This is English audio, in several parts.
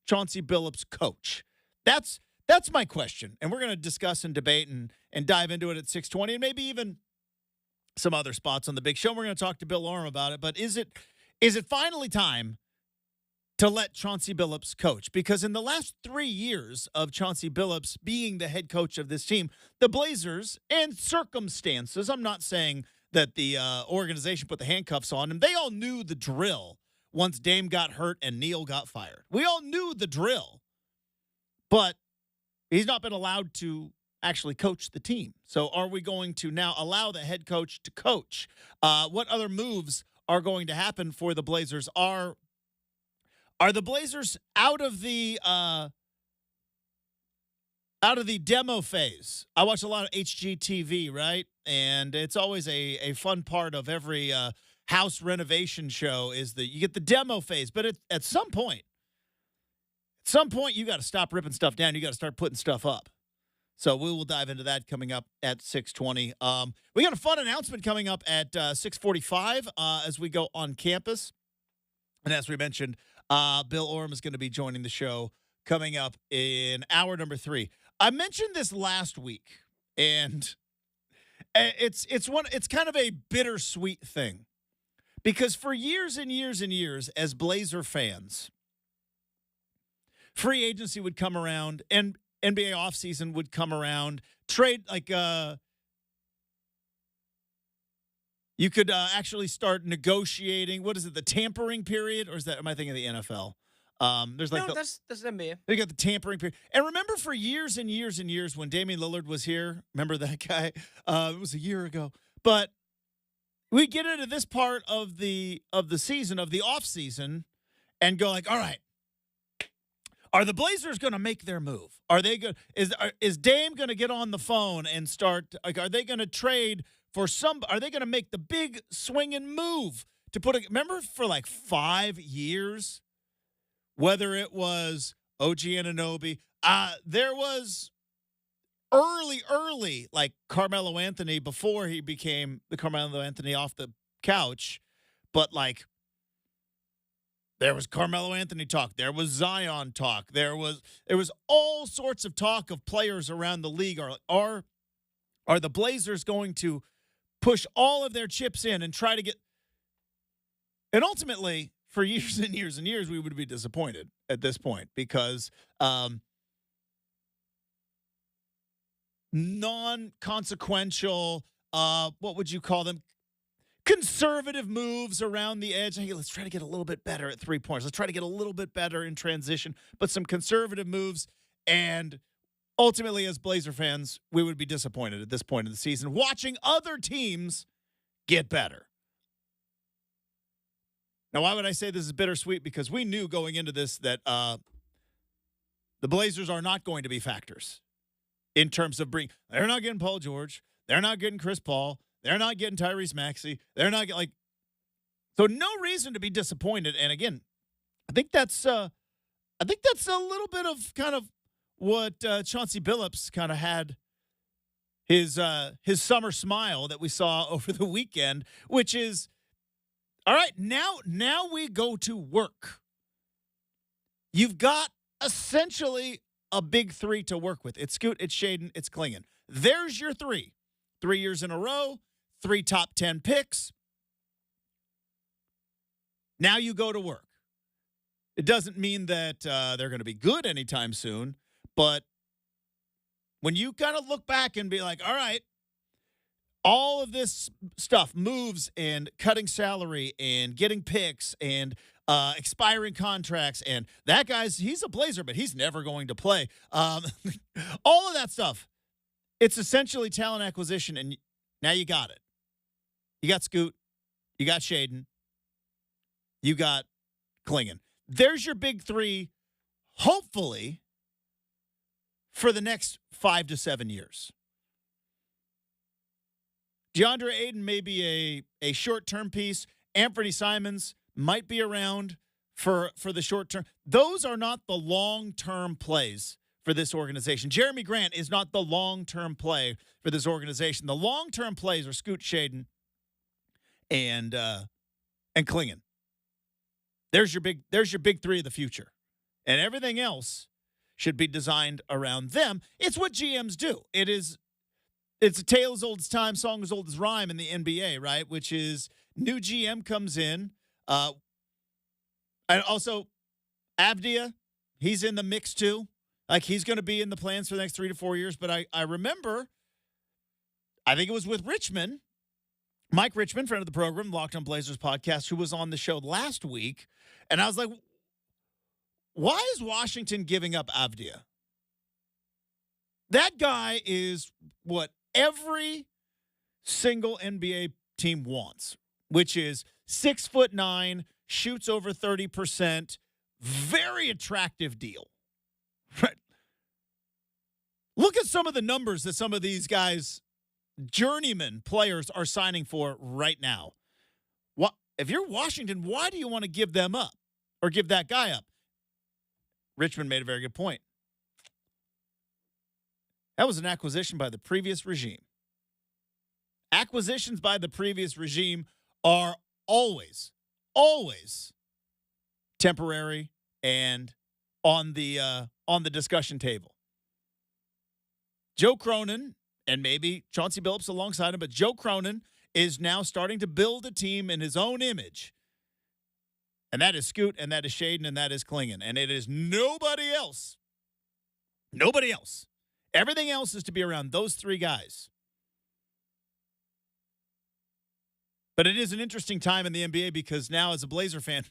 Chauncey Billups coach? That's my question. And we're going to discuss and debate and dive into it at 6:20 and maybe even some other spots on the big show. We're going to talk to Bill Oram about it. But is it finally time to let Chauncey Billups coach? Because in the last 3 years of Chauncey Billups being the head coach of this team, the Blazers and circumstances, I'm not saying that the organization put the handcuffs on him. They all knew the drill once Dame got hurt and Neal got fired. We all knew the drill. But he's not been allowed to actually coach the team. So are we going to now allow the head coach to coach? What other moves are going to happen for the Blazers? Are the Blazers out of the demo phase? I watch a lot of HGTV, right? And it's always a fun part of every house renovation show is that you get the demo phase. But at some point, you got to stop ripping stuff down. You got to start putting stuff up. So we will dive into that coming up at 6:20. We got a fun announcement coming up at 6:45 as we go on campus. And as we mentioned, Bill Oram is going to be joining the show coming up in hour number 3. I mentioned this last week, and it's kind of a bittersweet thing. Because for years and years and years, as Blazer fans, free agency would come around and NBA offseason would come around. Trade, like, you could actually start negotiating. What is it, the tampering period? Or am I thinking of the NFL? There's like that's NBA. They got the tampering period. And remember for years and years and years when Damian Lillard was here, remember that guy? It was a year ago. But we get into this part of the season, of the offseason, and go like, all right, are the Blazers going to make their move? Are they going? Is Dame going to get on the phone and start? Like, are they going to trade for some? Are they going to make the big swinging move to put? Remember for like 5 years, whether it was OG Anunoby, there was early like Carmelo Anthony before he became the Carmelo Anthony off the couch, but like. There was Carmelo Anthony talk. There was Zion talk. There was all sorts of talk of players around the league. Are the Blazers going to push all of their chips in and try to get? And ultimately, for years and years and years, we would be disappointed at this point because non-consequential. What would you call them? Conservative moves around the edge. Hey, let's try to get a little bit better at 3 points. Let's try to get a little bit better in transition, but some conservative moves. And ultimately, as Blazer fans, we would be disappointed at this point in the season watching other teams get better. Now, why would I say this is bittersweet? Because we knew going into this that the Blazers are not going to be factors in terms of they're not getting Paul George. They're not getting Chris Paul. They're not getting Tyrese Maxey. They're not like, so no reason to be disappointed. And again, I think that's a little bit of kind of what Chauncey Billups kind of had his summer smile that we saw over the weekend, which is, all right, now we go to work. You've got essentially a big 3 to work with. It's Scoot, it's Shaden, it's Clingan. There's your 3. 3 years in a row, 3 top 10 picks. Now you go to work. It doesn't mean that they're going to be good anytime soon, but when you kind of look back and be like, all right, all of this stuff, moves and cutting salary and getting picks and expiring contracts, and that he's a Blazer, but he's never going to play. All of that stuff. It's essentially talent acquisition, and now you got it. You got Scoot. You got Shaden. You got Clingan. There's your big 3, hopefully, for the next 5 to 7 years. DeAndre Ayton may be a short-term piece. Anthony Simons might be around for the short term. Those are not the long-term plays for this organization. Jeremy Grant is not the long-term play for this organization. The long-term plays are Scoot, Shaden, and Clingan. There's your big 3 of the future. and everything else should be designed around them. It's what GMs do. It's a tale as old as time, song as old as rhyme in the NBA, right? Which is new GM comes in. And also, Avdia, he's in the mix too. Like, he's going to be in the plans for the next 3 to 4 years. But I remember, I think it was with Richmond, Mike Richmond, friend of the program, Locked on Blazers podcast, who was on the show last week. And I was like, why is Washington giving up Avdia? That guy is what every single NBA team wants, which is 6'9", shoots over 30%, very attractive deal. Right? Look at some of the numbers that some of these guys, journeyman players, are signing for right now. What if you're Washington, why do you want to give them up or give that guy up? Richmond made a very good point. That was an acquisition by the previous regime. Acquisitions by the previous regime are always temporary and on the discussion table. Joe Cronin, and maybe Chauncey Billups alongside him, but Joe Cronin is now starting to build a team in his own image. And that is Scoot, and that is Shaden, and that is Clingan. And it is nobody else. Nobody else. Everything else is to be around those three guys. But it is an interesting time in the NBA because now, as a Blazer fan,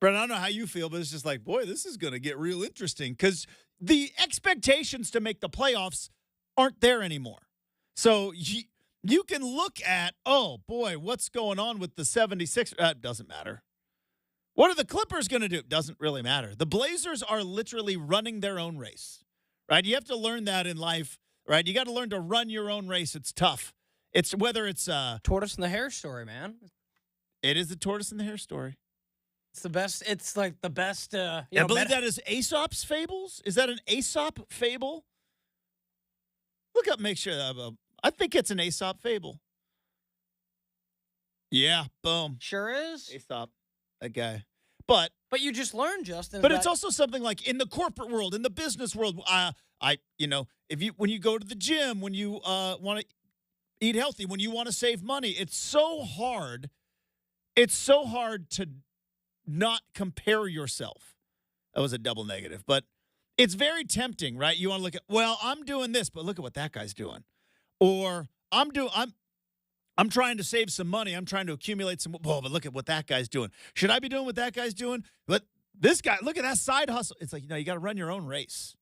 Brent, I don't know how you feel, but it's just like, boy, this is going to get real interesting because the expectations to make the playoffs aren't there anymore. So you can look at, oh, boy, what's going on with the 76ers? It doesn't matter. What are the Clippers going to do? It doesn't really matter. The Blazers are literally running their own race, right? You have to learn that in life, right? You got to learn to run your own race. It's tough. It's whether it's tortoise and the hare story, man. It is the tortoise and the hare story. It's the best. It's like the best. I believe that is Aesop's Fables. Is that an Aesop fable? Look up, make sure. I think it's an Aesop fable. Yeah, boom. Sure is. Aesop, that guy. But you just learned, Justin. But it's also something like in the corporate world, in the business world. When you go to the gym, when you want to eat healthy, when you want to save money, it's so hard. It's so hard to not compare yourself. That was a double negative, but it's very tempting, right? You want to look at, well, I'm doing this, but look at what that guy's doing. Or I'm trying to save some money. I'm trying to accumulate some, but look at what that guy's doing. Should I be doing what that guy's doing? But this guy, look at that side hustle. It's like, you got to run your own race.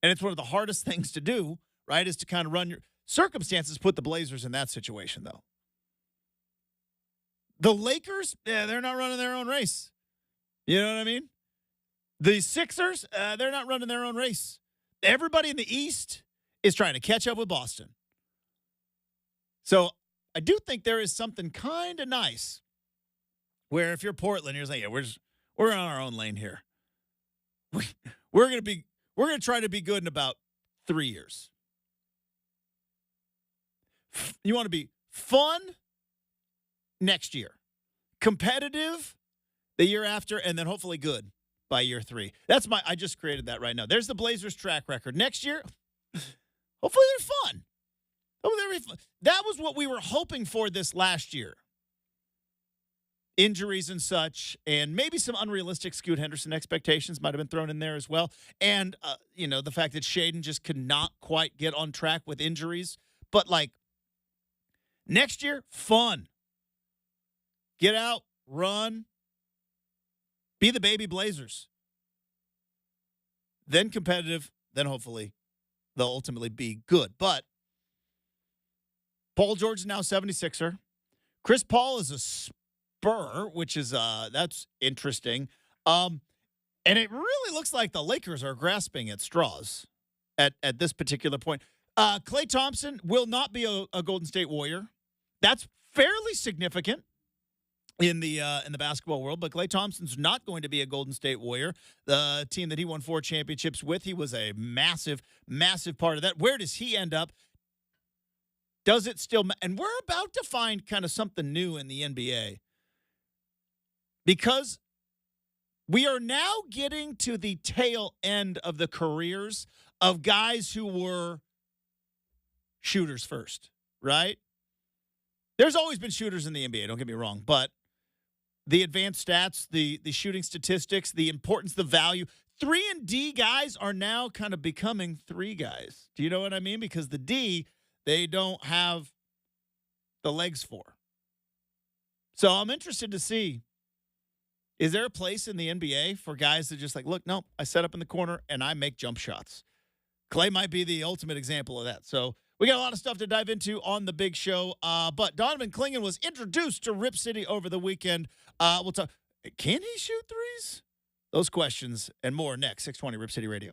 And it's one of the hardest things to do, right, is to kind of run your circumstances, put the Blazers in that situation, though. The Lakers, they're not running their own race. You know what I mean? The Sixers, they're not running their own race. Everybody in the East is trying to catch up with Boston. So I do think there is something kind of nice where if you're Portland, you're saying, yeah, we're on our own lane here. We're going to try to be good in about 3 years. You want to be fun next year, competitive the year after, and then hopefully good by year 3. I just created that right now. There's the Blazers track record. Next year, hopefully they're fun. That was what we were hoping for this last year. Injuries and such, and maybe some unrealistic Scoot Henderson expectations might have been thrown in there as well. And, the fact that Shaden just could not quite get on track with injuries. But, next year, fun. Get out, run, be the baby Blazers. Then competitive, then hopefully they'll ultimately be good. But Paul George is now 76er. Chris Paul is a Spur, which is that's interesting. And it really looks like the Lakers are grasping at straws at this particular point. Klay Thompson will not be a Golden State Warrior. That's fairly significant in the basketball world, but Klay Thompson's not going to be a Golden State Warrior. The team that he won 4 championships with, he was a massive, massive part of that. Where does he end up? Does it still – and we're about to find kind of something new in the NBA because we are now getting to the tail end of the careers of guys who were shooters first, right? There's always been shooters in the NBA, don't get me wrong, but the advanced stats, the shooting statistics, the importance, the value, 3 and D guys are now kind of becoming 3 guys. Do you know what I mean? Because the D, they don't have the legs for. So I'm interested to see, is there a place in the NBA for guys that just like, look, no, I set up in the corner and I make jump shots. Clay might be the ultimate example of that. So we got a lot of stuff to dive into on the big show. But Donovan Clingan was introduced to Rip City over the weekend. We'll talk. Can he shoot threes? Those questions and more next. 620 Rip City Radio.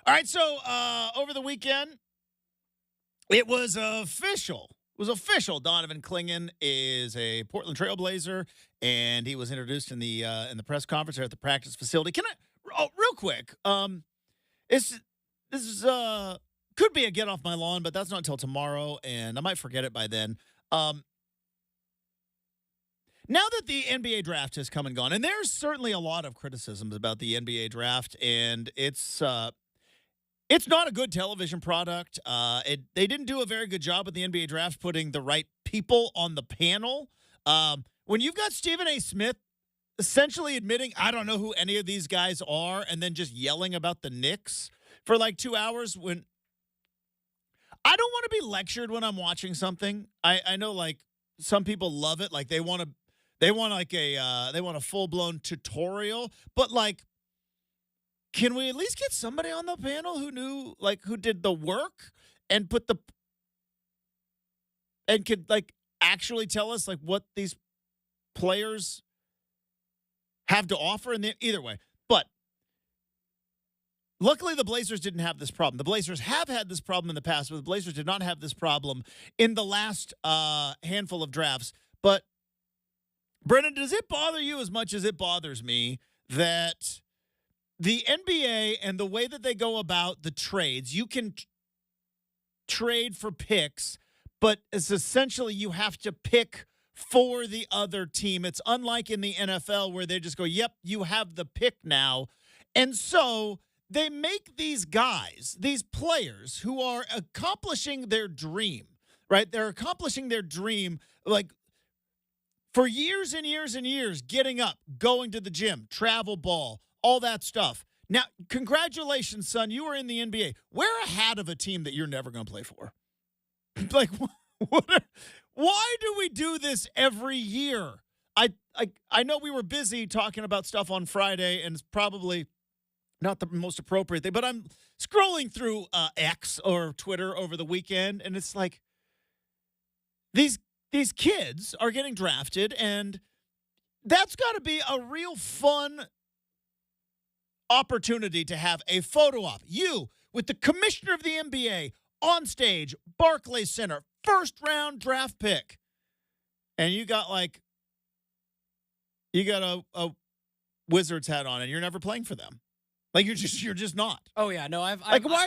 All right, so over the weekend, it was official. It was official. Donovan Clingan is a Portland Trailblazer, and he was introduced in the press conference or at the practice facility. Can I, real quick, this is could be a get off my lawn, but that's not until tomorrow, and I might forget it by then. Now that the NBA draft has come and gone, and there's certainly a lot of criticisms about the NBA draft, and it's not a good television product. They didn't do a very good job with the NBA draft putting the right people on the panel. When you've got Stephen A. Smith essentially admitting, I don't know who any of these guys are, and then just yelling about the Knicks for like 2 hours, when I don't want to be lectured when I'm watching something. I know, like, some people love it. Like, they want a full-blown tutorial, but like, can we at least get somebody on the panel who did the work and could like actually tell us like what these players have to offer? And either way, but luckily the Blazers didn't have this problem. The Blazers have had this problem in the past, but the Blazers did not have this problem in the last handful of drafts. But Brenden, does it bother you as much as it bothers me that the NBA and the way that they go about the trades, you can trade for picks, but it's essentially you have to pick for the other team. It's unlike in the NFL where they just go, yep, you have the pick now. And so they make these guys, these players who are accomplishing their dream, right? They're accomplishing their dream like for years and years and years, getting up, going to the gym, travel ball, all that stuff. Now, congratulations, son. You are in the NBA. Wear a hat of a team that you're never going to play for. Like, why do we do this every year? I know we were busy talking about stuff on Friday, and it's probably not the most appropriate thing, but I'm scrolling through X or Twitter over the weekend, and it's like these kids are getting drafted, and that's got to be a real fun opportunity to have a photo op. You with the commissioner of the NBA on stage, Barclays Center, first-round draft pick, and you got a Wizards hat on, and you're never playing for them. Like, you're just not. Oh yeah, no,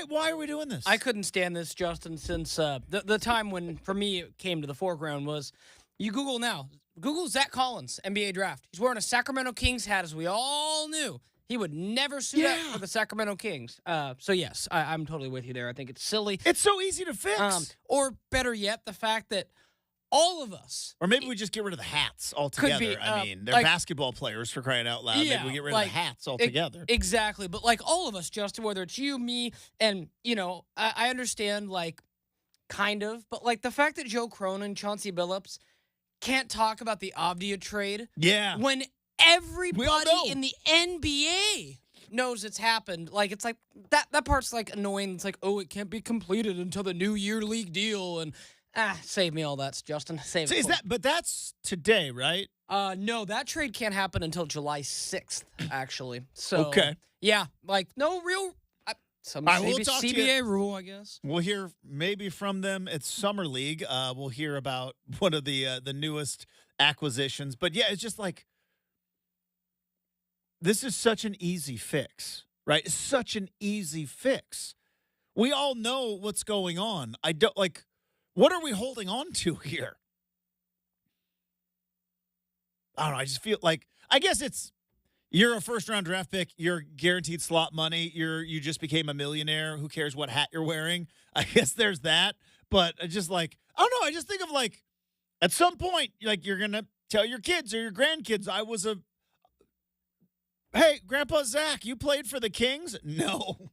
why are we doing this? I couldn't stand this, Justin, since the time when for me it came to the foreground was you Google Zach Collins NBA draft. He's wearing a Sacramento Kings hat, as we all knew. He would never suit up for the Sacramento Kings. So yes, I'm totally with you there. I think it's silly. It's so easy to fix. Or better yet, the fact that all of us, or maybe we just get rid of the hats altogether. Be, I mean, they're basketball players, for crying out loud. Yeah, maybe we get rid of the hats altogether. Exactly. But like all of us, Justin, whether it's you, me, and I understand kind of, but like the fact that Joe Cronin, Chauncey Billups can't talk about the Avdia trade. Yeah. When everybody in the NBA knows it's happened. Like, it's like that part's like annoying. It's like, oh, it can't be completed until the new year league deal. And save me all that, Justin. Save it. But that's today, right? No, that trade can't happen until July 6th, actually. So okay. Yeah, like no real some CBA rule, I guess. We'll hear maybe from them at Summer League. We'll hear about one of the newest acquisitions. But yeah, it's just like, this is such an easy fix, right? It's such an easy fix. We all know what's going on. What are we holding on to here? I don't know. I just feel like, I guess you're a first-round draft pick. You're guaranteed slot money. You just became a millionaire. Who cares what hat you're wearing? I guess there's that. But I just I don't know. I just think of at some point, you're going to tell your kids or your grandkids, hey, Grandpa Zach, you played for the Kings? No.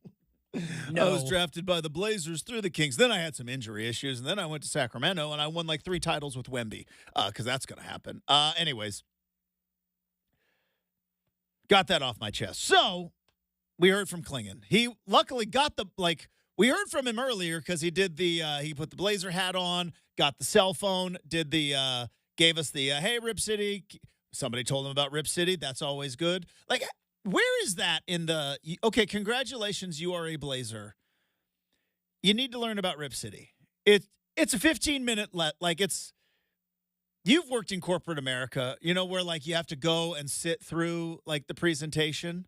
I was drafted by the Blazers through the Kings. Then I had some injury issues, and then I went to Sacramento, and I won 3 titles with Wemby, because that's going to happen. Anyways, got that off my chest. So we heard from Clingan. He luckily got we heard from him earlier because he did he put the Blazer hat on, got the cell phone, gave us the, hey, Rip City. Somebody told him about Rip City. That's always good. where is that in the okay, congratulations, you are a Blazer. You need to learn about Rip City. It's a 15-minute you've worked in corporate America, where like you have to go and sit through like the presentation.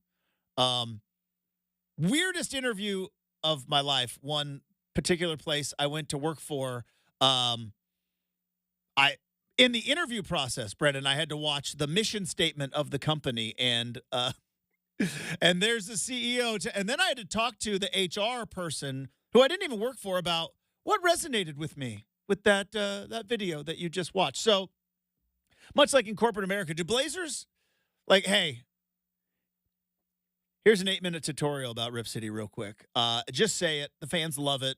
Weirdest interview of my life. One particular place I went to work for, in the interview process, Brenden, I had to watch the mission statement of the company, and and there's the CEO, and then I had to talk to the HR person who I didn't even work for about what resonated with me with that video that you just watched. So much like in corporate America, do Blazers like, hey, here's an 8-minute tutorial about Rip City real quick. Just say it. The fans love it.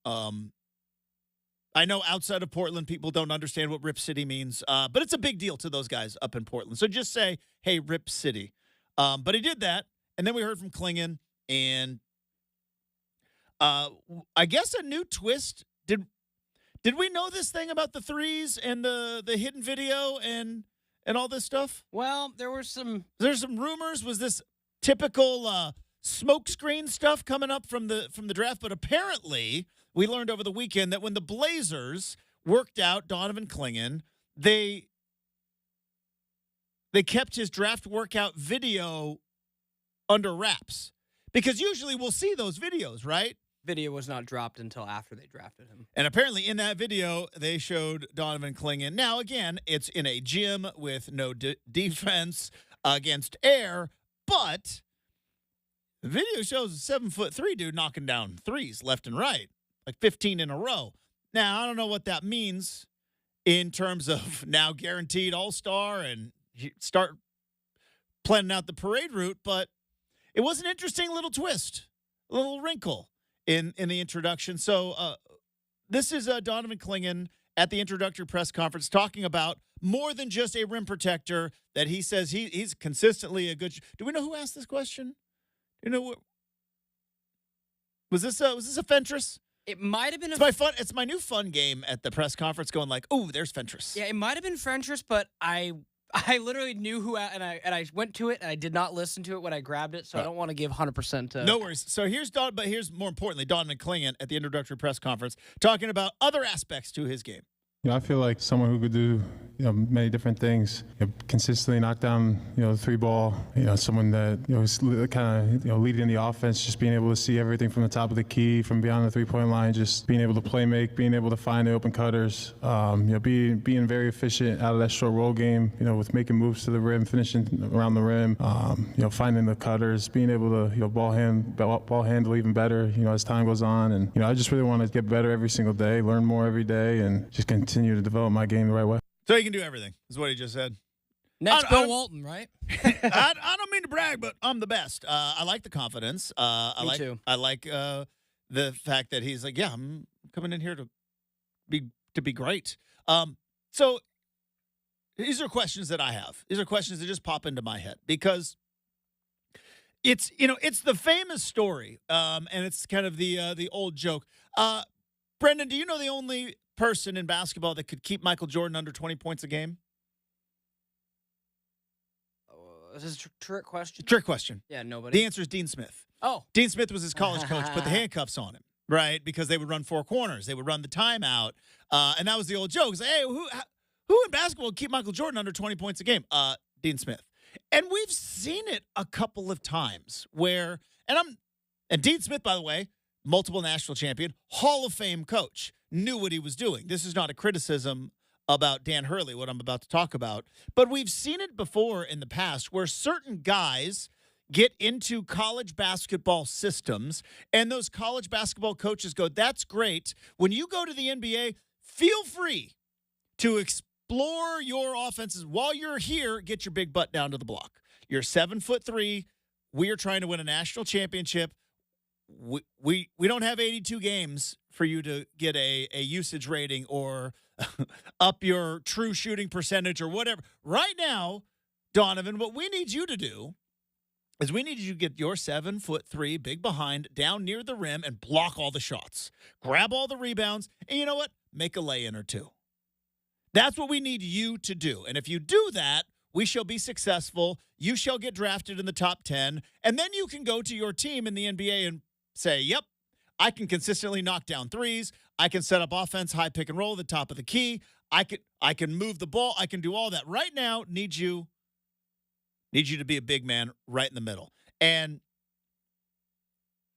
I know outside of Portland, people don't understand what Rip City means, but it's a big deal to those guys up in Portland. So just say, hey, Rip City. But he did that, and then we heard from Clingan, and I guess a new twist. Did we know this thing about the 3's and the hidden video and all this stuff? Well, there's some rumors. Was this typical smokescreen stuff coming up from the draft? But apparently, we learned over the weekend that when the Blazers worked out Donovan Clingan, they kept his draft workout video under wraps, because usually we'll see those videos, right? Video was not dropped until after they drafted him. And apparently in that video, they showed Donovan Clingan. Now, again, it's in a gym with no defense against air, but the video shows a 7'3" dude knocking down threes left and right, like 15 in a row. Now, I don't know what that means in terms of now guaranteed all-star and you start planning out the parade route, but it was an interesting little twist, a little wrinkle in the introduction. So this is Donovan Clingan at the introductory press conference talking about more than just a rim protector, that he says he's consistently a good. Do we know who asked this question? You know what? Was this a Fentress? It might have been It's my new fun game at the press conference, going like, "Oh, there's Fentress." Yeah, it might have been Fentress, but I literally knew who, and I went to it, and I did not listen to it when I grabbed it, so I don't want to give 100%. No worries. So here's more importantly, Donovan Clingan at the introductory press conference talking about other aspects to his game. I feel like someone who could do many different things, consistently knock down the 3-ball. Someone that is kind of leading the offense, just being able to see everything from the top of the key, from beyond the 3-point line, just being able to play make, being able to find the open cutters. Being very efficient out of that short roll game. With making moves to the rim, finishing around the rim. Finding the cutters, being able to ball handle even better. As time goes on, and I just really want to get better every single day, learn more every day, and just continue to develop my game the right way. So he can do everything, is what he just said. Next Bill Walton, right? I don't mean to brag, but I'm the best. I like the confidence. Me too. I like the fact that he's like, yeah, I'm coming in here to be great. So these are questions that I have. These are questions that just pop into my head, because it's the famous story, and it's kind of the old joke. Brenden, do you know the only person in basketball that could keep Michael Jordan under 20 points a game? Is this a trick question? Trick question. Yeah, nobody. The answer is Dean Smith. Oh. Dean Smith was his college coach, put the handcuffs on him, right? Because they would run 4 corners. They would run the timeout. And that was the old joke. It's like, hey, who in basketball would keep Michael Jordan under 20 points a game? Dean Smith. And we've seen it a couple of times where, and Dean Smith, by the way, multiple national champion, Hall of Fame coach, knew what he was doing. This is not a criticism about Dan Hurley, what I'm about to talk about. But we've seen it before in the past where certain guys get into college basketball systems, and those college basketball coaches go, that's great. When you go to the NBA, feel free to explore your offenses. While you're here, get your big butt down to the block. You're 7'3". We are trying to win a national championship. We don't have 82 games for you to get a usage rating or up your true shooting percentage or whatever. Right now, Donovan, what we need you to do is we need you to get your 7'3", big behind, down near the rim and block all the shots. Grab all the rebounds, and you know what? Make a lay-in or two. That's what we need you to do. And if you do that, we shall be successful. You shall get drafted in the top 10. And then you can go to your team in the NBA and say, yep, I can consistently knock down threes. I can set up offense, high pick and roll at the top of the key. I can move the ball. I can do all that. Right now, need you to be a big man right in the middle. And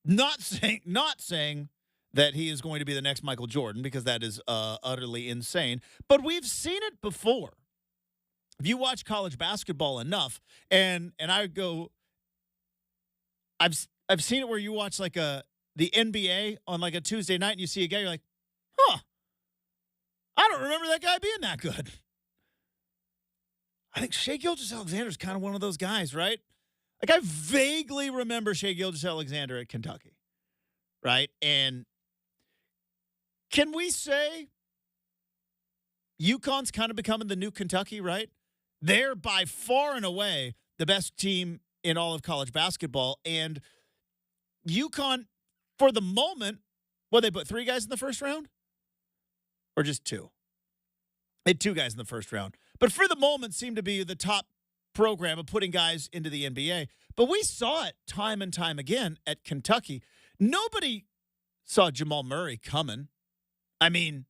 not saying that he is going to be the next Michael Jordan, because that is utterly insane. But we've seen it before. If you watch college basketball enough, and I go, I've seen it where you watch like the NBA on like a Tuesday night, and you see a guy, you're like, huh, I don't remember that guy being that good. I think Shai Gilgeous-Alexander is kind of one of those guys, right? Like, I vaguely remember Shai Gilgeous-Alexander at Kentucky, right? And can we say UConn's kind of becoming the new Kentucky, right? They're by far and away the best team in all of college basketball. And UConn, for the moment, they put 3 guys in the first round? Or just 2? They had 2 guys in the first round. But for the moment, seem to be the top program of putting guys into the NBA. But we saw it time and time again at Kentucky. Nobody saw Jamal Murray coming. I mean,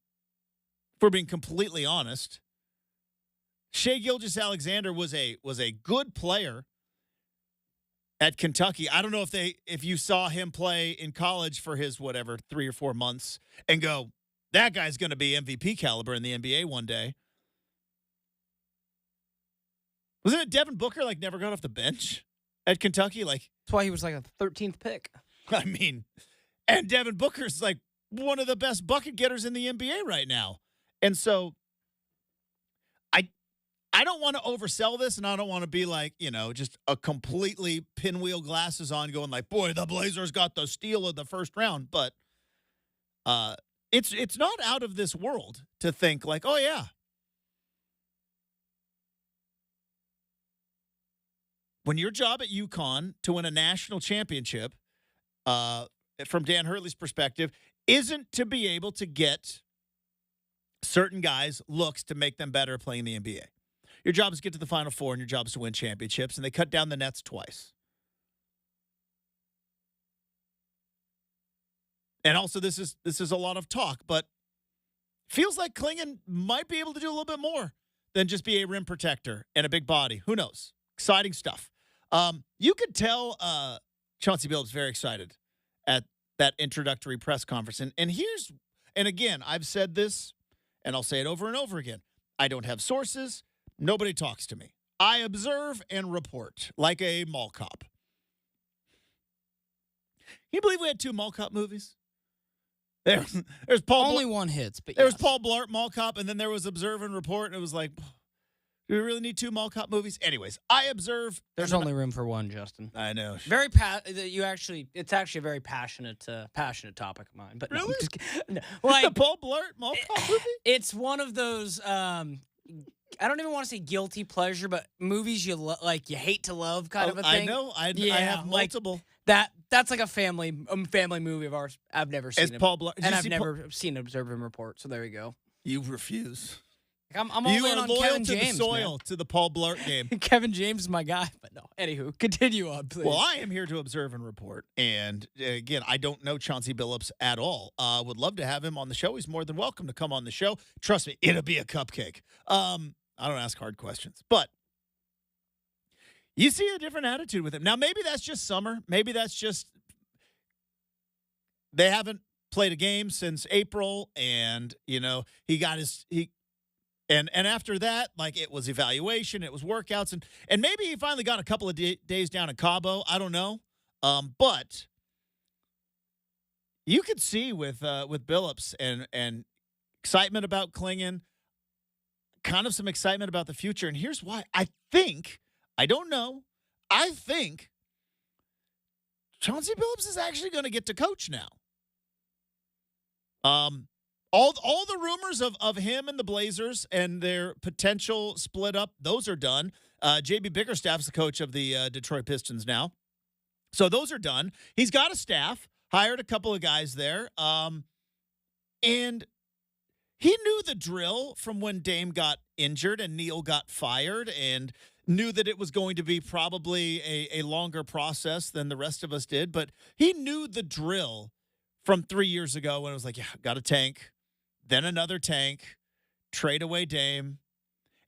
if we're being completely honest, Shai Gilgeous-Alexander was a good player at Kentucky. I don't know if you saw him play in college for his 3 or 4 months and go, that guy's going to be MVP caliber in the NBA one day. Wasn't it Devin Booker never got off the bench at Kentucky? That's why he was a 13th pick. I mean, and Devin Booker's one of the best bucket getters in the NBA right now. And so I don't want to oversell this, and I don't want to be just a completely pinwheel glasses on going boy, the Blazers got the steal of the first round. But it's not out of this world to think oh, yeah. When your job at UConn to win a national championship, from Dan Hurley's perspective, isn't to be able to get certain guys looks to make them better playing the NBA. Your job is to get to the Final Four, and your job is to win championships, and they cut down the nets twice. And also, this is a lot of talk, but feels like Clingan might be able to do a little bit more than just be a rim protector and a big body. Who knows? Exciting stuff. You could tell Chauncey Billups very excited at that introductory press conference. And again, I've said this, and I'll say it over and over again. I don't have sources. Nobody talks to me. I observe and report like a mall cop. Can you believe we had 2 mall cop movies? There's Paul. Only one hits, but there was Paul Blart Mall Cop, and then there was Observe and Report, and it was do we really need 2 mall cop movies? Anyways, I observe. There's only room for one, Justin. I know. It's actually a very passionate topic of mine. But really, no, the Paul Blart Mall Cop movie. It's one of those. I don't even want to say guilty pleasure, but movies you hate to love kind of a thing. I know. I have multiple. That's like a family movie of ours. I've never seen it. Paul Blart, and I've never seen Observe and Report. So there you go. You refuse. I'm all in on Kevin to James, the soil, man. to the Paul Blart game. Kevin James is my guy, but no. Anywho, continue on, please. Well, I am here to observe and report. And again, I don't know Chauncey Billups at all. Would love to have him on the show. He's more than welcome to come on the show. Trust me, it'll be a cupcake. I don't ask hard questions, but you see a different attitude with him. Now, maybe that's just summer. Maybe that's just they haven't played a game since April, and he got and after that, it was evaluation, it was workouts, and maybe he finally got a couple of days down in Cabo. I don't know, but you could see with Billups and excitement about Clingan, kind of some excitement about the future. And here's why. I think Chauncey Billups is actually going to get to coach now. All the rumors of him and the Blazers and their potential split up, those are done. JB Bickerstaff's the coach of the Detroit Pistons now. So those are done. He's got a staff, hired a couple of guys there. And he knew the drill from when Dame got injured and Neal got fired. And knew that it was going to be probably a longer process than the rest of us did, but he knew the drill from 3 years ago when it was like, yeah, got a tank, then another tank, trade away Dame.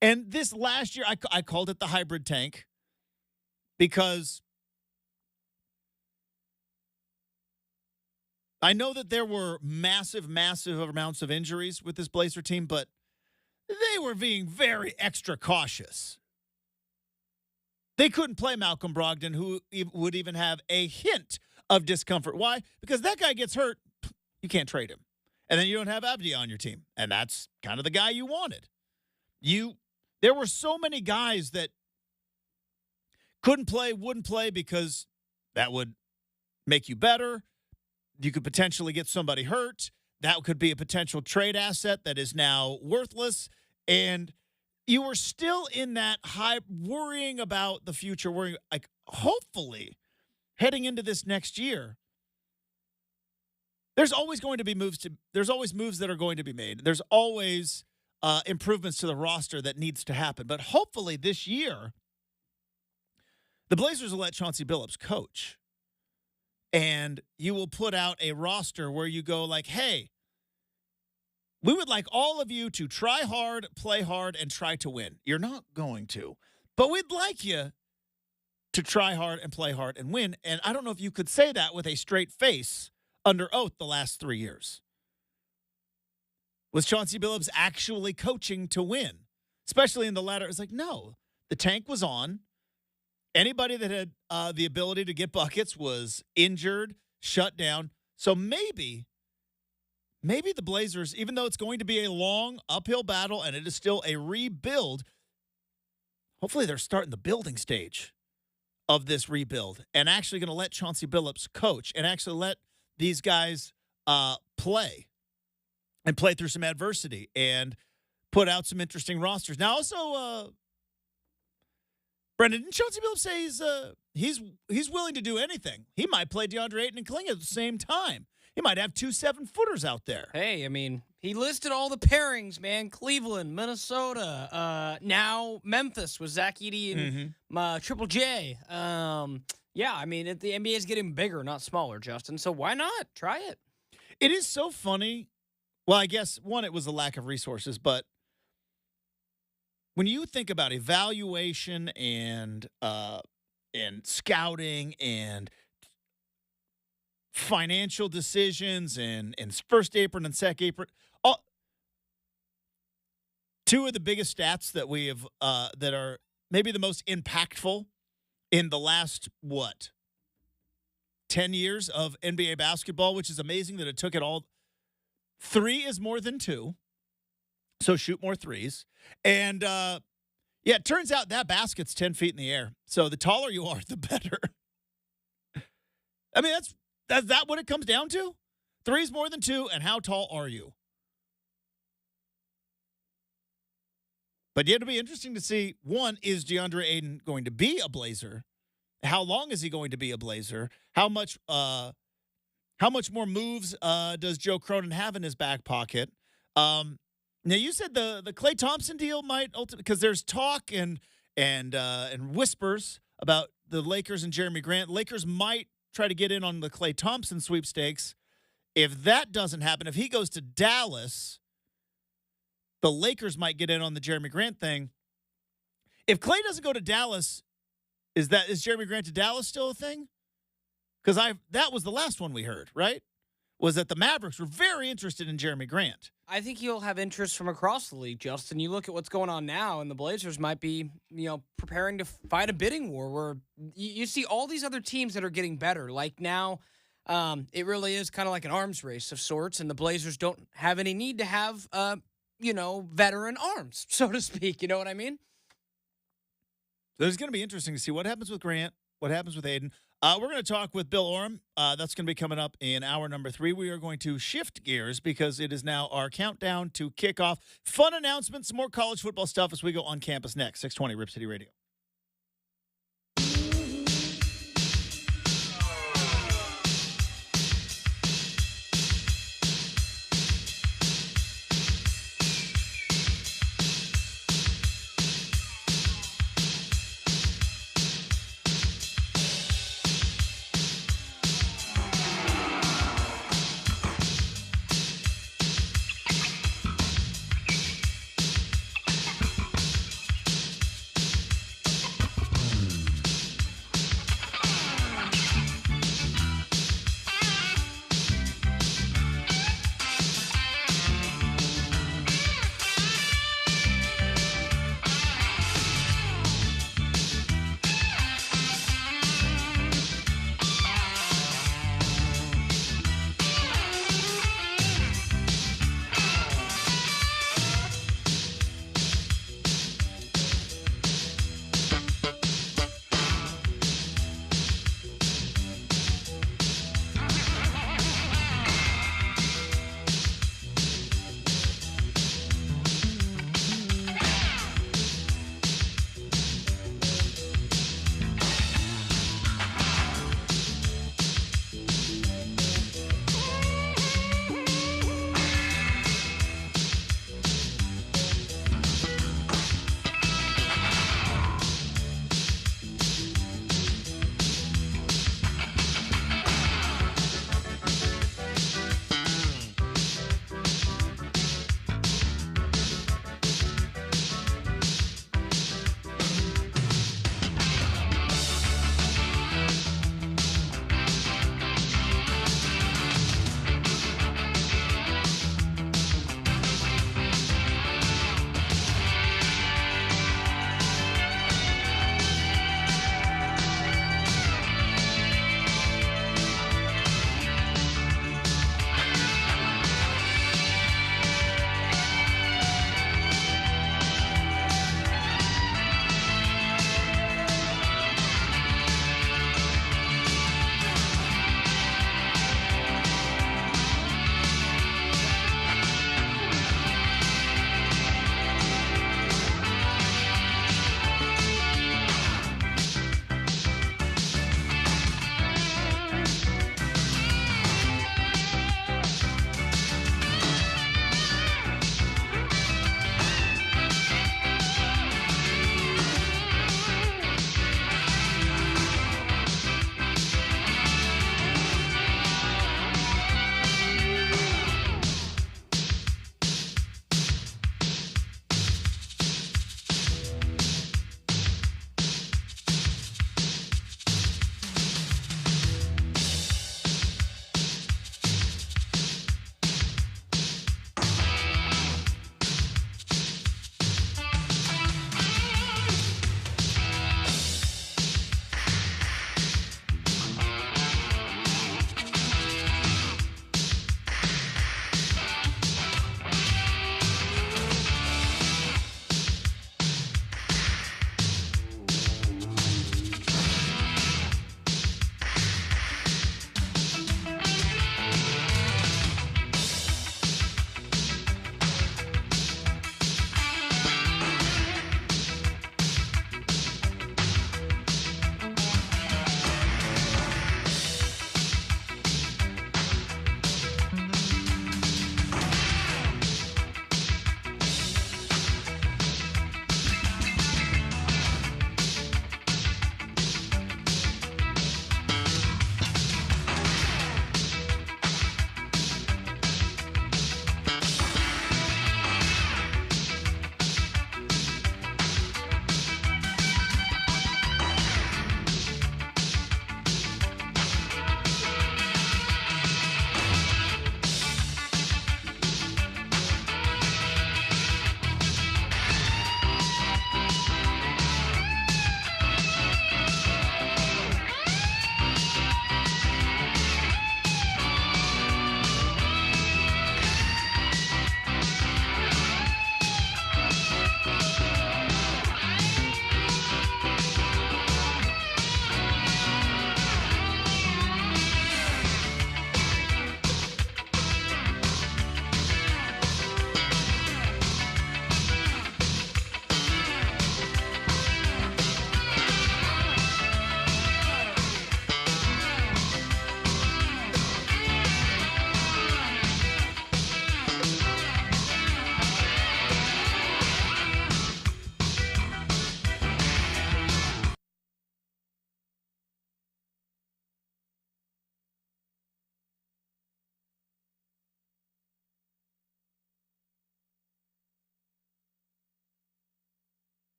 And this last year, I called it the hybrid tank because I know that there were massive, massive amounts of injuries with this Blazer team, but they were being very extra cautious. They couldn't play Malcolm Brogdon, who would even have a hint of discomfort. Why? Because that guy gets hurt, you can't trade him. And then you don't have Abdi on your team. And that's kind of the guy you wanted. There were so many guys that couldn't play, wouldn't play because that would make you better. You could potentially get somebody hurt. That could be a potential trade asset that is now worthless. And you were still in that high worrying about the future, worrying like hopefully heading into this next year. There's always going to be moves that are going to be made. There's always improvements to the roster that needs to happen. But hopefully this year, the Blazers will let Chauncey Billups coach. And you will put out a roster where you go like, hey, we would like all of you to try hard, play hard, and try to win. You're not going to. But we'd like you to try hard and play hard and win. And I don't know if you could say that with a straight face under oath the last 3 years. Was Chauncey Billups actually coaching to win? Especially in the latter. It's like, no. The tank was on. Anybody that had the ability to get buckets was injured, shut down. So maybe the Blazers, even though it's going to be a long uphill battle and it is still a rebuild, hopefully they're starting the building stage of this rebuild and actually going to let Chauncey Billups coach and actually let these guys play and play through some adversity and put out some interesting rosters. Now, also, Brenden, didn't Chauncey Billups say he's willing to do anything? He might play DeAndre Ayton and Clingan at the same time. He might have 2 7-footers out there. Hey, I mean, he listed all the pairings, man. Cleveland, Minnesota, now Memphis with Zach Edey and Triple J. Yeah, I mean, the NBA is getting bigger, not smaller, Justin. So why not? Try it. It is so funny. Well, I guess, one, it was a lack of resources, but when you think about evaluation and scouting and financial decisions and first apron and second apron, two of the biggest stats that we have that are maybe the most impactful in the last, 10 years of NBA basketball, which is amazing that it took it all. 3 is more than 2. So shoot more threes. And, it turns out that basket's 10 feet in the air. So the taller you are, the better. I mean, that's that what it comes down to? 3 is more than 2, and how tall are you? But it'll be interesting to see, one, is DeAndre Ayton going to be a Blazer? How long is he going to be a Blazer? How much more moves does Joe Cronin have in his back pocket? Now, you said the Klay Thompson deal might ultimately, because there's talk and whispers about the Lakers and Jeremy Grant. Lakers might try to get in on the Klay Thompson sweepstakes. If that doesn't happen, if he goes to Dallas, the Lakers might get in on the Jeremy Grant thing. If Klay doesn't go to Dallas, is Jeremy Grant to Dallas still a thing? Because that was the last one we heard, right? Was that the Mavericks were very interested in Jeremy Grant. I think he'll have interest from across the league, Justin. You look at what's going on now, and the Blazers might be, preparing to fight a bidding war where you see all these other teams that are getting better. Like now, it really is kind of like an arms race of sorts, and the Blazers don't have any need to have, veteran arms, so to speak. You know what I mean? It's going to be interesting to see what happens with Grant, what happens with Aiden. We're going to talk with Bill Oram. That's going to be coming up in hour number 3. We are going to shift gears because it is now our countdown to kickoff. Fun announcements, more college football stuff as we go on campus next. 620 Rip City Radio.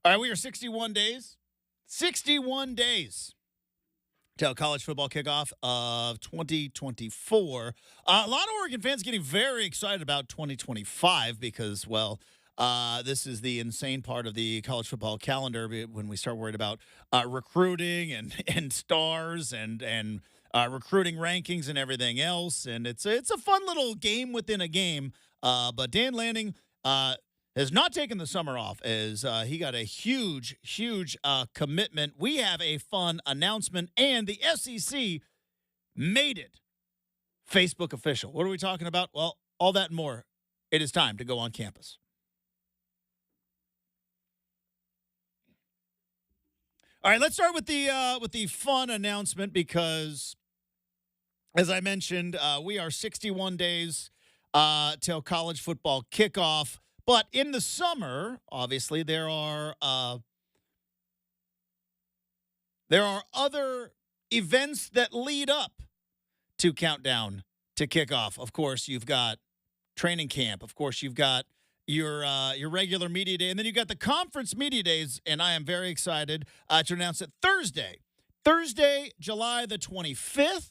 All right, we are 61 days. 61 days till college football kickoff of 2024. A lot of Oregon fans getting very excited about 2025 because, well, this is the insane part of the college football calendar when we start worried about recruiting and stars and recruiting rankings and everything else. And it's a fun little game within a game. But Dan Lanning has not taken the summer off as he got a huge commitment. We have a fun announcement, and the SEC made it Facebook official. What are we talking about? Well, all that and more. It is time to go on campus. All right, let's start with the fun announcement because, as I mentioned, we are 61 days till college football kickoff. But in the summer, obviously, there are other events that lead up to countdown to kickoff. Of course, you've got training camp. Of course, you've got your regular media day, and then you've got the conference media days. And I am very excited to announce that Thursday, July the 25th,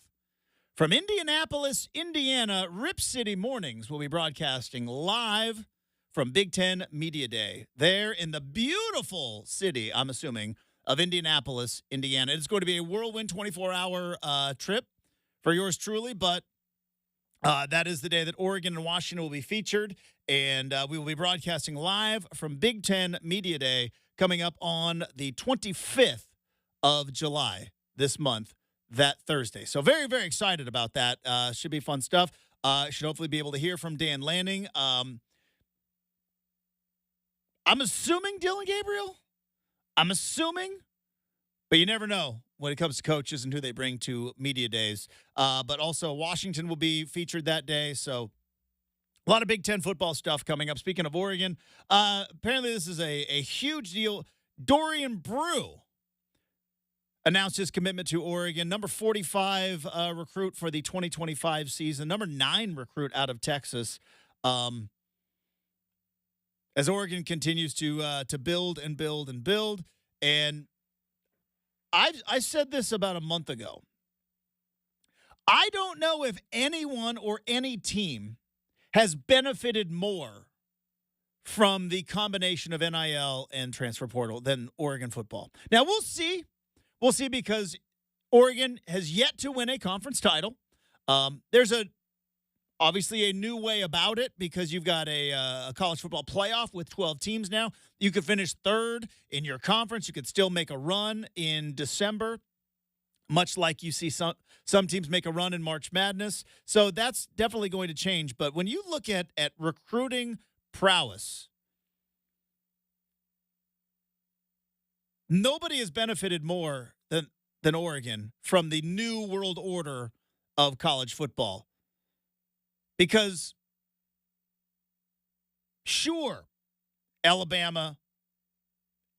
from Indianapolis, Indiana, Rip City Mornings will be broadcasting live from Big Ten Media Day there in the beautiful city, I'm assuming, of Indianapolis, Indiana. It's going to be a whirlwind 24-hour trip for yours truly, but that is the day that Oregon and Washington will be featured, and we will be broadcasting live from Big Ten Media Day coming up on the 25th of July this month, that Thursday. So very, very excited about that. Should be fun stuff. Should hopefully be able to hear from Dan Lanning. I'm assuming Dylan Gabriel. I'm assuming, but you never know when it comes to coaches and who they bring to media days. But also Washington will be featured that day. So a lot of Big Ten football stuff coming up. Speaking of Oregon, apparently this is a huge deal. Dorian Brew announced his commitment to Oregon. Number 45 recruit for the 2025 season. Number 9 recruit out of Texas. As Oregon continues to build and build and build. And I said this about a month ago. I don't know if anyone or any team has benefited more from the combination of NIL and transfer portal than Oregon football. Now, we'll see. We'll see because Oregon has yet to win a conference title. There's obviously a new way about it because you've got a college football playoff with 12 teams now. You could finish third in your conference. You could still make a run in December, much like you see some teams make a run in March Madness. So that's definitely going to change. But when you look at recruiting prowess, nobody has benefited more than Oregon from the new world order of college football. Because, sure, Alabama,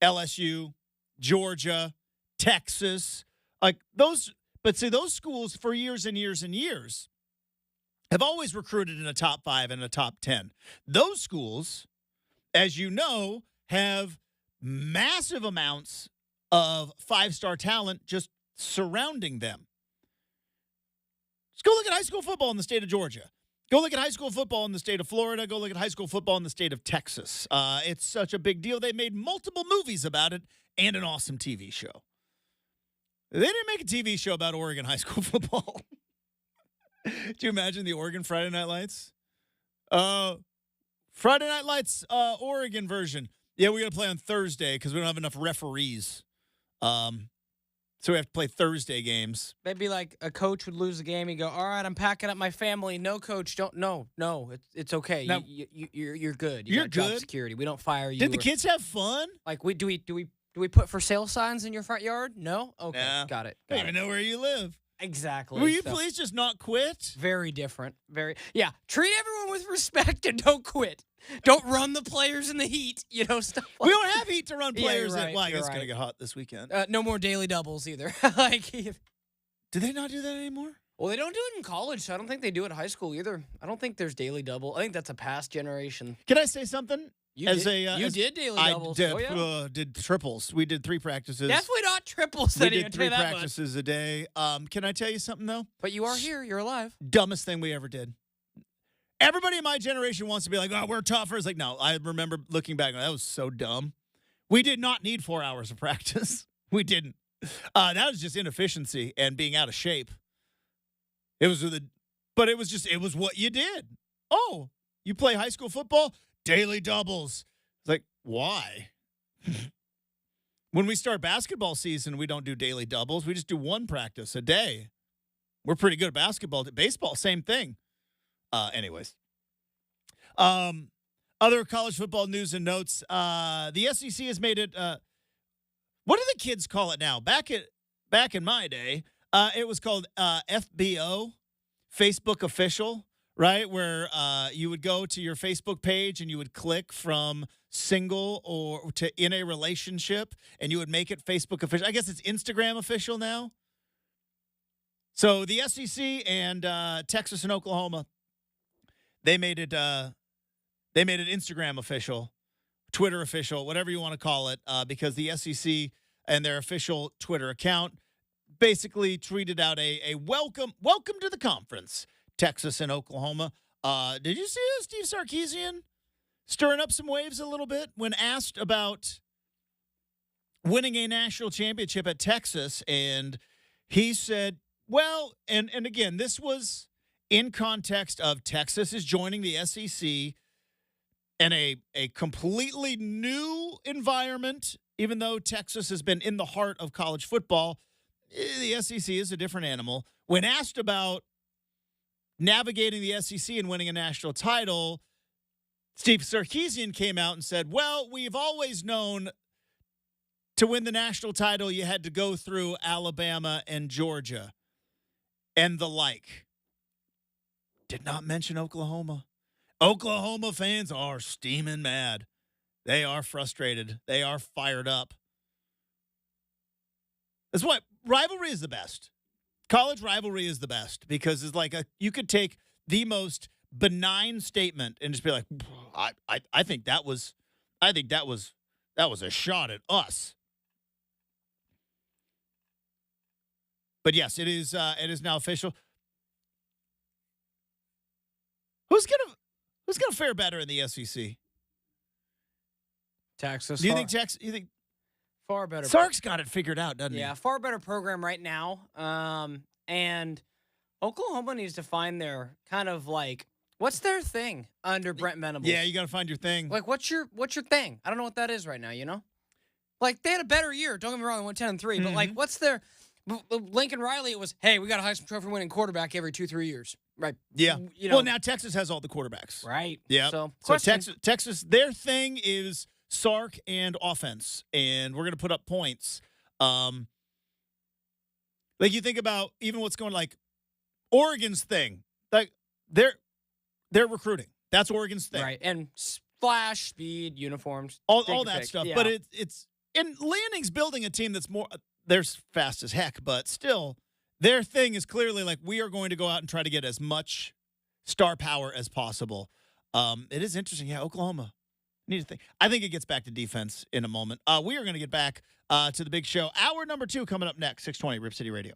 LSU, Georgia, Texas, like those, but see, those schools for years and years and years have always recruited in a top 5 and a top 10. Those schools, as you know, have massive amounts of 5-star talent just surrounding them. Let's go look at high school football in the state of Georgia. Go look at high school football in the state of Florida. Go look at high school football in the state of Texas. It's such a big deal. They made multiple movies about it and an awesome TV show. They didn't make a TV show about Oregon high school football. Do you imagine the Oregon Friday Night Lights? Friday Night Lights, Oregon version. Yeah, we're going to play on Thursday because we don't have enough referees. So we have to play Thursday games. Maybe like a coach would lose a game. You go, all right, I'm packing up my family. No, coach, don't. No, it's okay. Now, you're good. You're got job good. security. We don't fire you. Did the kids have fun? Like, do we put for sale signs in your front yard? No. Okay, nah. got it. I don't even know where you live. Exactly. Will you please just not quit? Very different. Treat everyone with respect and don't quit. Don't run the players in the heat. Stuff like we don't have heat to run players right, in. Well, I guess it's right. going to get hot this weekend. No more daily doubles either. Do they not do that anymore? Well, they don't do it in college, so I don't think they do it in high school either. I don't think there's daily double. I think that's a past generation. Can I say something? You as did, a you as- did daily I doubles. did, Oh, yeah. did triples. We did 3 practices. Definitely not triples. We Then did 3 practices a day. Can I tell you something though? But you are here. You're alive. Dumbest thing we ever did. Everybody in my generation wants to be like, oh, we're tougher. It's like, no, I remember looking back, that was so dumb. We did not need 4 hours of practice. We didn't. That was just inefficiency and being out of shape. It was it was what you did. Oh, you play high school football? Daily doubles. It's like, why? When we start basketball season, we don't do daily doubles. We just do 1 practice a day. We're pretty good at basketball. Baseball, same thing. Anyways. Other college football news and notes. The SEC has made it, what do the kids call it now? Back in my day, it was called FBO, Facebook Official, right? Where you would go to your Facebook page and you would click from single or to in a relationship, and you would make it Facebook Official. I guess it's Instagram Official now. So the SEC and Texas and Oklahoma, they made it Instagram official, Twitter official, whatever you want to call it, because the SEC and their official Twitter account basically tweeted out a welcome to the conference, Texas and Oklahoma. Did you see Steve Sarkisian stirring up some waves a little bit when asked about winning a national championship at Texas? And he said, well, and again, this was in context of Texas is joining the SEC in a completely new environment, even though Texas has been in the heart of college football. The SEC is a different animal. When asked about navigating the SEC and winning a national title, Steve Sarkisian came out and said, well, we've always known to win the national title, you had to go through Alabama and Georgia and the like. Did not mention Oklahoma. Oklahoma fans are steaming mad. They are frustrated. They are fired up. That's why rivalry is the best. College rivalry is the best because it's like you could take the most benign statement and just be like, I think that was a shot at us. But yes, it is now official. Who's gonna fare better in the SEC? Texas. Do you think Texas? You think far better? Sark's got it figured out, doesn't he? Yeah, far better program right now. And Oklahoma needs to find their kind of like what's their thing under Brent Venables. Yeah, you got to find your thing. Like what's your thing? I don't know what that is right now. You know, like they had a better year. Don't get me wrong, they went 10-3, but like what's their Lincoln Riley? It was hey, we got a Heisman Trophy winning quarterback every 2-3 years. Right. Yeah. You know, well, now Texas has all the quarterbacks. Right. Yeah. So Texas, their thing is Sark and offense, and we're going to put up points. Like you think about even what's going like Oregon's thing, like they're recruiting. That's Oregon's thing. Right. And flash, speed, uniforms, all that stuff. Yeah. But it's and Lanning's building a team that's more. They're fast as heck, but still. Their thing is clearly like we are going to go out and try to get as much star power as possible. It is interesting. Yeah, Oklahoma. Need to think. I think it gets back to defense in a moment. We are going to get back to the big show. Hour number 2 coming up next, 620 Rip City Radio.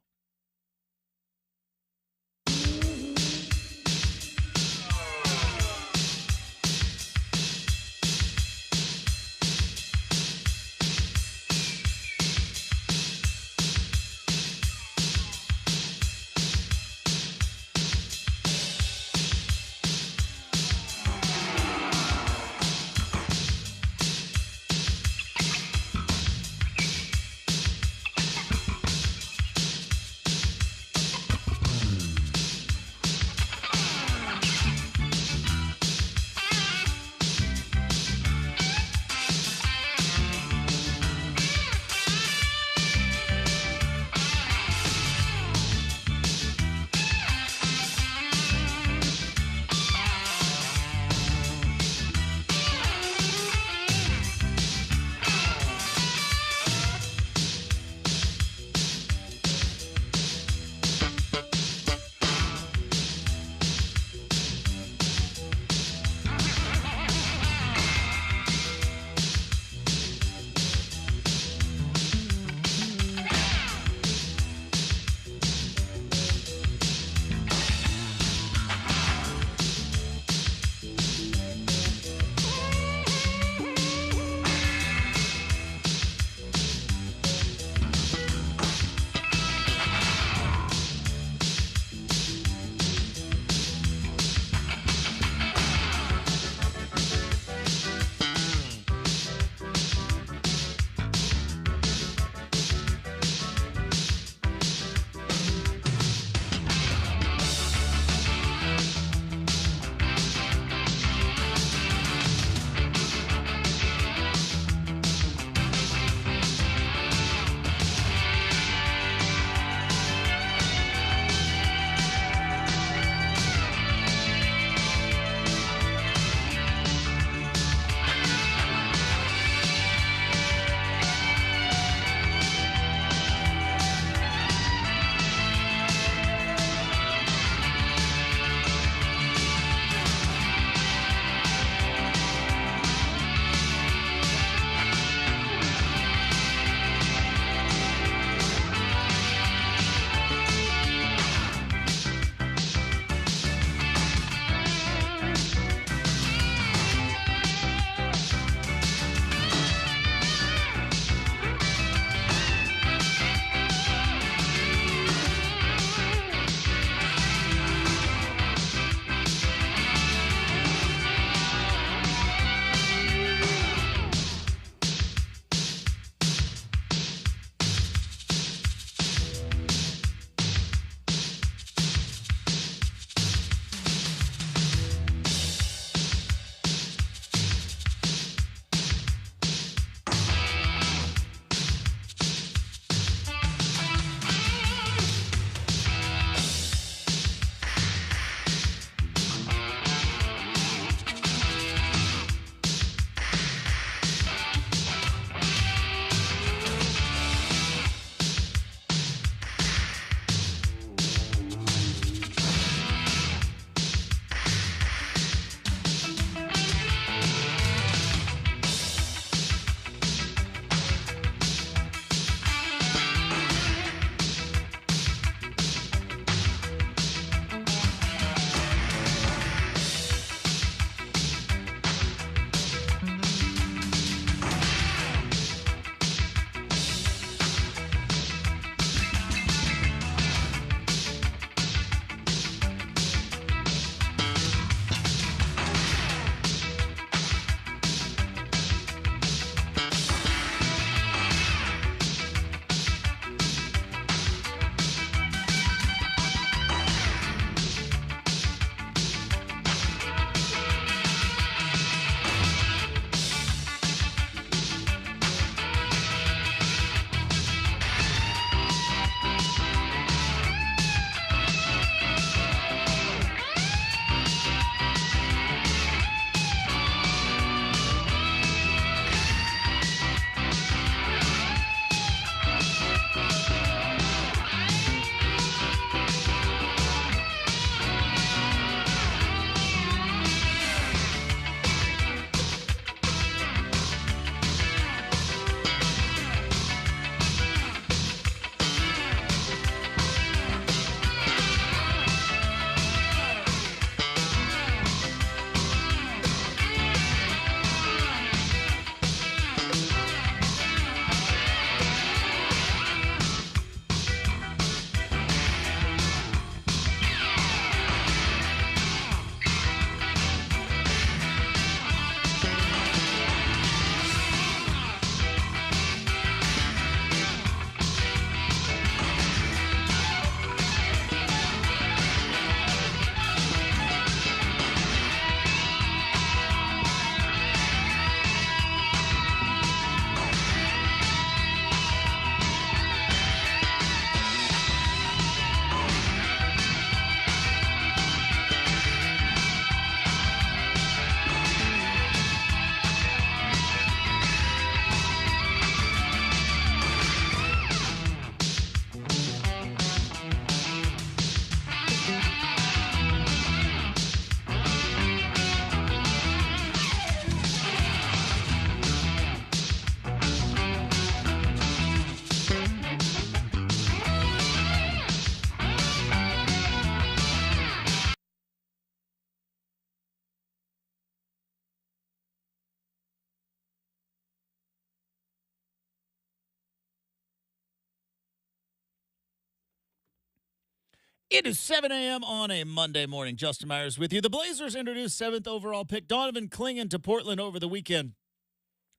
It is 7 a.m. on a Monday morning. Justin Myers with you. The Blazers introduced 7th overall pick Donovan Clingan to Portland over the weekend.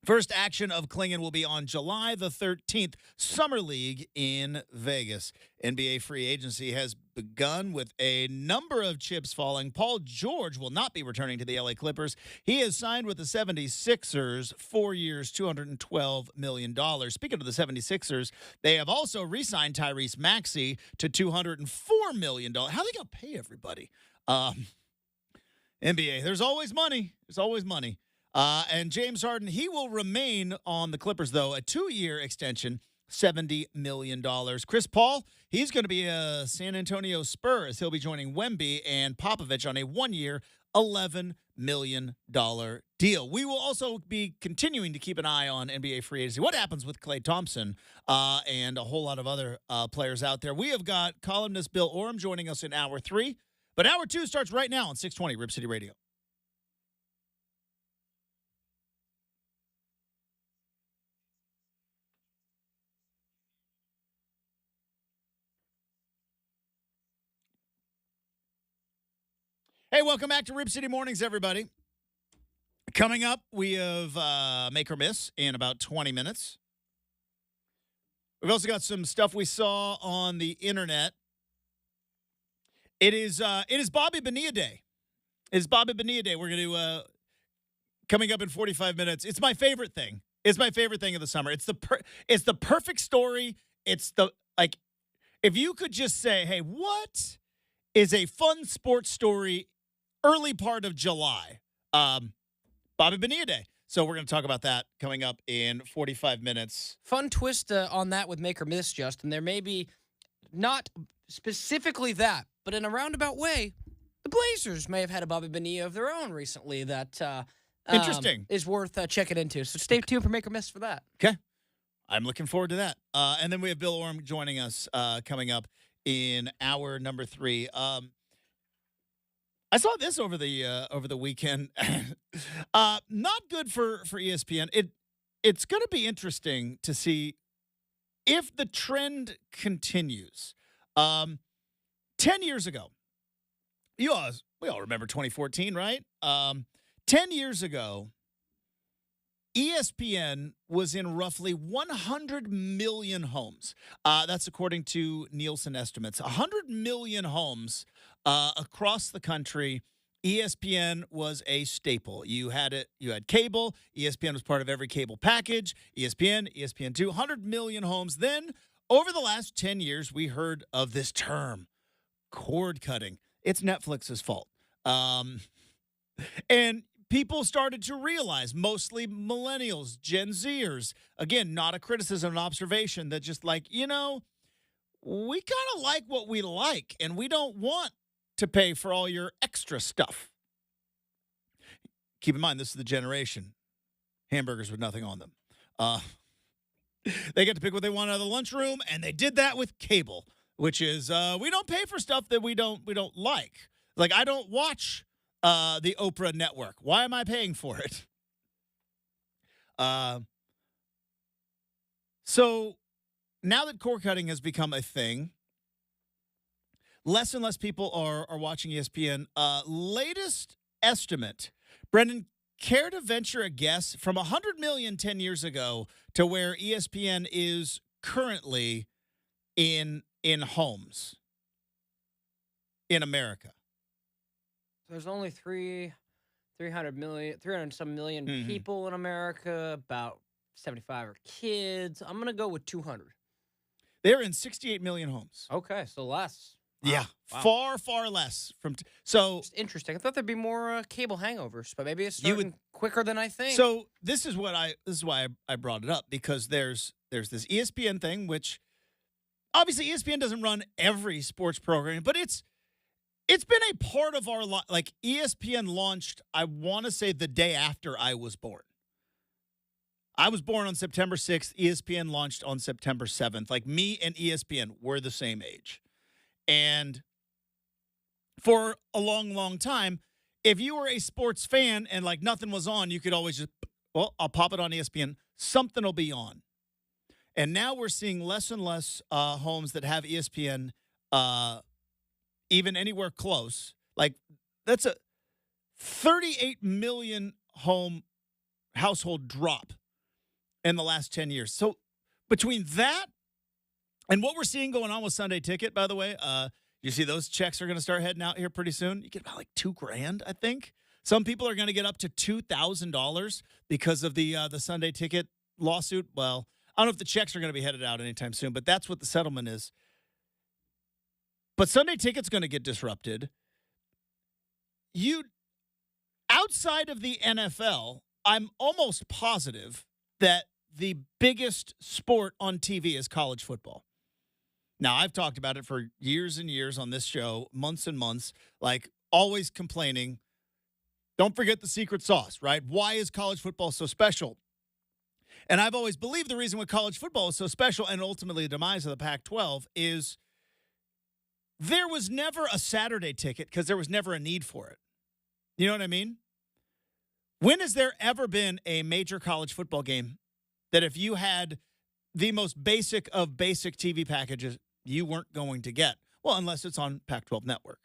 First action of Clingan will be on July the 13th, Summer League in Vegas. NBA free agency has begun with a number of chips falling. Paul George will not be returning to the LA Clippers. He is signed with the 76ers, 4 years, $212 million. Speaking of the 76ers, they have also re-signed Tyrese Maxey to $204 million. How are they going to pay everybody? NBA, there's always money. There's always money. And James Harden, he will remain on the Clippers, though, a 2-year extension, $70 million. Chris Paul, he's going to be a San Antonio Spurs. He'll be joining Wemby and Popovich on a 1-year, $11 million deal. We will also be continuing to keep an eye on NBA free agency. What happens with Klay Thompson and a whole lot of other players out there? We have got columnist Bill Oram joining us in Hour 3, but Hour 2 starts right now on 620 Rip City Radio. Hey, welcome back to Rip City Mornings, everybody. Coming up, we have Make or Miss in about 20 minutes. We've also got some stuff we saw on the internet. It is Bobby Bonilla Day. It's Bobby Bonilla Day. We're going to coming up in 45 minutes. It's my favorite thing. It's my favorite thing of the summer. It's the perfect story. It's the if you could just say, hey, what is a fun sports story early part of July? Bobby Bonilla Day. So we're going to talk about that coming up in 45 minutes. Fun twist on that with Make or Miss, Justin. There may be not specifically that, but in a roundabout way, the Blazers may have had a Bobby Bonilla of their own recently that Interesting. is worth checking into. So stay tuned for Make or Miss for that. Okay. I'm looking forward to that. And then we have Bill Oram joining us coming up in hour number 3. I saw this over the weekend. Not good for ESPN. It's going to be interesting to see if the trend continues. 10 years ago, we all remember 2014, right? 10 years ago, ESPN was in roughly 100 million homes. That's according to Nielsen estimates. 100 million homes across the country. ESPN was a staple. You had cable. ESPN was part of every cable package. ESPN, ESPN2, 100 million homes. Then, over the last 10 years, we heard of this term, cord cutting. It's Netflix's fault. And people started to realize, mostly millennials, Gen Zers, again, not a criticism, an observation, that just we kind of like what we like, and we don't want to pay for all your extra stuff. Keep in mind, this is the generation. Hamburgers with nothing on them. They get to pick what they want out of the lunchroom, and they did that with cable, which is we don't pay for stuff that we don't like. Like, I don't watch the Oprah network. Why am I paying for it? So now that cord cutting has become a thing, less and less people are watching ESPN. Latest estimate, Brenden, care to venture a guess from 100 million 10 years ago to where ESPN is currently in homes in America? There's only 300 some million people in America. About 75 are kids. I'm going to go with 200. They're in 68 million homes. Okay, so less. Wow. Yeah, wow. Far, far less. So Just interesting. I thought there'd be more cable hangovers, but maybe it's starting quicker than I think. So this is why I brought it up, because there's this ESPN thing, which obviously ESPN doesn't run every sports program, but it's been a part of our life. Like, ESPN launched, I want to say, the day after I was born. I was born on September 6th. ESPN launched on September 7th. Like, me and ESPN were the same age. And for a long, long time, if you were a sports fan and, nothing was on, you could always just, I'll pop it on ESPN. Something will be on. And now we're seeing less and less homes that have ESPN even anywhere close. Like, that's a 38 million household drop in the last 10 years. So between that and what we're seeing going on with Sunday Ticket, by the way, you see those checks are going to start heading out here pretty soon. You get about like $2,000, I think. Some people are going to get up to $2,000 because of the Sunday Ticket lawsuit. Well, I don't know if the checks are going to be headed out anytime soon, but that's what the settlement is. But Sunday Ticket's going to get disrupted. Outside of the NFL, I'm almost positive that the biggest sport on TV is college football. Now, I've talked about it for years and years on this show, months and months, like always complaining. Don't forget the secret sauce, right? Why is college football so special? And I've always believed the reason why college football is so special and ultimately the demise of the Pac-12 is there was never a Saturday ticket because there was never a need for it. You know what I mean? When has there ever been a major college football game that if you had the most basic of basic TV packages, you weren't going to get? Well, unless it's on Pac-12 Network.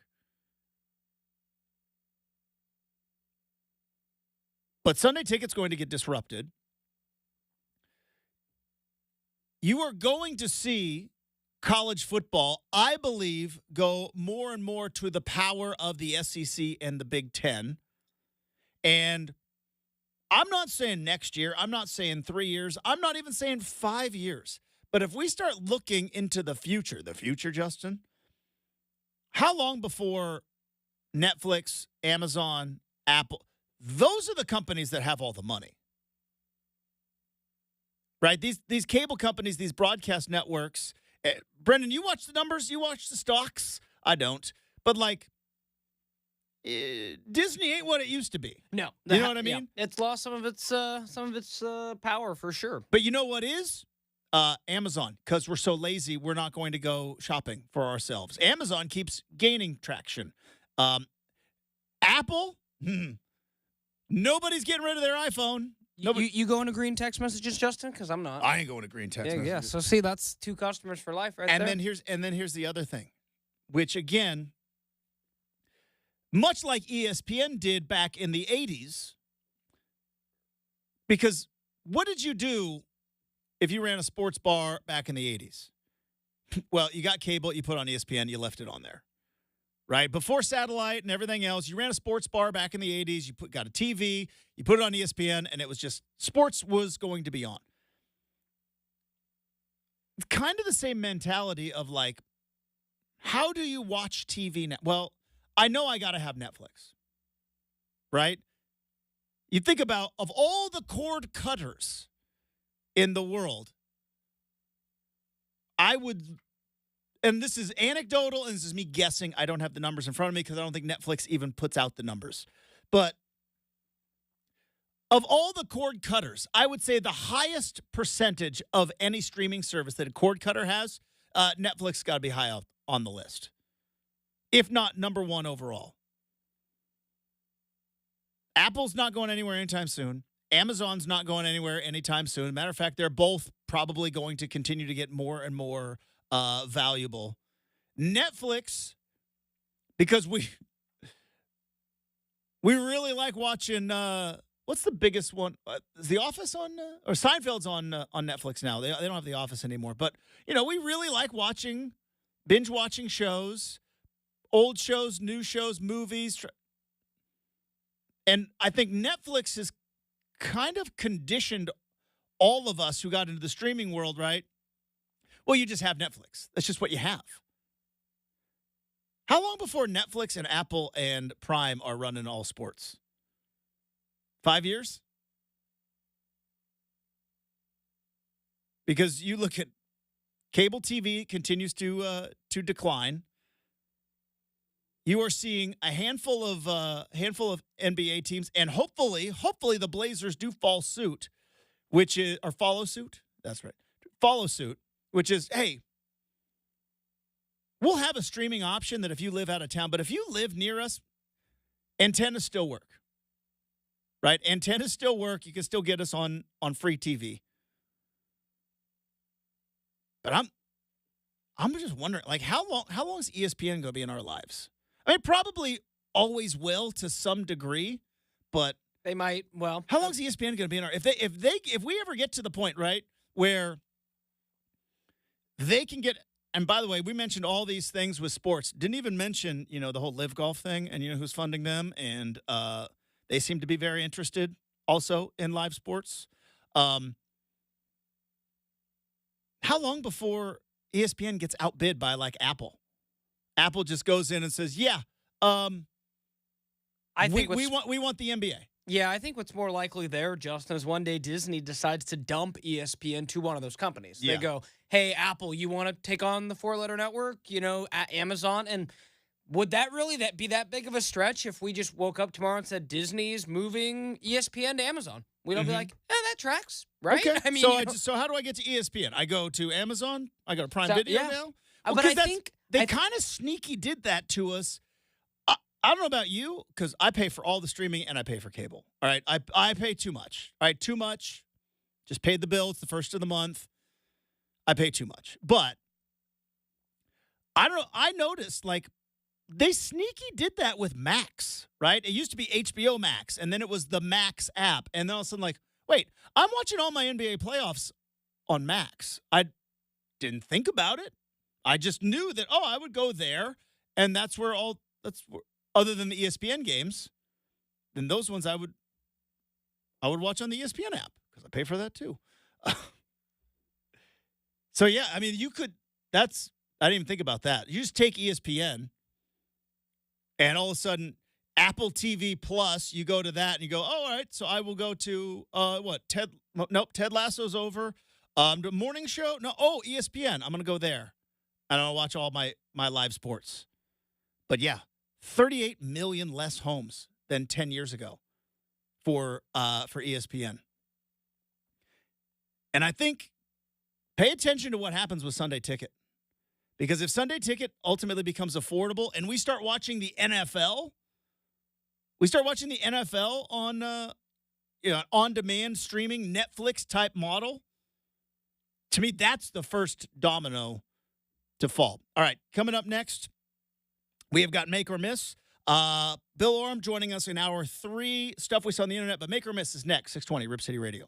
But Sunday Ticket's going to get disrupted. You are going to see college football, I believe, go more and more to the power of the SEC and the Big Ten. And I'm not saying next year. I'm not saying 3 years. I'm not even saying 5 years. But if we start looking into the future, Justin, how long before Netflix, Amazon, Apple, those are the companies that have all the money, right? These cable companies, these broadcast networks. Brenden, you watch the numbers? You watch the stocks? I don't. But like, Disney ain't what it used to be. No, you know what I mean? Yeah. It's lost some of its power for sure. But you know what is? Amazon, because we're so lazy, we're not going to go shopping for ourselves. Amazon keeps gaining traction. Apple, nobody's getting rid of their iPhone. You going to green text messages, Justin? Because I'm not. I ain't going to green text messages. Yeah. So see, that's 2 customers for life, right there. And then here's the other thing, which again, much like ESPN did back in the 80s, because what did you do if you ran a sports bar back in the 80s? Well, you got cable, you put on ESPN, you left it on there, right? Before satellite and everything else, you ran a sports bar back in the 80s, you got a TV, you put it on ESPN, and it was just, sports was going to be on. It's kind of the same mentality of like, how do you watch TV now? Well, I know I got to have Netflix, right? You think about, of all the cord cutters in the world, I would, and this is anecdotal, and this is me guessing. I don't have the numbers in front of me because I don't think Netflix even puts out the numbers. But of all the cord cutters, I would say the highest percentage of any streaming service that a cord cutter has, Netflix got to be high up on the list, if not number one overall. Apple's not going anywhere anytime soon. Amazon's not going anywhere anytime soon. Matter of fact, they're both probably going to continue to get more and more valuable. Netflix, because we really like watching, what's the biggest one? Is The Office on, or Seinfeld's on Netflix now. They don't have The Office anymore. But, you know, we really like binge watching shows, old shows, new shows, movies. And I think Netflix has kind of conditioned all of us who got into the streaming world, right? Well, you just have Netflix. That's just what you have. How long before Netflix and Apple and Prime are running all sports? 5 years? Because you look at cable TV continues to decline. You are seeing a handful of NBA teams, and hopefully the Blazers do follow suit. That's right. Follow suit, which is, hey, we'll have a streaming option that if you live out of town, but if you live near us, antennas still work. Right? Antennas still work. You can still get us on free TV. But I'm just wondering, like, how long is ESPN going to be in our lives? I mean, probably always will to some degree, but They might. Well, how long is ESPN going to be in our? If we ever get to the point, right, where they can get. And by the way, we mentioned all these things with sports. Didn't even mention, the whole Live Golf thing, and who's funding them, and they seem to be very interested also in live sports. How long before ESPN gets outbid by like Apple? Apple just goes in and says, "Yeah, I think we want the NBA." Yeah, I think what's more likely there, Justin, is one day Disney decides to dump ESPN to one of those companies. Yeah. They go, hey, Apple, you want to take on the four-letter network, at Amazon? And would that really be that big of a stretch if we just woke up tomorrow and said Disney's moving ESPN to Amazon? We'd all be like, that tracks, right? Okay. I mean, so how do I get to ESPN? I go to Amazon? I go to Prime Video yeah. now? But I think they kind of sneaky did that to us. I don't know about you, because I pay for all the streaming and I pay for cable. All right, I pay too much. All right, too much. Just paid the bill. It's the first of the month. I pay too much. But I don't know. I noticed, like, they sneaky did that with Max, right? It used to be HBO Max, and then it was the Max app. And then all of a sudden, like, wait, I'm watching all my NBA playoffs on Max. I didn't think about it. I just knew that, I would go there, and that's where other than the ESPN games, then those ones I would watch on the ESPN app because I pay for that too. So yeah, I mean, I didn't even think about that. You just take ESPN and all of a sudden Apple TV Plus, you go to that and you go, all right, so I will go to Ted Lasso's over. The morning show? No, ESPN. I'm going to go there. And I'll watch all my live sports. But yeah, 38 million less homes than 10 years ago for ESPN. And I think pay attention to what happens with Sunday Ticket. Because if Sunday Ticket ultimately becomes affordable and we start watching the NFL, on on-demand streaming Netflix type model, to me that's the first domino to fall. All right, coming up next, we have got Make or Miss. Bill Oram joining us in hour 3. Stuff we saw on the internet, but Make or Miss is next. 620 Rip City Radio.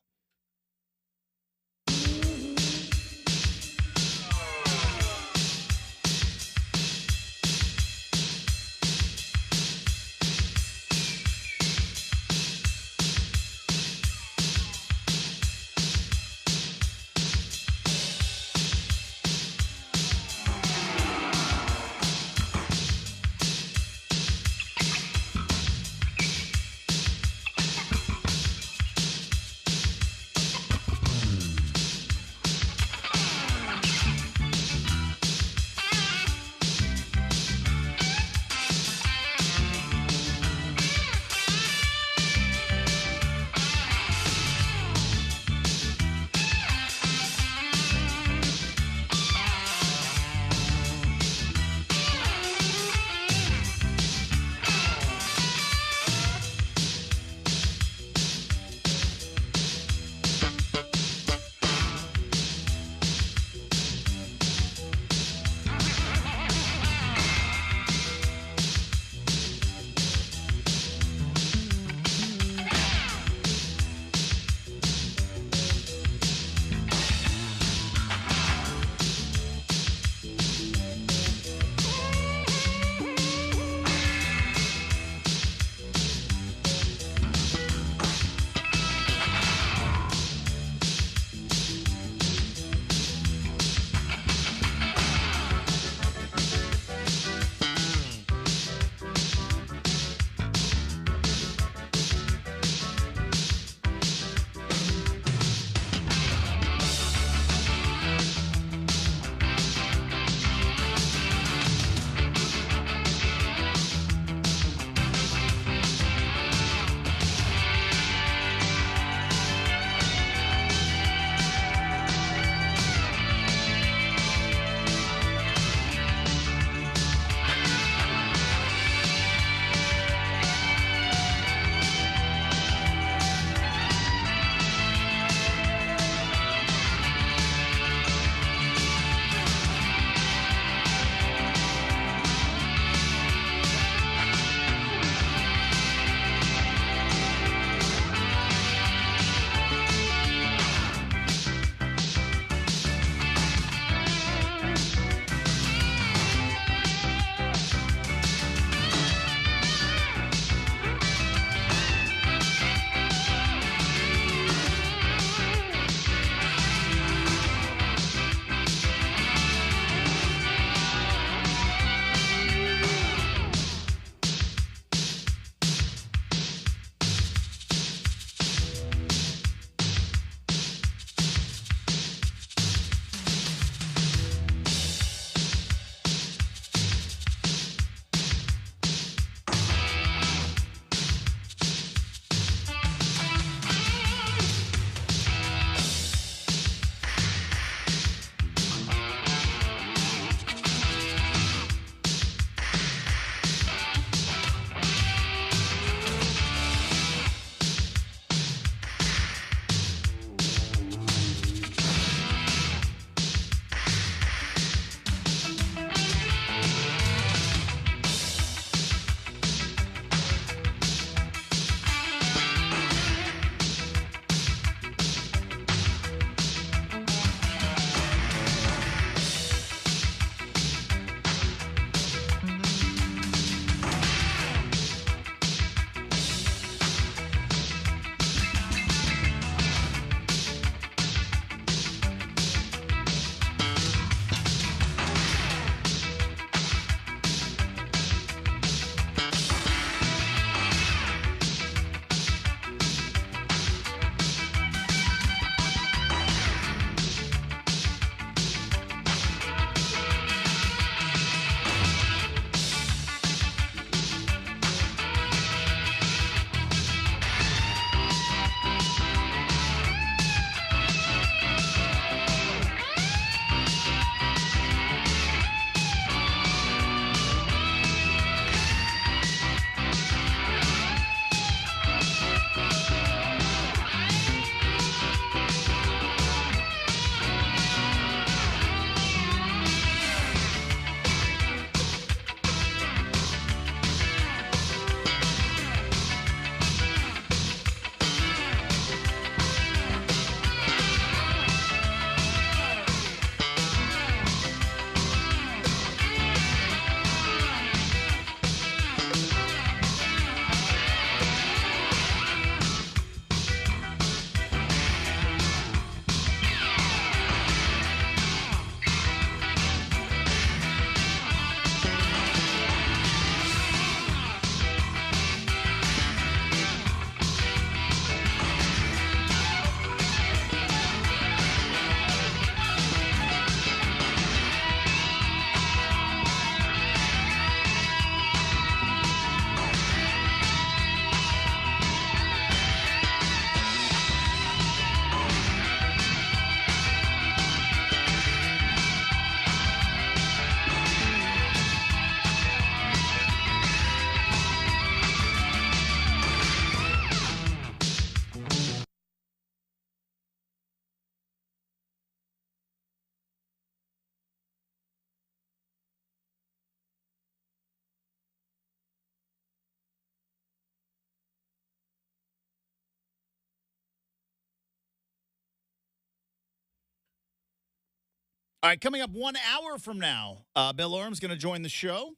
All right, coming up 1 hour from now, Bill Oram's going to join the show.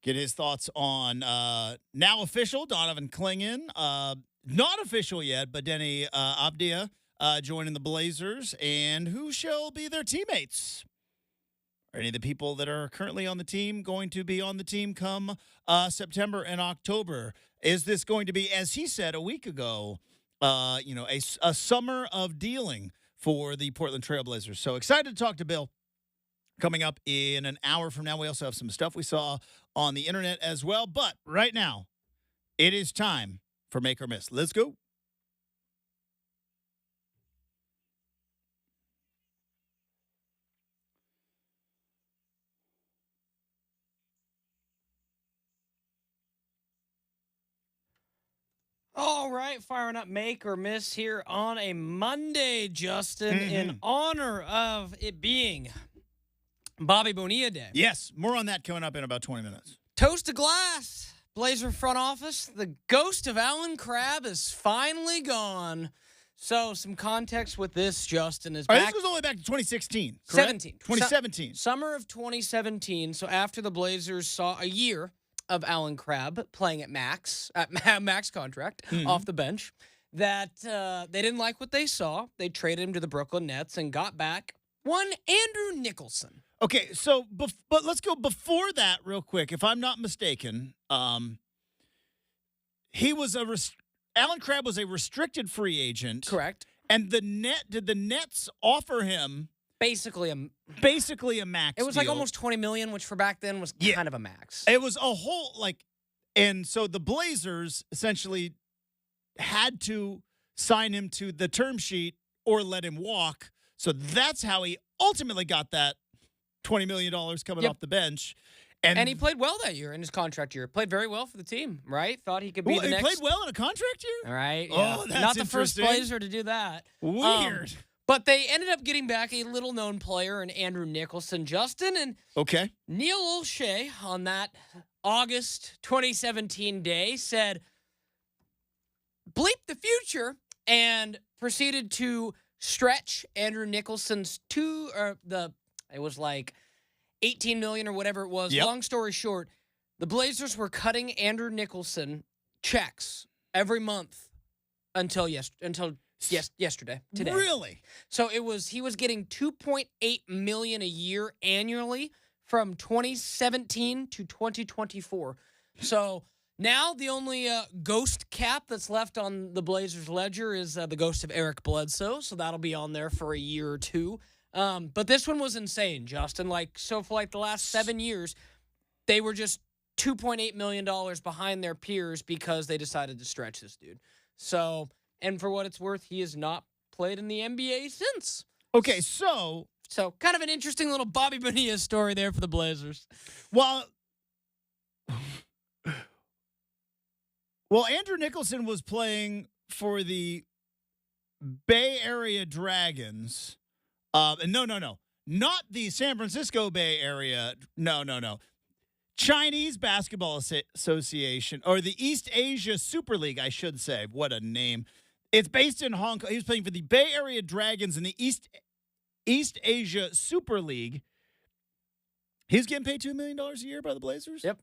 Get his thoughts on now official Donovan Clingan, not official yet, but Denny Abdia joining the Blazers, and who shall be their teammates? Are any of the people that are currently on the team going to be on the team come September and October? Is this going to be, as he said a week ago, a summer of dealing for the Portland Trailblazers? So excited to talk to Bill. Coming up in an hour from now, we also have some stuff we saw on the internet as well. But right now, it is time for Make or Miss. Let's go. All right, firing up Make or Miss here on a Monday, Justin, in honor of it being Bobby Bonilla Day. Yes, more on that coming up in about 20 minutes. Toast to glass. Blazer front office. The ghost of Alan Crabb is finally gone. So some context with this, Justin, is back. This was only back to 2016, correct? 17. 2017. Summer of 2017. So after the Blazers saw a year of Alan Crabb playing at max contract off the bench, that they didn't like what they saw. They traded him to the Brooklyn Nets and got back one Andrew Nicholson. Okay, so but let's go before that real quick. If I'm not mistaken, he was Alan Crabb was a restricted free agent, Correct. And did the Nets offer him Basically a max? It was deal? like almost $20 million, which for back then was kind of a max. It was a whole and so the Blazers essentially had to sign him to the term sheet or let him walk. So that's how he ultimately got that $20 million coming off the bench. And he played well that year in his contract year. Played very well for the team, right? Thought he could be the next. He played well in a contract year? All right. Oh, that's not the first interesting. Blazer to do that. Weird. But they ended up getting back a little-known player in Andrew Nicholson, Justin. And Okay. Neil Olshey on that August 2017 day said, bleep the future, and proceeded to stretch Andrew Nicholson's it was like $18 million or whatever it was. Yep. Long story short, the Blazers were cutting Andrew Nicholson checks every month until yesterday, today. Really? So he was getting $2.8 million a year annually from 2017 to 2024. So now the only ghost cap that's left on the Blazers ledger is the ghost of Eric Bledsoe. So that'll be on there for a year or two. But this one was insane, Justin. For the last 7 years, they were just $2.8 million behind their peers because they decided to stretch this dude. So, and for what it's worth, he has not played in the NBA since. Okay, so kind of an interesting little Bobby Bonilla story there for the Blazers. Well, Andrew Nicholson was playing for the Bay Area Dragons. No, not the San Francisco Bay Area. No. Chinese Basketball Association, or the East Asia Super League, I should say. What a name. It's based in Hong Kong. He was playing for the Bay Area Dragons in the East Asia Super League. He's getting paid $2 million a year by the Blazers? Yep.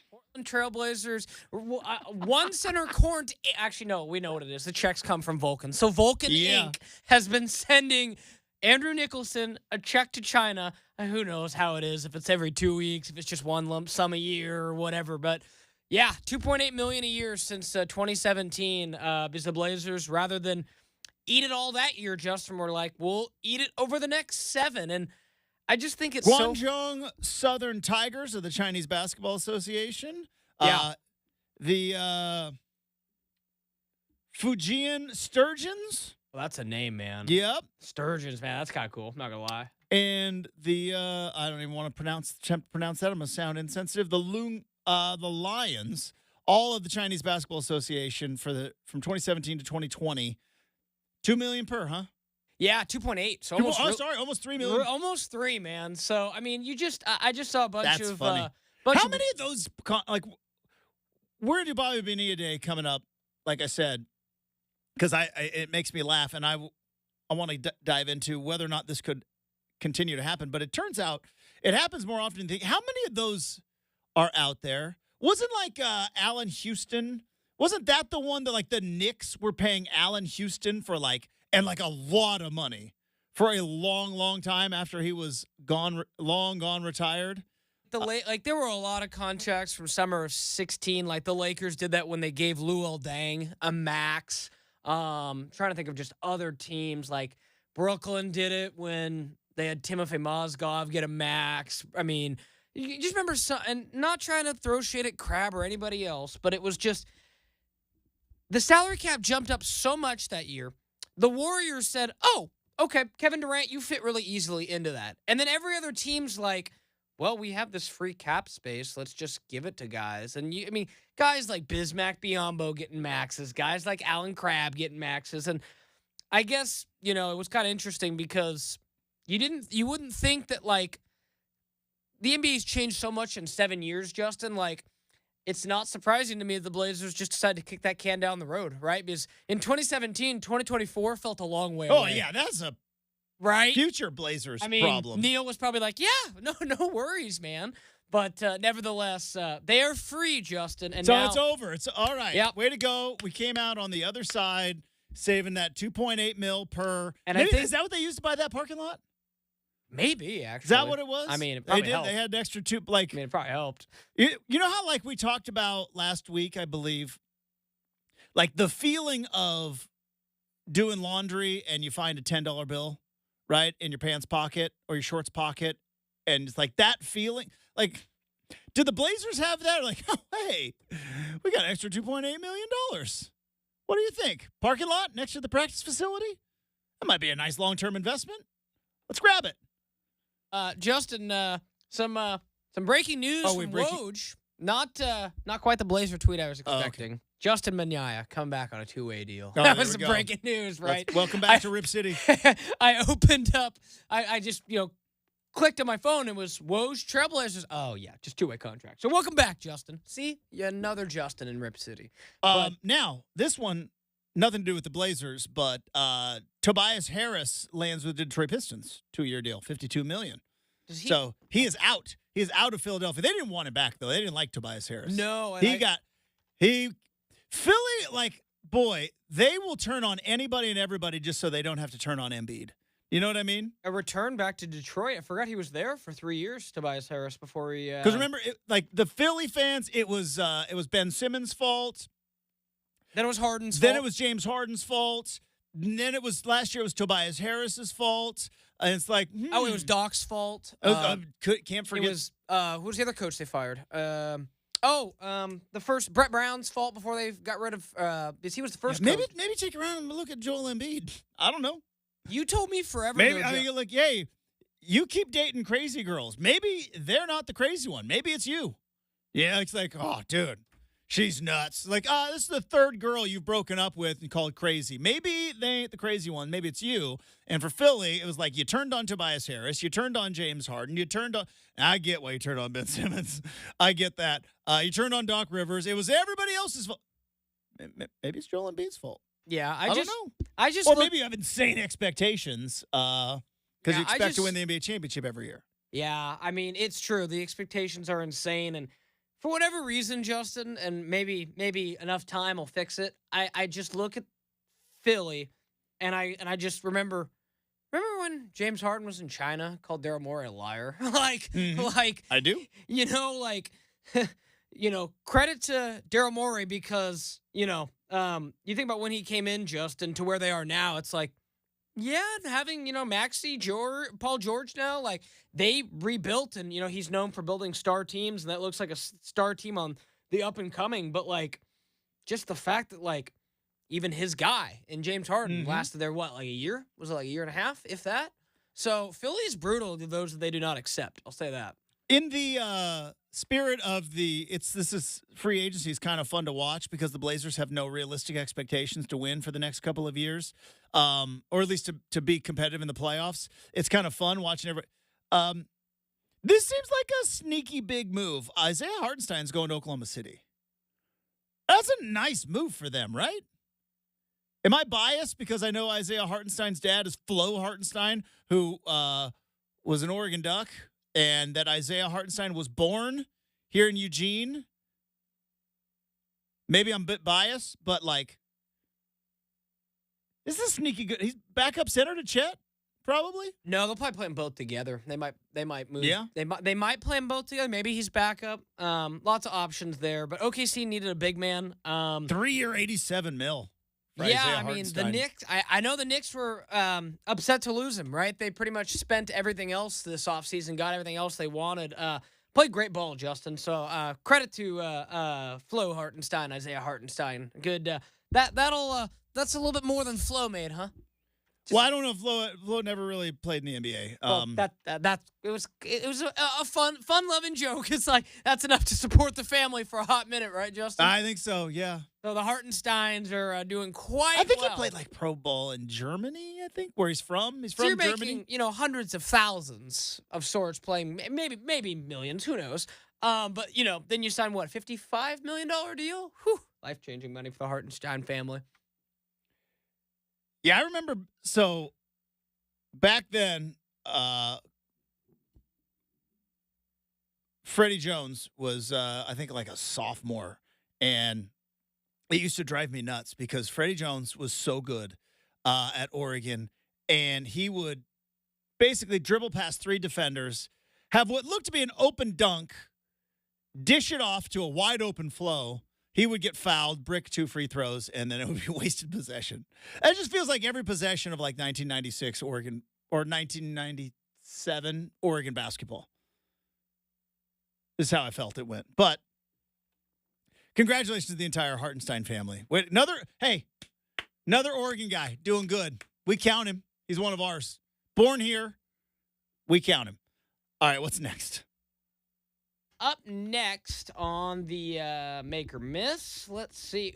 Portland Trailblazers. One center court. Actually, no, we know what it is. The checks come from Vulcan. So Vulcan Inc. has been sending Andrew Nicholson a check to China. Who knows how it is, if it's every 2 weeks, if it's just one lump sum a year or whatever. But yeah, $2.8 million a year since 2017. Because the Blazers, rather than eat it all that year, Justin, were like, we'll eat it over the next 7. And I just think it's Guangzhou Southern Tigers of the Chinese Basketball Association. Yeah. The Fujian Sturgeons. Well, that's a name, man. Yep. Sturgeons, man. That's kind of cool. Not going to lie. And the I don't even want to attempt to pronounce that. I'm going to sound insensitive. The Lions, all of the Chinese Basketball Association from 2017 to 2020. $2 million per, huh? Yeah, 2.8. So almost $3 million. Almost 3, man. So I mean, I just saw a bunch That's of funny. How many of those where do Bobby Bonilla Day coming up? Like I said, because it makes me laugh, and I want to dive into whether or not this could continue to happen. But it turns out it happens more often than you think. How many of those are out there? Wasn't like Allen Houston? Wasn't that the one that like the Knicks were paying Allen Houston for like a lot of money for a long, long time after he was gone retired? There were a lot of contracts from summer of 16. Like the Lakers did that when they gave Luol Deng a max. Trying to think of just other teams. Like Brooklyn did it when they had Timofey Mozgov get a max. I mean, you just remember and not trying to throw shit at Crabbe or anybody else, but it was just the salary cap jumped up so much that year. The Warriors said, "Oh, okay, Kevin Durant, you fit really easily into that." And then every other team's like, well, we have this free cap space. Let's just give it to guys. And guys like Bismack Biyombo getting maxes, guys like Alan Crabbe getting maxes. And I guess, it was kind of interesting because you wouldn't think that like the NBA's changed so much in 7 years, Justin. Like, it's not surprising to me that the Blazers just decided to kick that can down the road, right? Because in 2017, 2024 felt a long way away. Oh, yeah, that's a right? future Blazers problem. Neil was probably like, yeah, no worries, man. But nevertheless, they are free, Justin. And so now, it's over. It's all right. Yep. Way to go. We came out on the other side, saving that $2.8 million per. And Maybe, I think, is that what they used to buy that parking lot? Maybe, actually. Is that what it was? I mean, it probably helped. They had an extra two. It probably helped. You know how we talked about last week, I believe, like the feeling of doing laundry and you find a $10 bill, right, in your pants pocket or your shorts pocket, and it's like that feeling. Like, did the Blazers have that? Like, oh, hey, we got an extra $2.8 million. What do you think? Parking lot next to the practice facility? That might be a nice long-term investment. Let's grab it. Justin, some breaking news from Woj. Not quite the Blazer tweet I was expecting. Okay. Justin Manyaya come back on a 2-way deal. Oh, That was some breaking news, right? Welcome back to Rip City. I opened up. I just clicked on my phone. It was Woj Trailblazers. Oh yeah, just 2-way contract. So welcome back, Justin. See, another Justin in Rip City. Now this one, nothing to do with the Blazers, but Tobias Harris lands with the Detroit Pistons, 2-year deal, $52 million. So he is out. He is out of Philadelphia. They didn't want him back though. They didn't like Tobias Harris. No, Philly, like, boy, they will turn on anybody and everybody just so they don't have to turn on Embiid. You know what I mean? A return back to Detroit. I forgot he was there for 3 years, Tobias Harris, before he. Because remember, the Philly fans, it was Ben Simmons' fault. Then it was Harden's fault. Then it was James Harden's fault. And then last year it was Tobias Harris's fault. And it's like, it was Doc's fault. Can't forget. It was who was the other coach they fired? The first Brett Brown's fault before they got rid of because he was the first. Maybe take around and look at Joel Embiid. I don't know. You told me forever. Maybe yay. You keep dating crazy girls. Maybe they're not the crazy one. Maybe it's you. Yeah, it's like, oh, dude, she's nuts. Like, this is the third girl you've broken up with and called crazy. Maybe they ain't the crazy one. Maybe it's you. And for Philly, it was like you turned on Tobias Harris. You turned on James Harden. You turned on – I get why you turned on Ben Simmons. I get that. You turned on Doc Rivers. It was everybody else's fault. Maybe it's Joel Embiid's fault. Yeah, I don't know. Or maybe you have insane expectations because you expect to win the NBA championship every year. Yeah, I mean, it's true. The expectations are insane. And for whatever reason, Justin, and maybe enough time will fix it, I just look at Philly, and I just remember when James Harden was in China, called Daryl Morey a liar? like I do. Credit to Daryl Morey because, you think about when he came in, Justin, to where they are now, it's like, yeah, having, Maxey, Paul George now, like, they rebuilt and, he's known for building star teams, and that looks like a star team on the up and coming. But, like, just the fact that, like, even his guy in James Harden lasted there, like a year? Was it like a year and a half, if that? So Philly's brutal to those that they do not accept. I'll say that. In the spirit of this is free agency is kind of fun to watch because the Blazers have no realistic expectations to win for the next couple of years, or at least to be competitive in the playoffs. It's kind of fun watching this seems like a sneaky big move. Isaiah Hartenstein's going to Oklahoma City. That's a nice move for them, right? Am I biased because I know Isaiah Hartenstein's dad is Flo Hartenstein, who was an Oregon Duck and that Isaiah Hartenstein was born here in Eugene. Maybe I'm a bit biased, but like, this is sneaky good. He's backup center to Chet, probably. No, they'll probably play them both together. They might move. Yeah. They might play them both together. Maybe he's backup. Lots of options there. But OKC needed a big man. 3-year, $87 million. Yeah, Isaiah I mean, the Hartenstein. Knicks, I know the Knicks were upset to lose him, right? They pretty much spent everything else this offseason, got everything else they wanted. Played great ball, Justin. So credit to Flo Hartenstein, Isaiah Hartenstein. Good. That's a little bit more than Flo made, huh? Well, I don't know if Flo never really played in the NBA. It was a fun loving joke. It's like that's enough to support the family for a hot minute, right, Justin? I think so, yeah. So the Hartensteins are doing quite I think well. he played like pro ball in Germany, I think, where he's from. He's So from you're Germany. making, hundreds of thousands of sorts playing, maybe millions, who knows? But then you sign what, $55 million deal? Whew, life-changing money for the Hartenstein family. Yeah, I remember. So back then, Freddie Jones was, I think, like a sophomore. And it used to drive me nuts because Freddie Jones was so good at Oregon. And he would basically dribble past 3 defenders, have what looked to be an open dunk, dish it off to a wide open Flow. He would get fouled, brick 2 free throws, and then it would be wasted possession. It just feels like every possession of like 1996 Oregon or 1997 Oregon basketball. This is how I felt it went. But congratulations to the entire Hartenstein family. Wait, another Oregon guy doing good. We count him. He's one of ours. Born here. We count him. All right, what's next? Up next on the Make or Miss, let's see.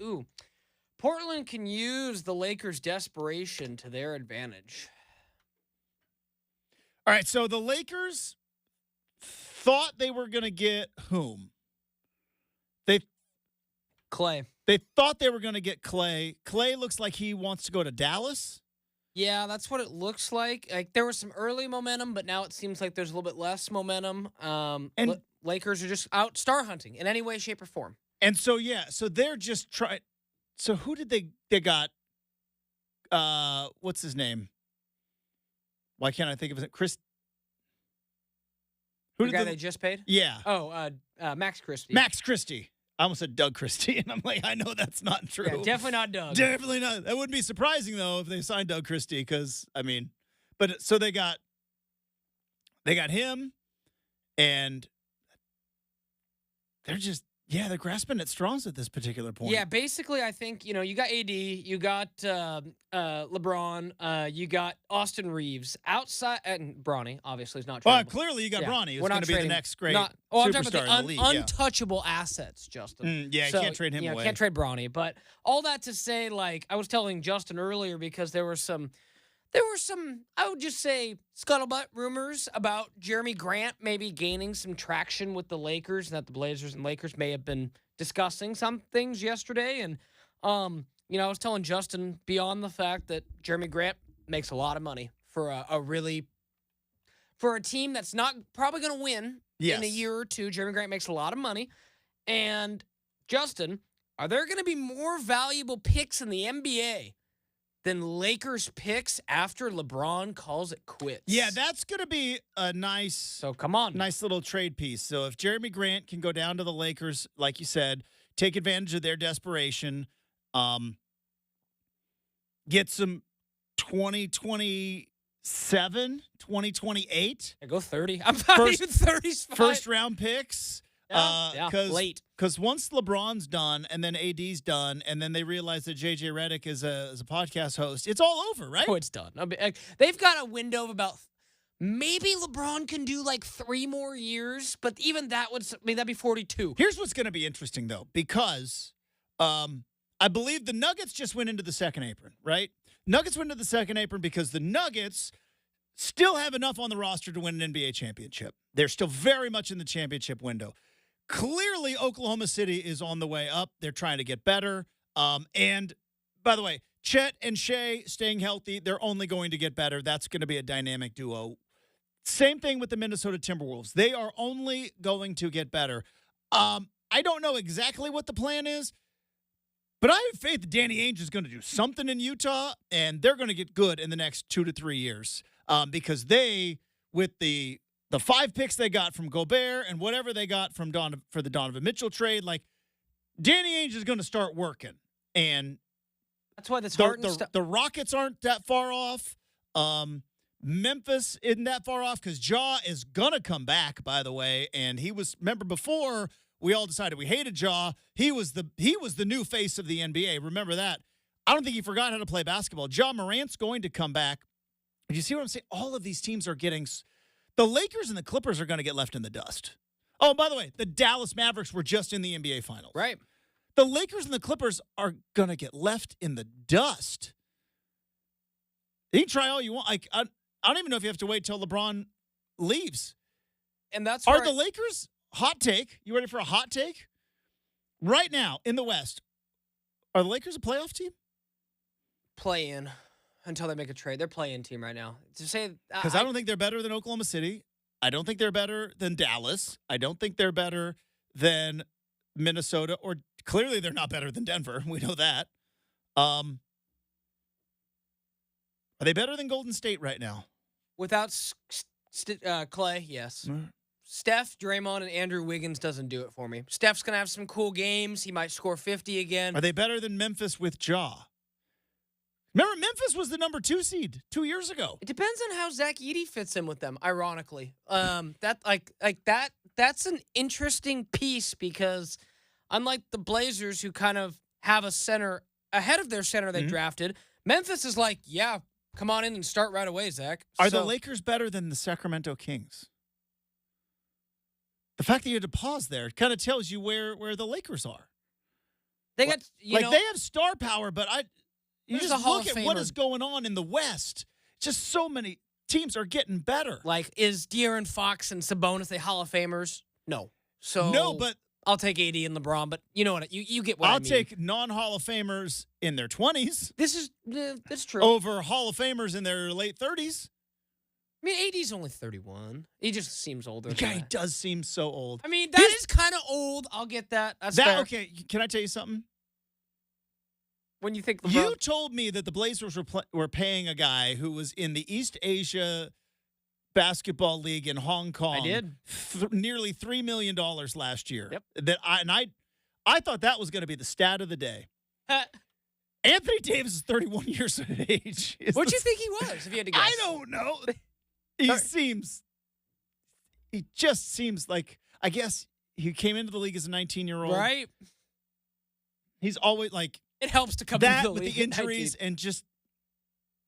Portland can use the Lakers' desperation to their advantage. All right, so the Lakers thought they were going to get whom? Clay. They thought they were going to get Clay. Clay looks like he wants to go to Dallas. Yeah, that's what it looks like. Like there was some early momentum, but now it seems like there's a little bit less momentum. And Lakers are just out star hunting in any way, shape, or form. And so so they're just trying. So who did they got? What's his name? Why can't I think of it? Chris. The guy they just paid? Yeah. Oh, Max Christie. Max Christie. I almost said Doug Christie, and I'm like, I know that's not true. Yeah, definitely not Doug. Definitely not. That wouldn't be surprising though if they signed Doug Christie, because but so they got him, and they're grasping at straws at this particular point. Yeah, basically, I think, you got AD, you got LeBron, you got Austin Reeves. Outside, and Bronny, obviously, is not tradable. Clearly you got Bronny. Who's We're going not to be the trading- next great I'm superstar talking about in the league. untouchable assets, Justin. You can't trade him away. Can't trade Bronny. But all that to say, like, I was telling Justin earlier, because there were some, I would just say, scuttlebutt rumors about Jeremy Grant maybe gaining some traction with the Lakers, and that the Blazers and Lakers may have been discussing some things yesterday. And, I was telling Justin, beyond the fact that Jeremy Grant makes a lot of money for for a team that's not probably going to win in a year or two, Jeremy Grant makes a lot of money. And, Justin, are there going to be more valuable picks in the NBA than Lakers picks after LeBron calls it quits? Yeah, that's going to be a nice little trade piece. So if Jeremy Grant can go down to the Lakers, like you said, take advantage of their desperation, get some 2027, 2028. Go 30. I'm not even 30's fine. First round picks. Late. Because once LeBron's done and then AD's done and then they realize that JJ Redick is a podcast host, it's all over, right? Oh, it's done. They've got a window of about, maybe LeBron can do like 3 more years, but even that that'd be 42. Here's what's going to be interesting, though, because I believe the Nuggets just went into the second apron, right? Nuggets went into the second apron because the Nuggets still have enough on the roster to win an NBA championship. They're still very much in the championship window. Clearly, Oklahoma City is on the way up. They're trying to get better. And, by the way, Chet and Shea staying healthy, they're only going to get better. That's going to be a dynamic duo. Same thing with the Minnesota Timberwolves. They are only going to get better. I don't know exactly what the plan is, but I have faith that Danny Ainge is going to do something in Utah, and they're going to get good in the next 2 to 3 years because they, with the 5 picks they got from Gobert and whatever they got from for the Donovan Mitchell trade, like Danny Ainge is going to start working. And that's why the Rockets aren't that far off. Memphis isn't that far off because Ja is going to come back, by the way. And remember before we all decided we hated Ja, he was the new face of the NBA. Remember that. I don't think he forgot how to play basketball. Ja Morant's going to come back. Do you see what I'm saying? All of these teams are getting – the Lakers and the Clippers are going to get left in the dust. Oh, by the way, the Dallas Mavericks were just in the NBA Finals. Right. The Lakers and the Clippers are going to get left in the dust. You can try all you want. I don't even know if you have to wait till LeBron leaves. And that's Are the Lakers – hot take. You ready for a hot take? Right now in the West, are the Lakers a playoff team? Play in until they make a trade. They're play-in team right now. To say because I don't think they're better than Oklahoma City. I don't think they're better than Dallas. I don't think they're better than Minnesota, or clearly they're not better than Denver. We know that. Are they better than Golden State right now? Without Clay, yes. Steph, Draymond, and Andrew Wiggins doesn't do it for me. Steph's going to have some cool games. He might score 50 again. Are they better than Memphis with Ja? Remember, Memphis was the number 2 seed 2 years ago. It depends on how Zach Edey fits in with them, ironically. That's an interesting piece because unlike the Blazers, who kind of have a center ahead of their center they drafted, Memphis is like, yeah, come on in and start right away, Zach. Are the Lakers better than the Sacramento Kings? The fact that you had to pause there kind of tells you where the Lakers are. They got they have star power, but you just look at what Famer. is going on in the West. Just so many teams are getting better. Like, is De'Aaron Fox and Sabonis they Hall of Famers? No. So no, but I'll take AD and LeBron. But you know what? You get what I mean. I'll take non-Hall of Famers in their 20s. That's true. Over Hall of Famers in their late 30s. I mean, AD's only 31. He just seems older. Yeah, he does seem so old. I mean, that is kind of old. I'll get that. That's fair. Okay, can I tell you something? When you think LeBron, you told me that the Blazers were paying a guy who was in the East Asia Basketball League in Hong Kong. I did. Nearly $3 million last year. Yep. I thought that was going to be the stat of the day. Anthony Davis is 31 years of age. What'd you think he was, if you had to guess? I don't know. He just seems like, I guess he came into the league as a 19-year-old. Right. He's always like, it helps to come that into the with league the injuries and just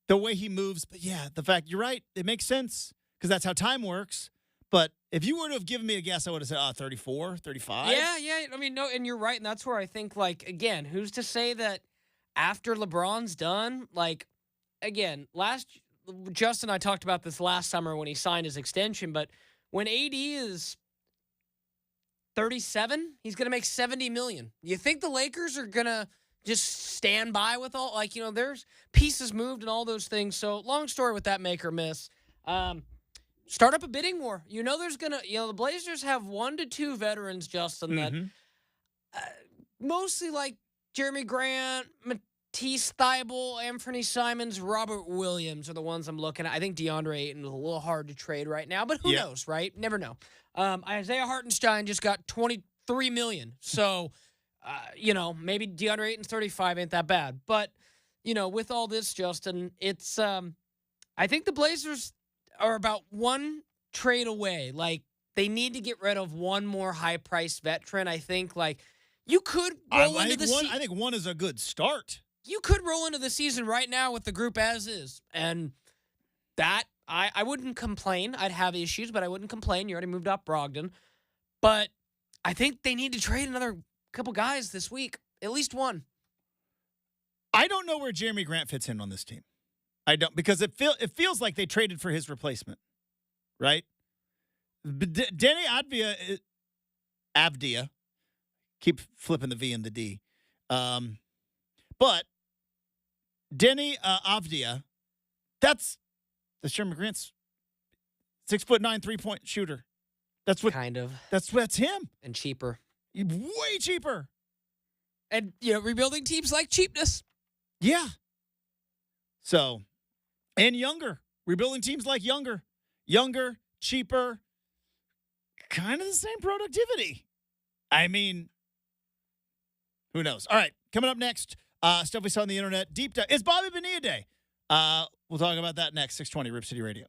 the way he moves. But yeah, the fact, you're right. It makes sense because that's how time works. But if you were to have given me a guess, I would have said 34, 35. Yeah. I mean, no, and you're right. And that's where I think, like, again, who's to say that after LeBron's done, like, again, Justin and I talked about this last summer when he signed his extension, but when AD is 37, he's going to make $70 million. You think the Lakers are going to just stand by with all, like, there's pieces moved and all those things. So long story with that make or miss. Start up a bidding war. There's going to, the Blazers have 1 to 2 veterans, Justin, that mostly like Jeremy Grant, Matisse Thybulle, Anthony Simons, Robert Williams are the ones I'm looking at. I think DeAndre Ayton is a little hard to trade right now, but who knows, right? Never know. Isaiah Hartenstein just got $23 million. So, maybe DeAndre Ayton's 35 ain't that bad. But, with all this, Justin, it's I think the Blazers are about one trade away. Like, they need to get rid of one more high-priced veteran. I think, like, you could roll into the season. I think one is a good start. You could roll into the season right now with the group as is. And that, I wouldn't complain. I'd have issues, but I wouldn't complain. You already moved up Brogdon. But I think they need to trade another couple guys this week. At least one. I don't know where Jeremy Grant fits in on this team. I don't, because it feels like they traded for his replacement, right? Denny Avdia, keep flipping the V and the D, but Denny Avdia, that's Jeremy Grant's 6'9", 3-point shooter. That's what. Kind of. That's him. And cheaper. Way cheaper. And, rebuilding teams like cheapness. Yeah. So, and younger. Rebuilding teams like younger, cheaper, kind of the same productivity. I mean, who knows? All right, coming up next, stuff we saw on the internet. Deep dive. It's Bobby Bonilla Day. We'll talk about that next. 620 Rip City Radio.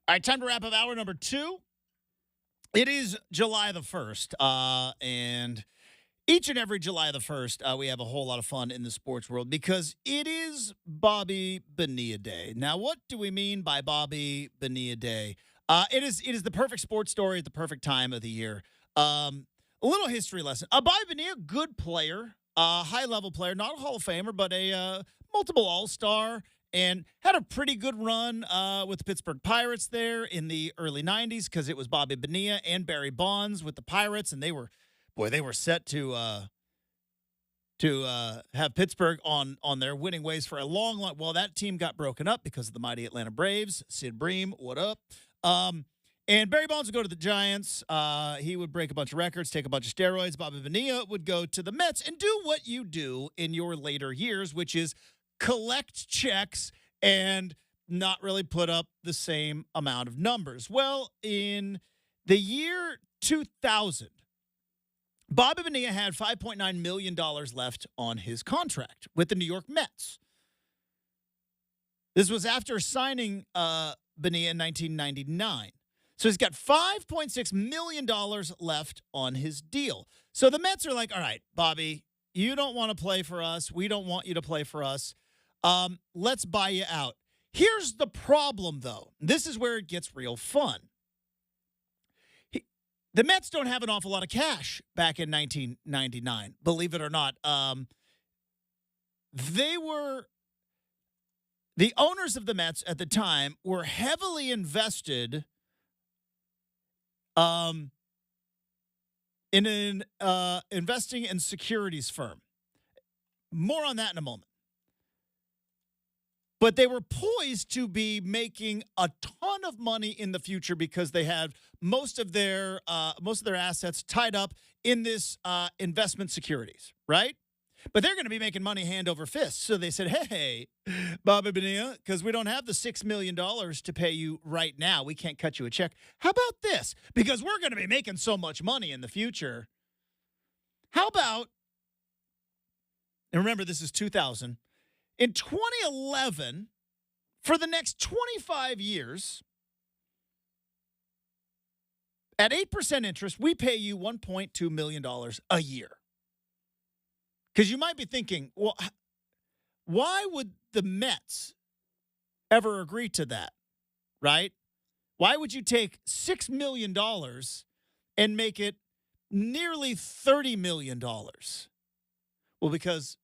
All right, time to wrap up hour number 2. It is July the 1st, and each and every July the 1st, we have a whole lot of fun in the sports world because it is Bobby Bonilla Day. Now, what do we mean by Bobby Bonilla Day? It is the perfect sports story at the perfect time of the year. A little history lesson. Bobby Bonilla, good player, high-level player, not a Hall of Famer, but a multiple All-Star, and had a pretty good run with the Pittsburgh Pirates there in the early 90s because it was Bobby Bonilla and Barry Bonds with the Pirates, and they were set to have Pittsburgh on their winning ways for a long. Well, that team got broken up because of the mighty Atlanta Braves. Sid Bream, what up? And Barry Bonds would go to the Giants. He would break a bunch of records, take a bunch of steroids. Bobby Bonilla would go to the Mets and do what you do in your later years, which is collect checks and not really put up the same amount of numbers. Well, in the year 2000, Bobby Bonilla had $5.9 million left on his contract with the New York Mets. This was after signing Bonilla in 1999. So he's got $5.6 million left on his deal. So the Mets are like, all right, Bobby, you don't want to play for us. We don't want you to play for us. Let's buy you out. Here's the problem, though. This is where it gets real fun. The Mets don't have an awful lot of cash back in 1999, believe it or not. The owners of the Mets at the time were heavily invested in an investing and securities firm. More on that in a moment. But they were poised to be making a ton of money in the future because they had most of their assets tied up in this investment securities, right? But they're going to be making money hand over fist. So they said, hey, Bobby Bonilla, because we don't have the $6 million to pay you right now. We can't cut you a check. How about this? Because we're going to be making so much money in the future. How about, and remember, this is 2000. In 2011, for the next 25 years, at 8% interest, we pay you $1.2 million a year. Because you might be thinking, well, why would the Mets ever agree to that, right? Why would you take $6 million and make it nearly $30 million? Well, because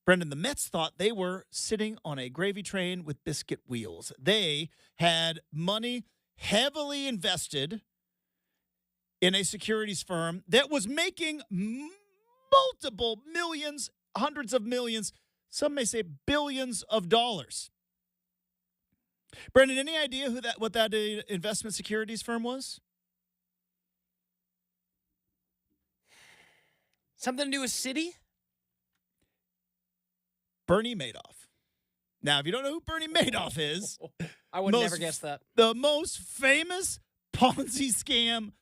Brenden, the Mets thought they were sitting on a gravy train with biscuit wheels. They had money heavily invested in a securities firm that was making multiple millions, hundreds of millions, some may say billions of dollars. Brenden, any idea what that investment securities firm was? Something to do with Citi? Bernie Madoff. Now, if you don't know who Bernie Madoff is, I would never guess that. The most famous Ponzi scam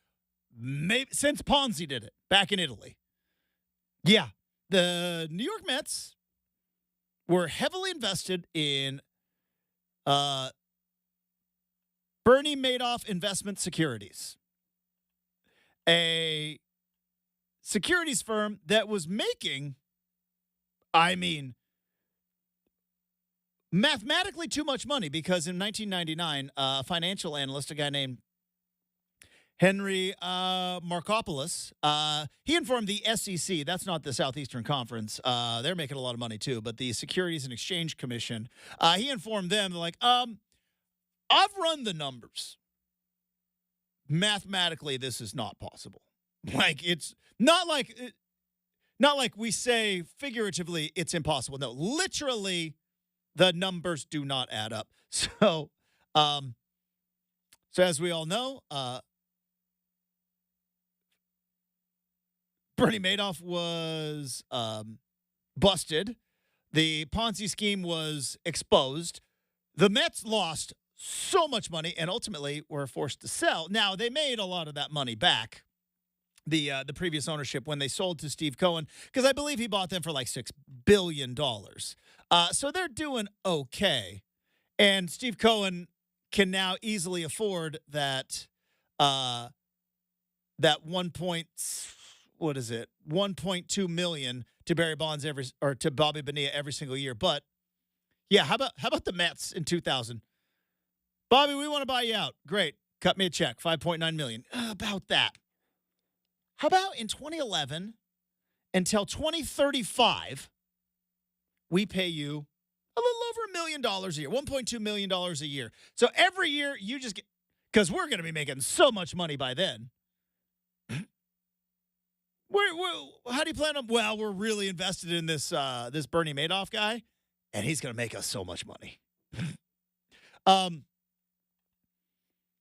since Ponzi did it back in Italy. Yeah, the New York Mets were heavily invested in Bernie Madoff Investment Securities, a securities firm that was making, mathematically too much money, because in 1999, a financial analyst, a guy named Henry Markopoulos, he informed the SEC, that's not the Southeastern Conference, they're making a lot of money too, but the Securities and Exchange Commission, he informed them, like, I've run the numbers. Mathematically, this is not possible. Like, it's not like we say figuratively it's impossible. No, literally, the numbers do not add up. So as we all know, Bernie Madoff was busted. The Ponzi scheme was exposed. The Mets lost so much money and ultimately were forced to sell. Now, they made a lot of that money back, the previous ownership, when they sold to Steve Cohen, because I believe he bought them for like $6 billion. So they're doing okay. And Steve Cohen can now easily afford that that 1.2 million to Barry Bonds to Bobby Bonilla every single year. But yeah, how about the Mets in 2000? Bobby, we want to buy you out. Great. Cut me a check, $5.9 million. About that. How about in 2011 until 2035, we pay you a little over $1 million a year, $1.2 million a year. So every year you just get, because we're going to be making so much money by then. How do you plan on? Well, we're really invested in this Bernie Madoff guy, and he's going to make us so much money.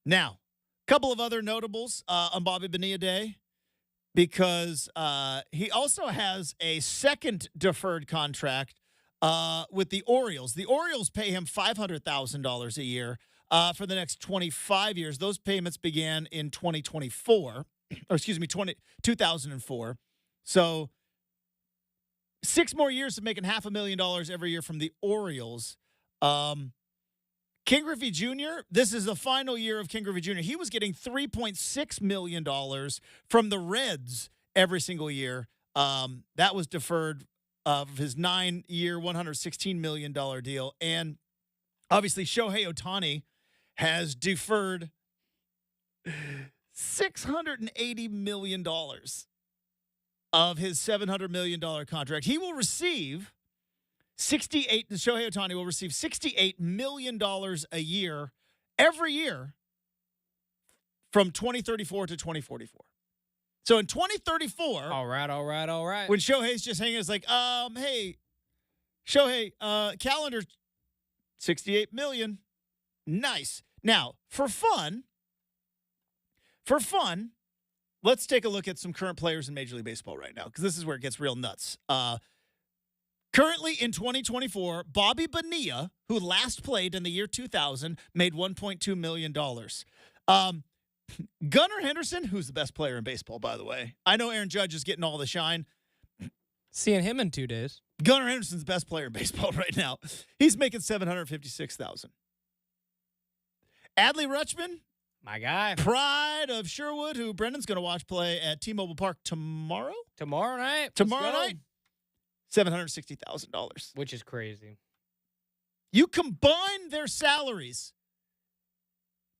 Now, a couple of other notables on Bobby Bonilla Day, because he also has a second deferred contract with the Orioles. The Orioles pay him $500,000 a year for the next 25 years. Those payments began in 2004. Or excuse me, 2004. So 6 more years of making $500,000 every year from the Orioles. King Griffey Jr., this is the final year of King Griffey Jr. He was getting $3.6 million from the Reds every single year. That was deferred of his 9-year, $116 million deal. And obviously Shohei Ohtani has deferred $680 million of his $700 million contract. He will receive Shohei Ohtani will receive $68 million a year, every year, from 2034 to 2044. So in 2034, All right. when Shohei's just hanging, it's like, hey, Shohei, calendar, $68 million. Nice. Now, for fun, let's take a look at some current players in Major League Baseball right now, because this is where it gets real nuts. Currently in 2024, Bobby Bonilla, who last played in the year 2000, made $1.2 million. Gunnar Henderson, who's the best player in baseball, by the way. I know Aaron Judge is getting all the shine. Seeing him in 2 days. Gunnar Henderson's the best player in baseball right now. He's making $756,000. Adley Rutschman, My guy. pride of Sherwood, who Brendan's going to watch play at T-Mobile Park tomorrow. Tomorrow night. Tomorrow Let's go. night, $760,000. Which is crazy. You combine their salaries.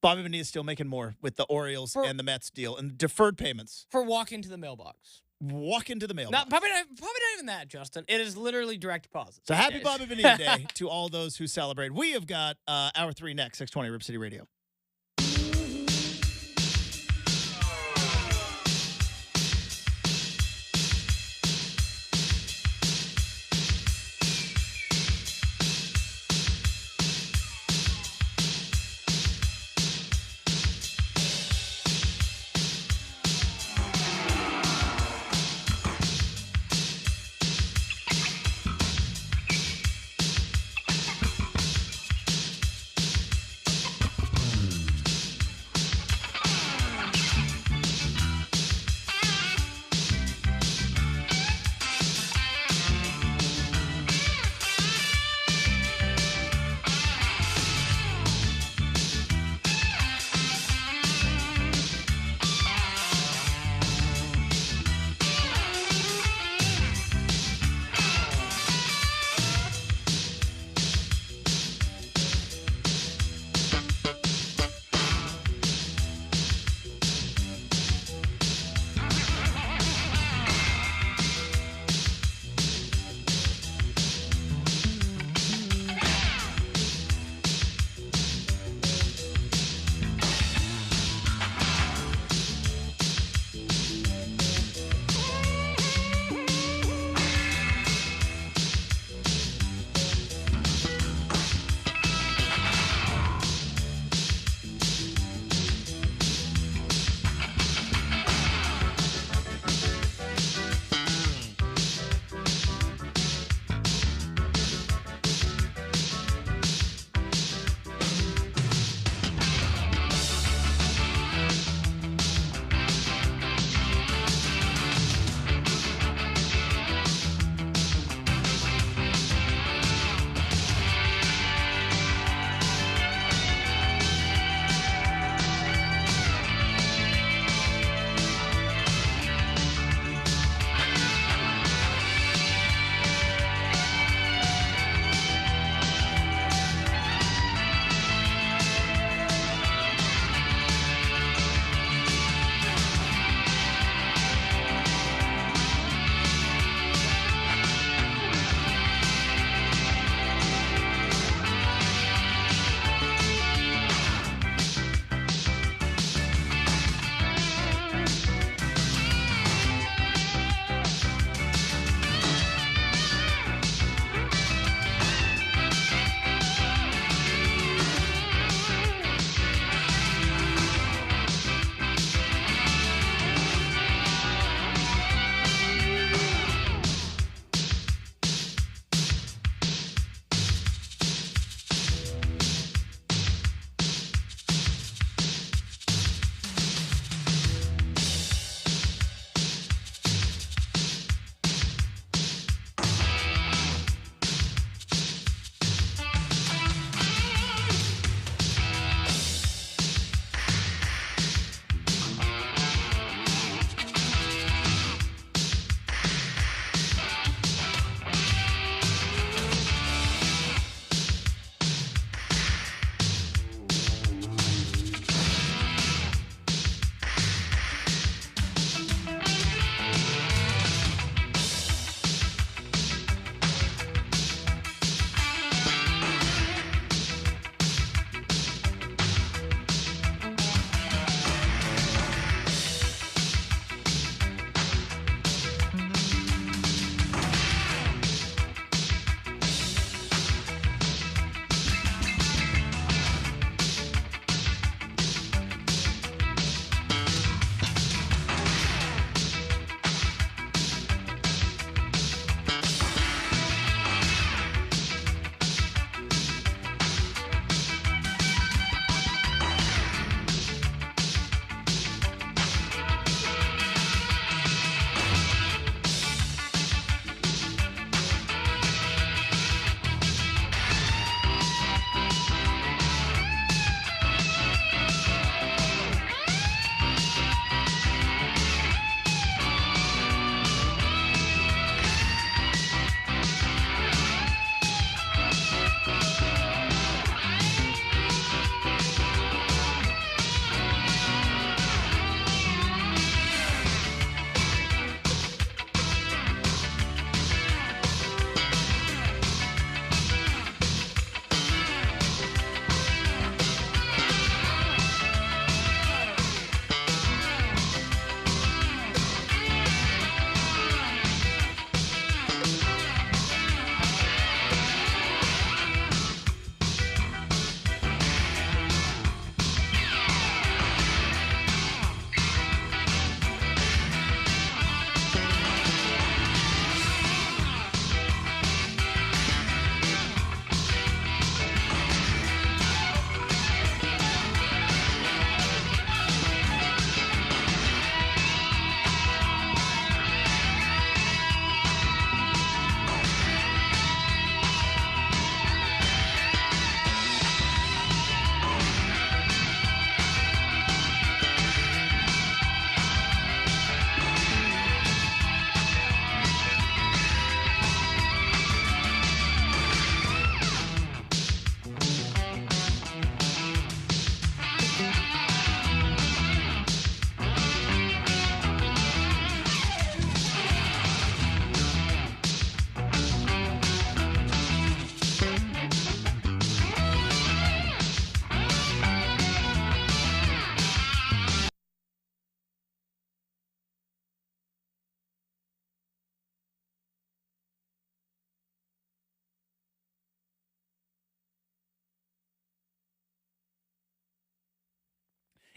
Bobby Bonilla is still making more with the Orioles and the Mets deal and deferred payments. For walk into the mailbox. Walk into the mailbox. Not, probably not even that, Justin. It is literally direct deposit. So these happy days. Bobby Bonilla Day to all those who celebrate. We have got hour 3 next, 620 Rip City Radio.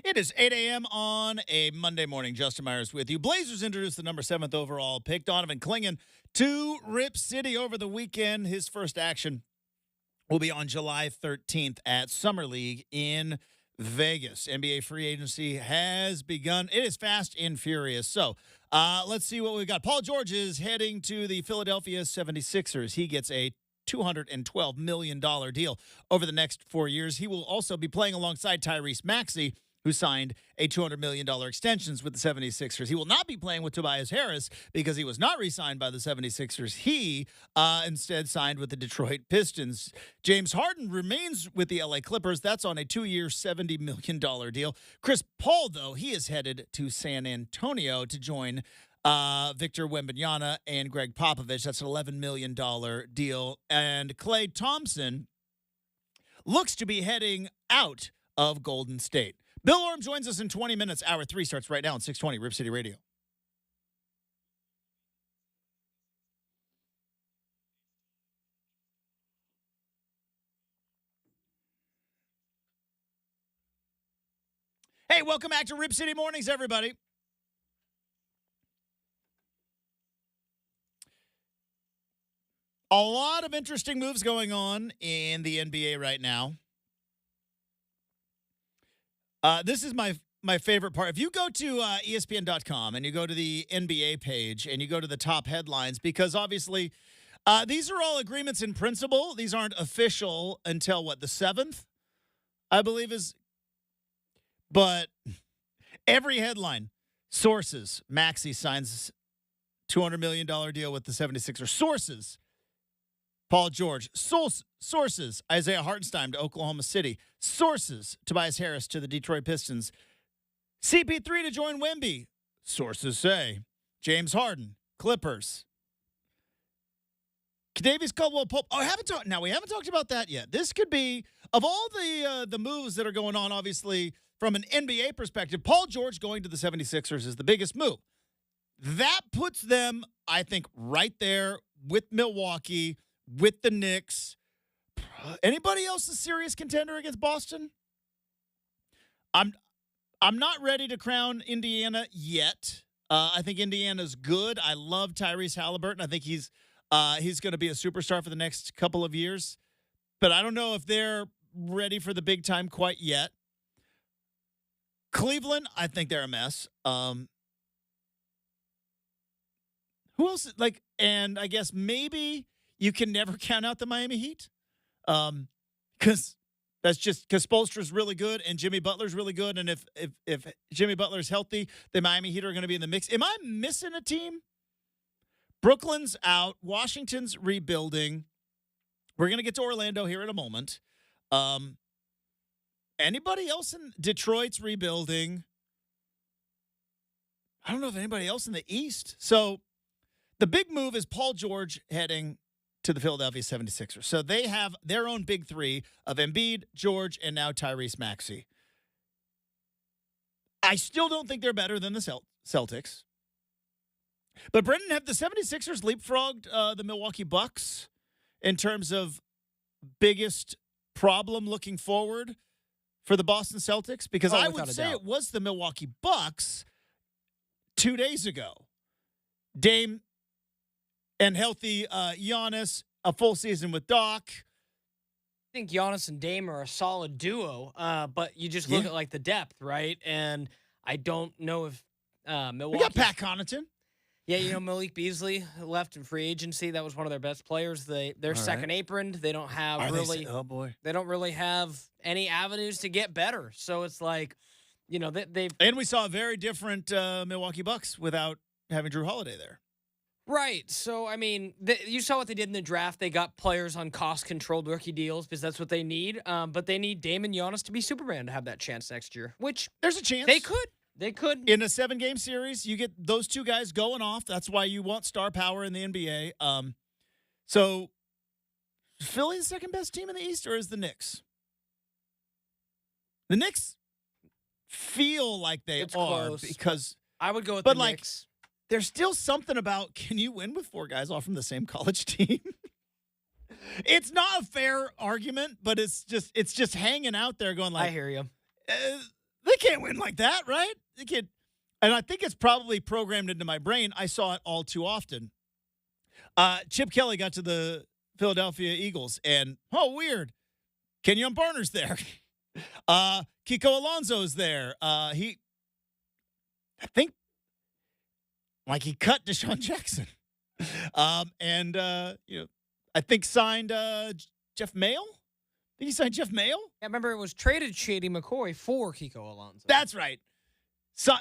It is 8 a.m. on a Monday morning. Justin Myers with you. Blazers introduced the number 7th overall pick, Donovan Clingan, to Rip City over the weekend. His first action will be on July 13th at Summer League in Vegas. NBA free agency has begun. It is fast and furious. So let's see what we've got. Paul George is heading to the Philadelphia 76ers. He gets a $212 million deal over the next 4 years. He will also be playing alongside Tyrese Maxey, who signed a $200 million extensions with the 76ers. He will not be playing with Tobias Harris because he was not re-signed by the 76ers. He instead signed with the Detroit Pistons. James Harden remains with the LA Clippers. That's on a 2-year, $70 million deal. Chris Paul, though, he is headed to San Antonio to join Victor Wembanyama and Greg Popovich. That's an $11 million deal. And Klay Thompson looks to be heading out of Golden State. Bill Oram joins us in 20 minutes. Hour 3 starts right now on 620 Rip City Radio. Hey, welcome back to Rip City Mornings, everybody. A lot of interesting moves going on in the NBA right now. This is my favorite part. If you go to ESPN.com and you go to the NBA page and you go to the top headlines, because obviously these are all agreements in principle. These aren't official until, the 7th, I believe is. But every headline, sources, Maxey signs $200 million deal with the 76ers. Sources, Paul George. Sources, Isaiah Hartenstein to Oklahoma City. Sources, Tobias Harris to the Detroit Pistons. CP3 to join Wemby. Sources say. James Harden, Clippers. Kadavius Caldwell-Pope. Oh, we haven't talked about that yet. This could be, of all the moves that are going on, obviously, from an NBA perspective, Paul George going to the 76ers is the biggest move. That puts them, I think, right there with Milwaukee, with the Knicks. Anybody else a serious contender against Boston? I'm not ready to crown Indiana yet. I think Indiana's good. I love Tyrese Halliburton. I think he's going to be a superstar for the next couple of years. But I don't know if they're ready for the big time quite yet. Cleveland, I think they're a mess. Who else? And I guess maybe you can never count out the Miami Heat. Because Spoelstra's really good and Jimmy Butler's really good. And if Jimmy Butler's healthy, the Miami Heat are going to be in the mix. Am I missing a team? Brooklyn's out. Washington's rebuilding. We're going to get to Orlando here in a moment. Anybody else in Detroit's rebuilding? I don't know if anybody else in the East. So the big move is Paul George heading to the Philadelphia 76ers. So they have their own big three of Embiid, George, and now Tyrese Maxey. I still don't think they're better than the Celtics. But Brenden, have the 76ers leapfrogged the Milwaukee Bucks in terms of biggest problem looking forward for the Boston Celtics? Because I would say it was the Milwaukee Bucks 2 days ago. Dame and healthy Giannis, a full season with Doc. I think Giannis and Dame are a solid duo, but you just look at the depth, right? And I don't know if Milwaukee. We got Pat Connaughton. Yeah, Malik Beasley left in free agency. That was one of their best players. They're second aproned. They don't have They don't really have any avenues to get better. So it's they've. And we saw a very different Milwaukee Bucks without having Drew Holiday there. Right. So, you saw what they did in the draft. They got players on cost-controlled rookie deals because that's what they need. But they need Dame and Giannis to be Superman to have that chance next year, which there's a chance. They could. They could. In a 7-game series, you get those two guys going off. That's why you want star power in the NBA. So, Philly the second best team in the East, or is the Knicks? The Knicks feel like they are close, because I would go with the Knicks. There's still something about, can you win with 4 guys off from the same college team? It's not a fair argument, but it's just hanging out there going I hear you. They can't win like that, right? They can't. And I think it's probably programmed into my brain. I saw it all too often. Chip Kelly got to the Philadelphia Eagles, and, weird. Kenyon Barner's there. Kiko Alonso's there. I think, he cut Deshaun Jackson. I think signed Jeff Mayle. I think he signed Jeff Mayle. Yeah, remember it was traded Shady McCoy for Kiko Alonso. That's right. So,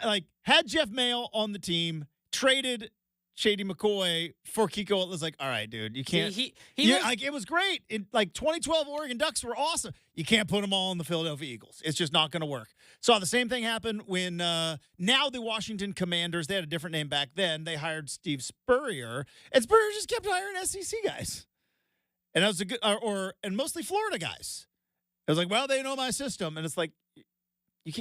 had Jeff Mayle on the team, traded Shady McCoy for Kiko. It was like, all right, dude, you can't. It was great. 2012 Oregon Ducks were awesome. You can't put them all in the Philadelphia Eagles. It's just not going to work. Saw the same thing happen when now the Washington Commanders, they had a different name back then. They hired Steve Spurrier, and Spurrier just kept hiring SEC guys. And that was a good, and mostly Florida guys. It was like, well, they know my system. And it's like, you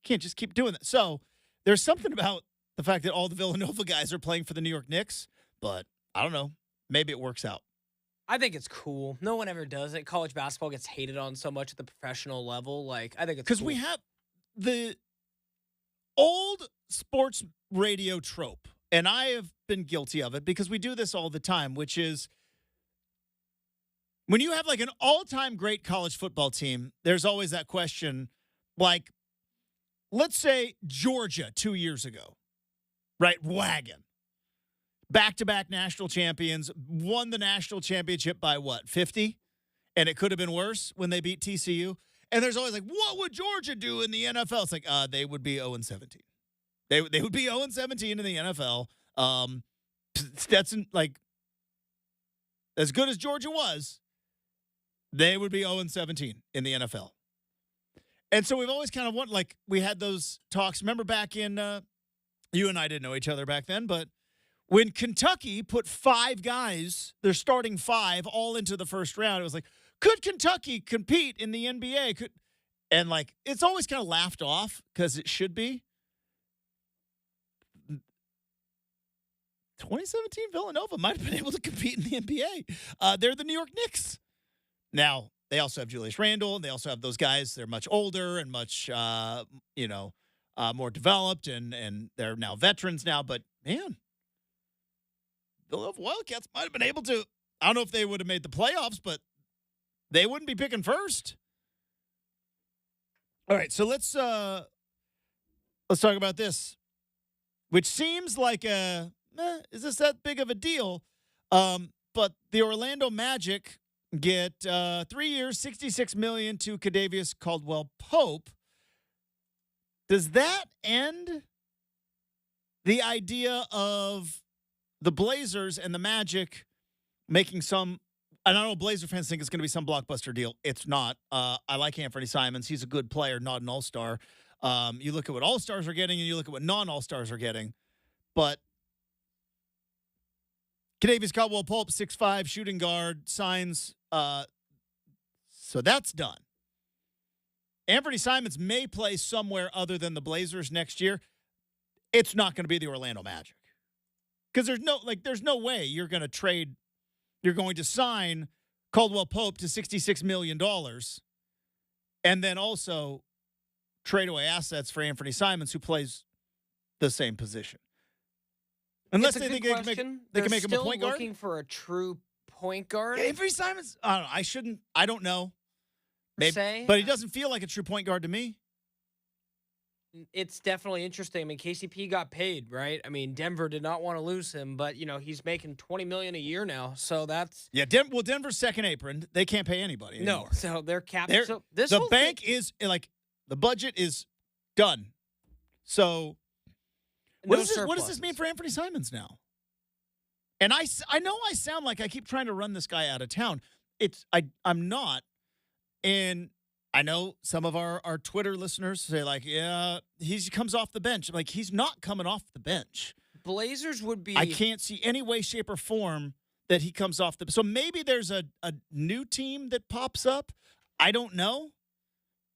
can't just keep doing that. So there's something about the fact that all the Villanova guys are playing for the New York Knicks, but I don't know. Maybe it works out. I think it's cool. No one ever does it. College basketball gets hated on so much at the professional level. I think it's because cool. We have the old sports radio trope, and I have been guilty of it because we do this all the time, which is when you have an all-time great college football team, there's always that question, let's say Georgia 2 years ago. Right, wagon. Back-to-back national champions, won the national championship by 50? And it could have been worse when they beat TCU. And there's always what would Georgia do in the NFL? It's they would be 0-17. They would be 0-17 in the NFL. Stetson, as good as Georgia was, they would be 0-17 in the NFL. And so we've always kind of we had those talks. Remember back in you and I didn't know each other back then, but when Kentucky put 5 guys, their starting 5, all into the first round, it was could Kentucky compete in the NBA? It's always kind of laughed off because it should be. 2017 Villanova might have been able to compete in the NBA. They're the New York Knicks. Now, they also have Julius Randle, and they also have those guys. They're much older and much, more developed, and they're now veterans now. But, man, the Wildcats might have been able to. I don't know if they would have made the playoffs, but they wouldn't be picking first. All right, so let's talk about this, which seems like is this that big of a deal? But the Orlando Magic get 3 years, $66 million to Kadavius Caldwell-Pope. Does that end the idea of the Blazers and the Magic making some, and I know Blazer fans think it's going to be some blockbuster deal. It's not. I like Anthony Simons. He's a good player, not an all-star. You look at what all-stars are getting and you look at what non-all-stars are getting. But Kadavius Caldwell-Pope, 6'5", shooting guard, signs. So that's done. Anthony Simons may play somewhere other than the Blazers next year. It's not going to be the Orlando Magic. Because there's no way you're going to sign Caldwell-Pope to $66 million and then also trade away assets for Anthony Simons, who plays the same position. Unless they think they can make him a point guard. They're still looking for a true point guard. Anthony Simons, I don't know. I don't know. Maybe, but he doesn't feel like a true point guard to me. It's definitely interesting. I mean, KCP got paid, right? I mean, Denver did not want to lose him, but he's making $20 million a year now, so that's Denver's second apron. They can't pay anybody anymore. No, so they're capped. So the bank is the budget is done. So what does this mean for Anthony Simons now? And I know I sound like I keep trying to run this guy out of town. I'm not. And I know some of our Twitter listeners say, yeah, he comes off the bench. He's not coming off the bench. Blazers would be. I can't see any way, shape, or form that he comes off the. So maybe there's a new team that pops up. I don't know.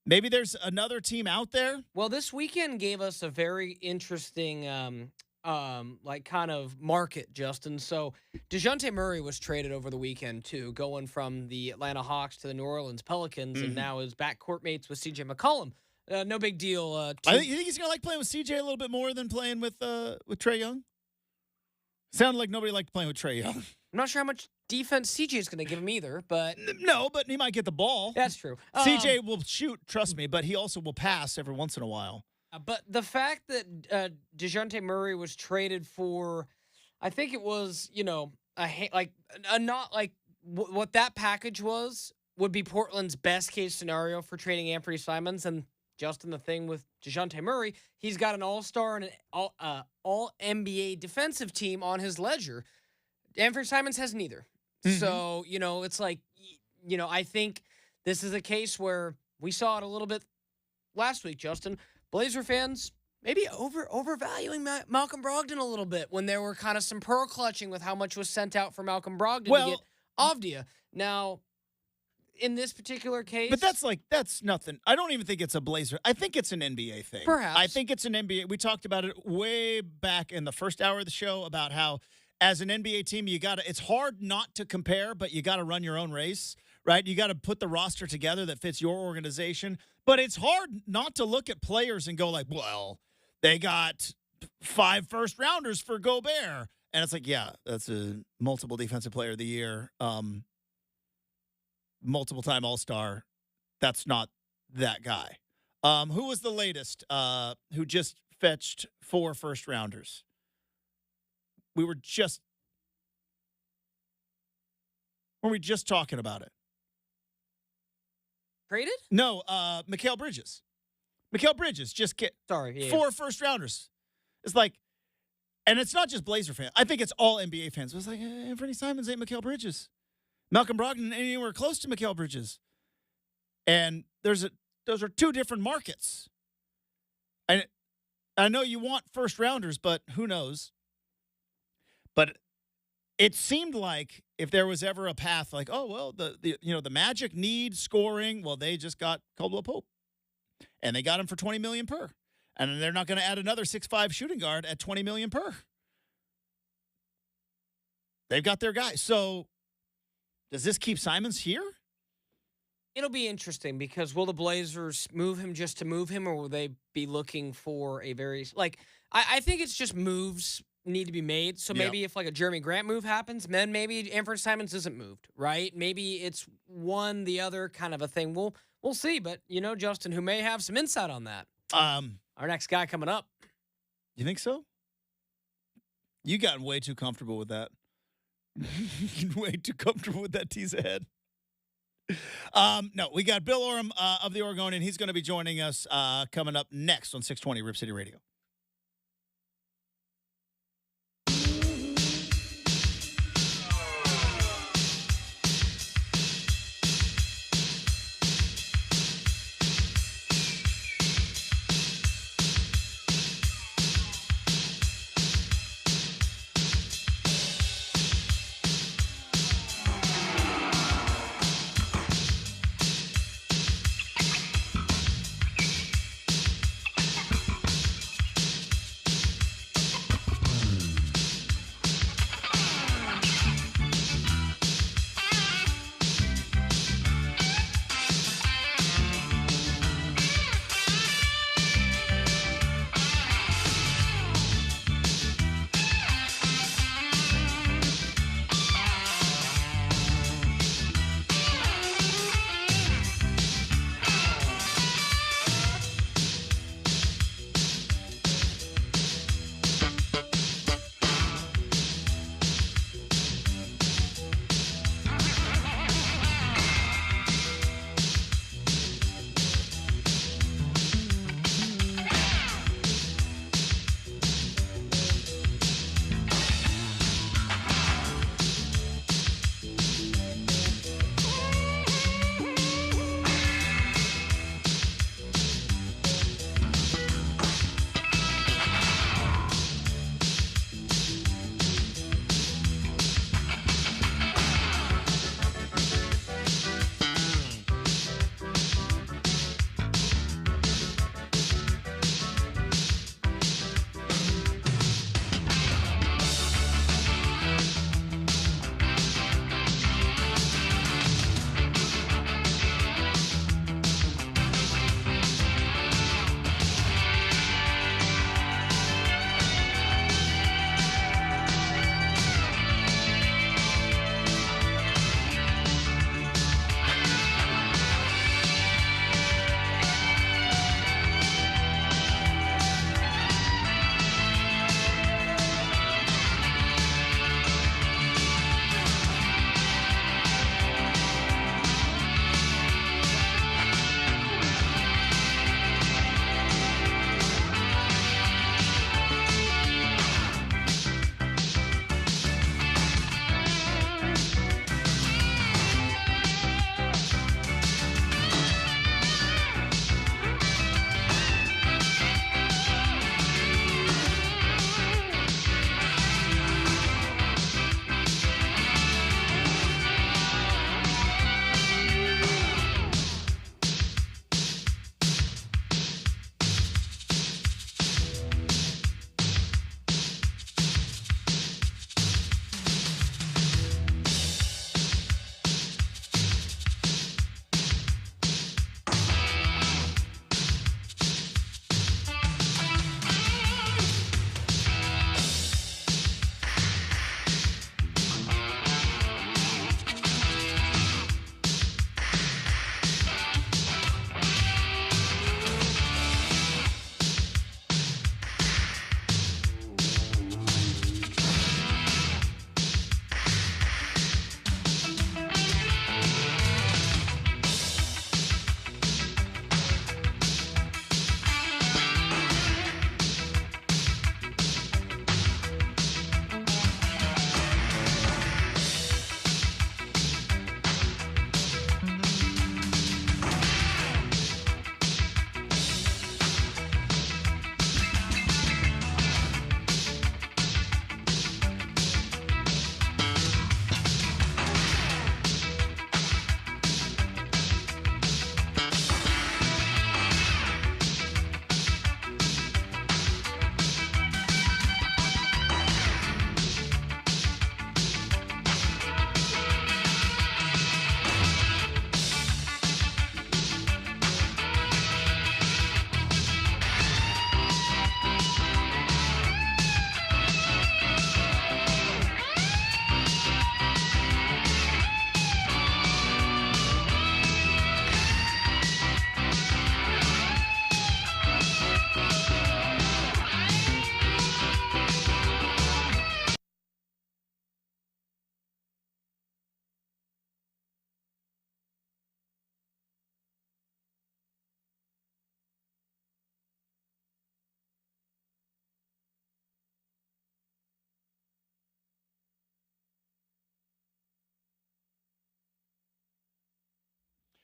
Maybe there's another team out there. Well, this weekend gave us a very interesting kind of market, Justin. So DeJounte Murray was traded over the weekend too, going from the Atlanta Hawks to the New Orleans Pelicans, and now is backcourt mates with CJ McCollum. no big deal. You think he's going to like playing with CJ a little bit more than playing with Trae Young? Sounded like nobody liked playing with Trae Young. I'm not sure how much defense CJ is going to give him either, but No, but he might get the ball. that's true. CJ will shoot, trust me, but he also will pass every once in a while. But the fact that DeJounte Murray was traded for, I think it was, what that package was would be Portland's best case scenario for trading Anthony Simons. And Justin, the thing with DeJounte Murray, he's got an all-star and an all-NBA defensive team on his ledger. Anthony Simons has neither. Mm-hmm. So, it's like, I think this is a case where we saw it a little bit last week, Justin. Blazer fans maybe overvaluing Malcolm Brogdon a little bit when there were kind of some pearl clutching with how much was sent out for Malcolm Brogdon to get Avdia. Now, in this particular case... But that's nothing. I don't even think it's a Blazer. I think it's an NBA thing. Perhaps. I think it's an NBA. We talked about it way back in the first hour of the show about how as an NBA team, it's hard not to compare, but you got to run your own race, right? You got to put the roster together that fits your organization. But it's hard not to look at players and go like, well, they got 5 first-rounders for Gobert. And it's like, yeah, that's a multiple defensive player of the year, multiple-time All-Star. That's not that guy. Who was the latest who just fetched 4 first-rounders? Weren't we just talking about it? Traded? No, Mikal Bridges. Mikal Bridges just get 4 first-rounders. It's like, and it's not just Blazer fans. I think it's all NBA fans. It's like, Anthony Simons ain't Mikal Bridges. Malcolm Brogdon ain't anywhere close to Mikal Bridges. And those are 2 different markets. And I know you want first-rounders, but who knows? But it seemed like if there was ever a path like, oh, well, the Magic need scoring, well, they just got Caldwell Pope. And they got him for $20 million per. And they're not going to add another 6'5" shooting guard at $20 million per. They've got their guy. So does this keep Simons here? It'll be interesting because will the Blazers move him just to move him, or will they be looking for a very I think it's just moves need to be made. So maybe if like a Jeremy Grant move happens, then maybe Anthony Simons isn't moved, right? Maybe it's one, the other kind of a thing. We'll see. But Justin, who may have some insight on that. Our next guy coming up. You think so? You got way too comfortable with that. Way too comfortable with that tease ahead. No, we got Bill Oram of the Oregonian. He's going to be joining us coming up next on 620 Rip City Radio.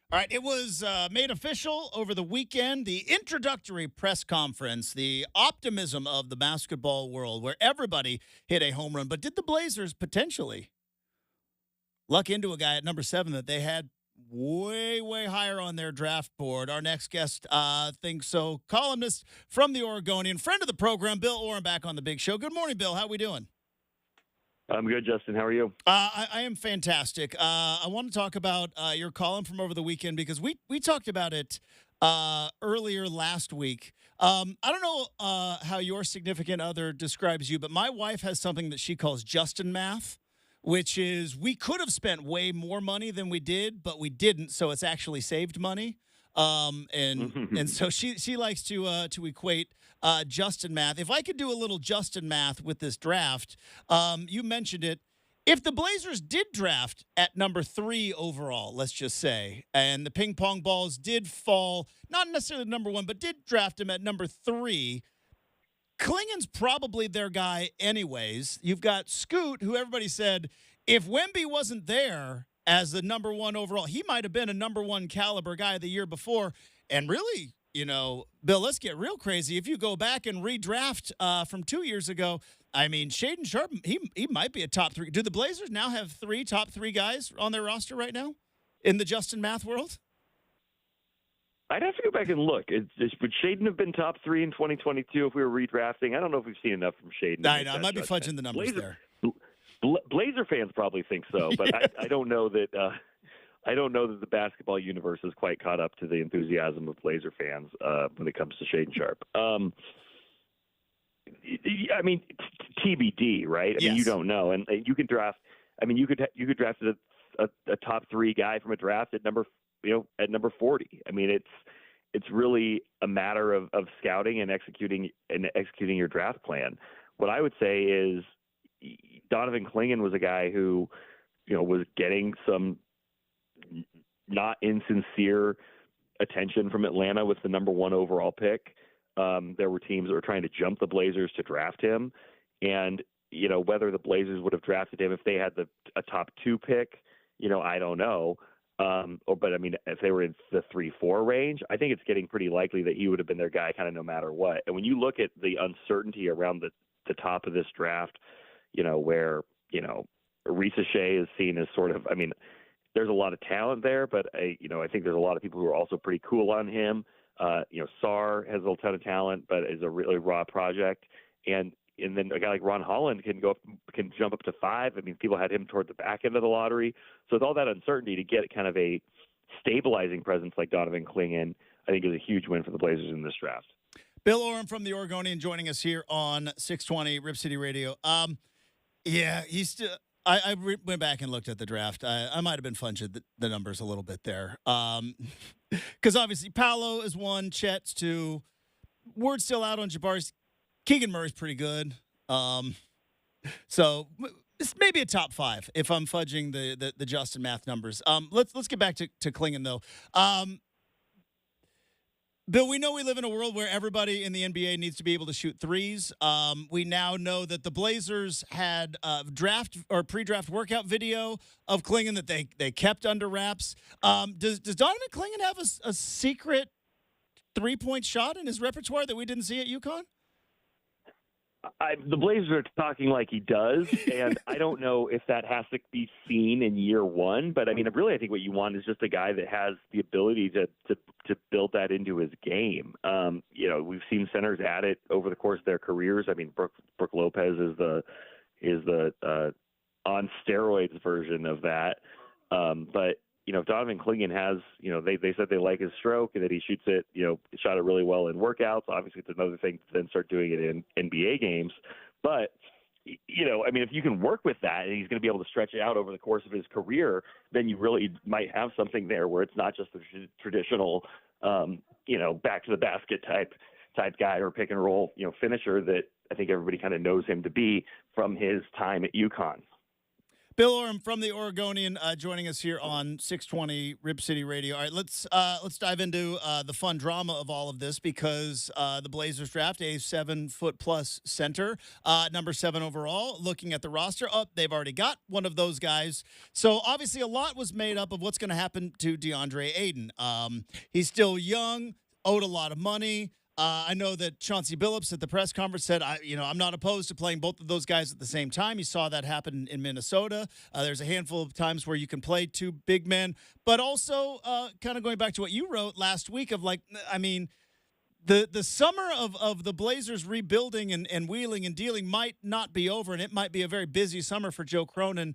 All right, it was made official over the weekend, the introductory press conference, the optimism of the basketball world where everybody hit a home run. But did the Blazers potentially luck into a guy at number 7 that they had way, way higher on their draft board? Our next guest thinks so. Columnist from the Oregonian, friend of the program, Bill Oram, back on the Big Show. Good morning, Bill. How we doing? I'm good, Justin. How are you? I am fantastic. I want to talk about your column from over the weekend because we talked about it earlier last week. I don't know how your significant other describes you, but my wife has something that she calls Justin math, which is we could have spent way more money than we did, but we didn't, so it's actually saved money. And so she likes to equate Justin math. If I could do a little Justin math with this draft, you mentioned it. If the Blazers did draft at number 3 overall, let's just say, and the ping pong balls did fall, not necessarily number 1, but did draft him at number 3, Clingan's probably their guy anyways. You've got Scoot, who everybody said, if Wemby wasn't there as the number 1 overall, he might have been a number 1 caliber guy the year before. And really, Bill, let's get real crazy. If you go back and redraft from 2 years ago, I mean, Shaedon Sharpe, he might be a top 3. Do the Blazers now have 3 top 3 guys on their roster right now in the Justin math world? I'd have to go back and look. Would Shaedon have been top 3 in 2022 if we were redrafting? I don't know if we've seen enough from Shaedon. I might be fudging the numbers there. Blazer fans probably think so, but I don't know that. I don't know that the basketball universe is quite caught up to the enthusiasm of Blazer fans when it comes to Shaedon Sharpe. I mean, TBD, right? I mean, you don't know, and you can draft. I mean, you could draft a top 3 guy from a draft at number 40. I mean, it's really a matter of scouting and executing your draft plan. What I would say is Donovan Clingan was a guy who, was getting some not insincere attention from Atlanta with the number 1 overall pick. There were teams that were trying to jump the Blazers to draft him, and whether the Blazers would have drafted him if they had a top 2 pick, I don't know. But I mean, if they were in the 3-4 range, I think it's getting pretty likely that he would have been their guy kind of no matter what. And when you look at the uncertainty around the top of this draft, where, Risa Shea is seen as sort of, I mean, there's a lot of talent there, but I think there's a lot of people who are also pretty cool on him. Sarr has a ton of talent, but is a really raw project. And then a guy like Ron Holland can jump up to 5. I mean, people had him toward the back end of the lottery. So with all that uncertainty, to get kind of a stabilizing presence like Donovan Clingan, I think is a huge win for the Blazers in this draft. Bill Oram from the Oregonian joining us here on 620 Rip City Radio. Yeah, he's still. I went back and looked at the draft. I might have been fudging the numbers a little bit there. Because obviously Paolo is 1, Chet's 2. Word's still out on Jabari's. Keegan Murray's pretty good. So it's maybe a top 5 if I'm fudging the Justin math numbers. Let's get back to Clingan, though. Bill, we know we live in a world where everybody in the NBA needs to be able to shoot 3s. We now know that the Blazers had draft or pre-draft workout video of Clingan that they kept under wraps. Does Donovan Clingan have a secret 3-point shot in his repertoire that we didn't see at UConn? The Blazers are talking like he does, and I don't know if that has to be seen in year 1. But I mean, really, I think what you want is just a guy that has the ability to build that into his game. We've seen centers at it over the course of their careers. I mean, Brooke Lopez is the on steroids version of that. But if Donovan Clingan has, they said they like his stroke and that he shoots it, shot it really well in workouts. Obviously, it's another thing to then start doing it in NBA games. But, I mean, if you can work with that and he's going to be able to stretch it out over the course of his career, then you really might have something there where it's not just the traditional, back to the basket type guy or pick and roll, finisher that I think everybody kind of knows him to be from his time at UConn. Bill Oram from the Oregonian joining us here on 620 Rip City Radio. All right, let's dive into the fun drama of all of this because the Blazers draft a 7-foot-plus center, number 7 overall. Looking at the roster, they've already got one of those guys. So obviously a lot was made up of what's going to happen to DeAndre Ayton. He's still young, owed a lot of money. I know that Chauncey Billups at the press conference said, I'm not opposed to playing both of those guys at the same time. You saw that happen in Minnesota. There's a handful of times where you can play 2 big men. But also, kind of going back to what you wrote last week of the summer of the Blazers rebuilding and wheeling and dealing might not be over, and it might be a very busy summer for Joe Cronin.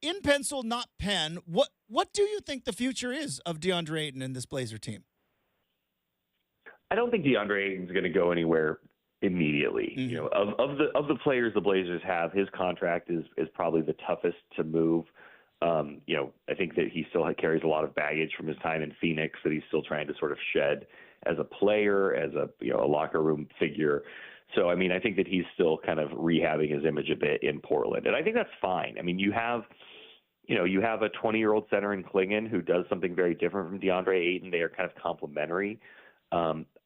In pencil, not pen, what do you think the future is of DeAndre Ayton in this Blazer team? I don't think DeAndre Ayton's going to go anywhere immediately. Mm-hmm. You know, of the players the Blazers have, his contract is probably the toughest to move. I think that he still carries a lot of baggage from his time in Phoenix that he's still trying to sort of shed as a player, as a locker room figure. So, I think that he's still kind of rehabbing his image a bit in Portland, and I think that's fine. You have a 20-year-old center in Clingan who does something very different from DeAndre Ayton. They are kind of complementary.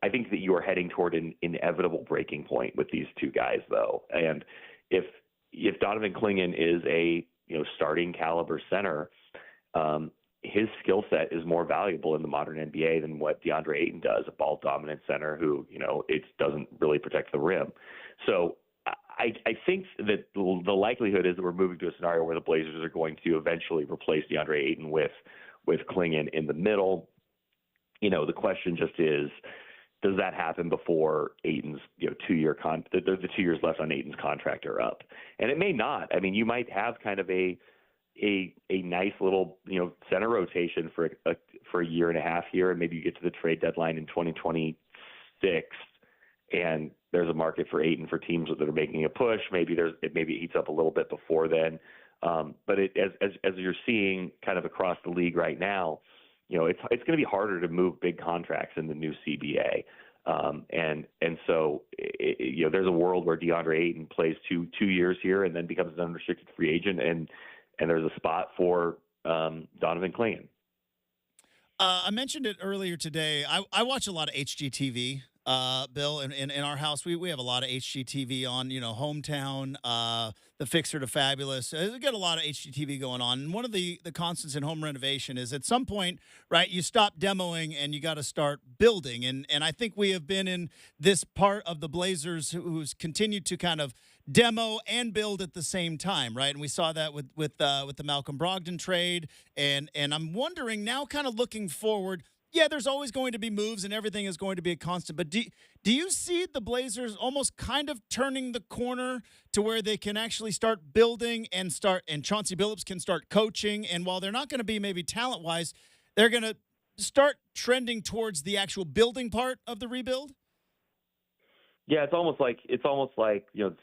I think that you are heading toward an inevitable breaking point with these 2 guys, though. And if Donovan Clingan is a starting caliber center, his skill set is more valuable in the modern NBA than what DeAndre Ayton does, a ball dominant center who it doesn't really protect the rim. So I think that the likelihood is that we're moving to a scenario where the Blazers are going to eventually replace DeAndre Ayton with Clingan in the middle. The question just is, does that happen before Ayton's 2-year the 2 years left on Ayton's contract are up? And it may not. You might have kind of a nice little center rotation for a year and a half here, and maybe you get to the trade deadline in 2026, and there's a market for Ayton for teams that are making a push. Maybe it heats up a little bit before then. But as you're seeing kind of across the league right now, it's going to be harder to move big contracts in the new CBA. So there's a world where DeAndre Ayton plays two years here and then becomes an unrestricted free agent, and there's a spot for Donovan Clingan. I mentioned it earlier today. I watch a lot of HGTV, Bill, in our house. We have a lot of HGTV on, Hometown, The Fixer to Fabulous. We got a lot of HGTV going on. And one of the constants in home renovation is at some point, right, you stop demoing and you got to start building. And I think we have been in this part of the Blazers who's continued to kind of demo and build at the same time, right? And we saw that with the Malcolm Brogdon trade. And I'm wondering now, kind of looking forward, yeah, there's always going to be moves and everything is going to be a constant. But do you see the Blazers almost kind of turning the corner to where they can actually start building and Chauncey Billups can start coaching? And while they're not going to be maybe talent-wise, they're going to start trending towards the actual building part of the rebuild? Yeah, it's almost like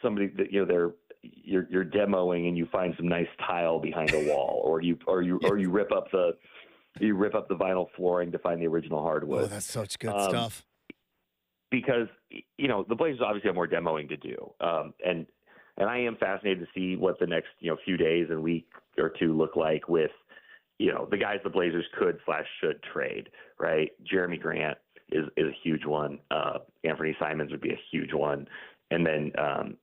somebody that you're demoing and you find some nice tile behind a wall, or you rip up the vinyl flooring to find the original hardwood. Oh, that's such good stuff. Because the Blazers obviously have more demoing to do, and I am fascinated to see what the next few days and week or two look like with the guys the Blazers could/should trade. Right, Jeremy Grant is a huge one. Anthony Simons would be a huge one. And then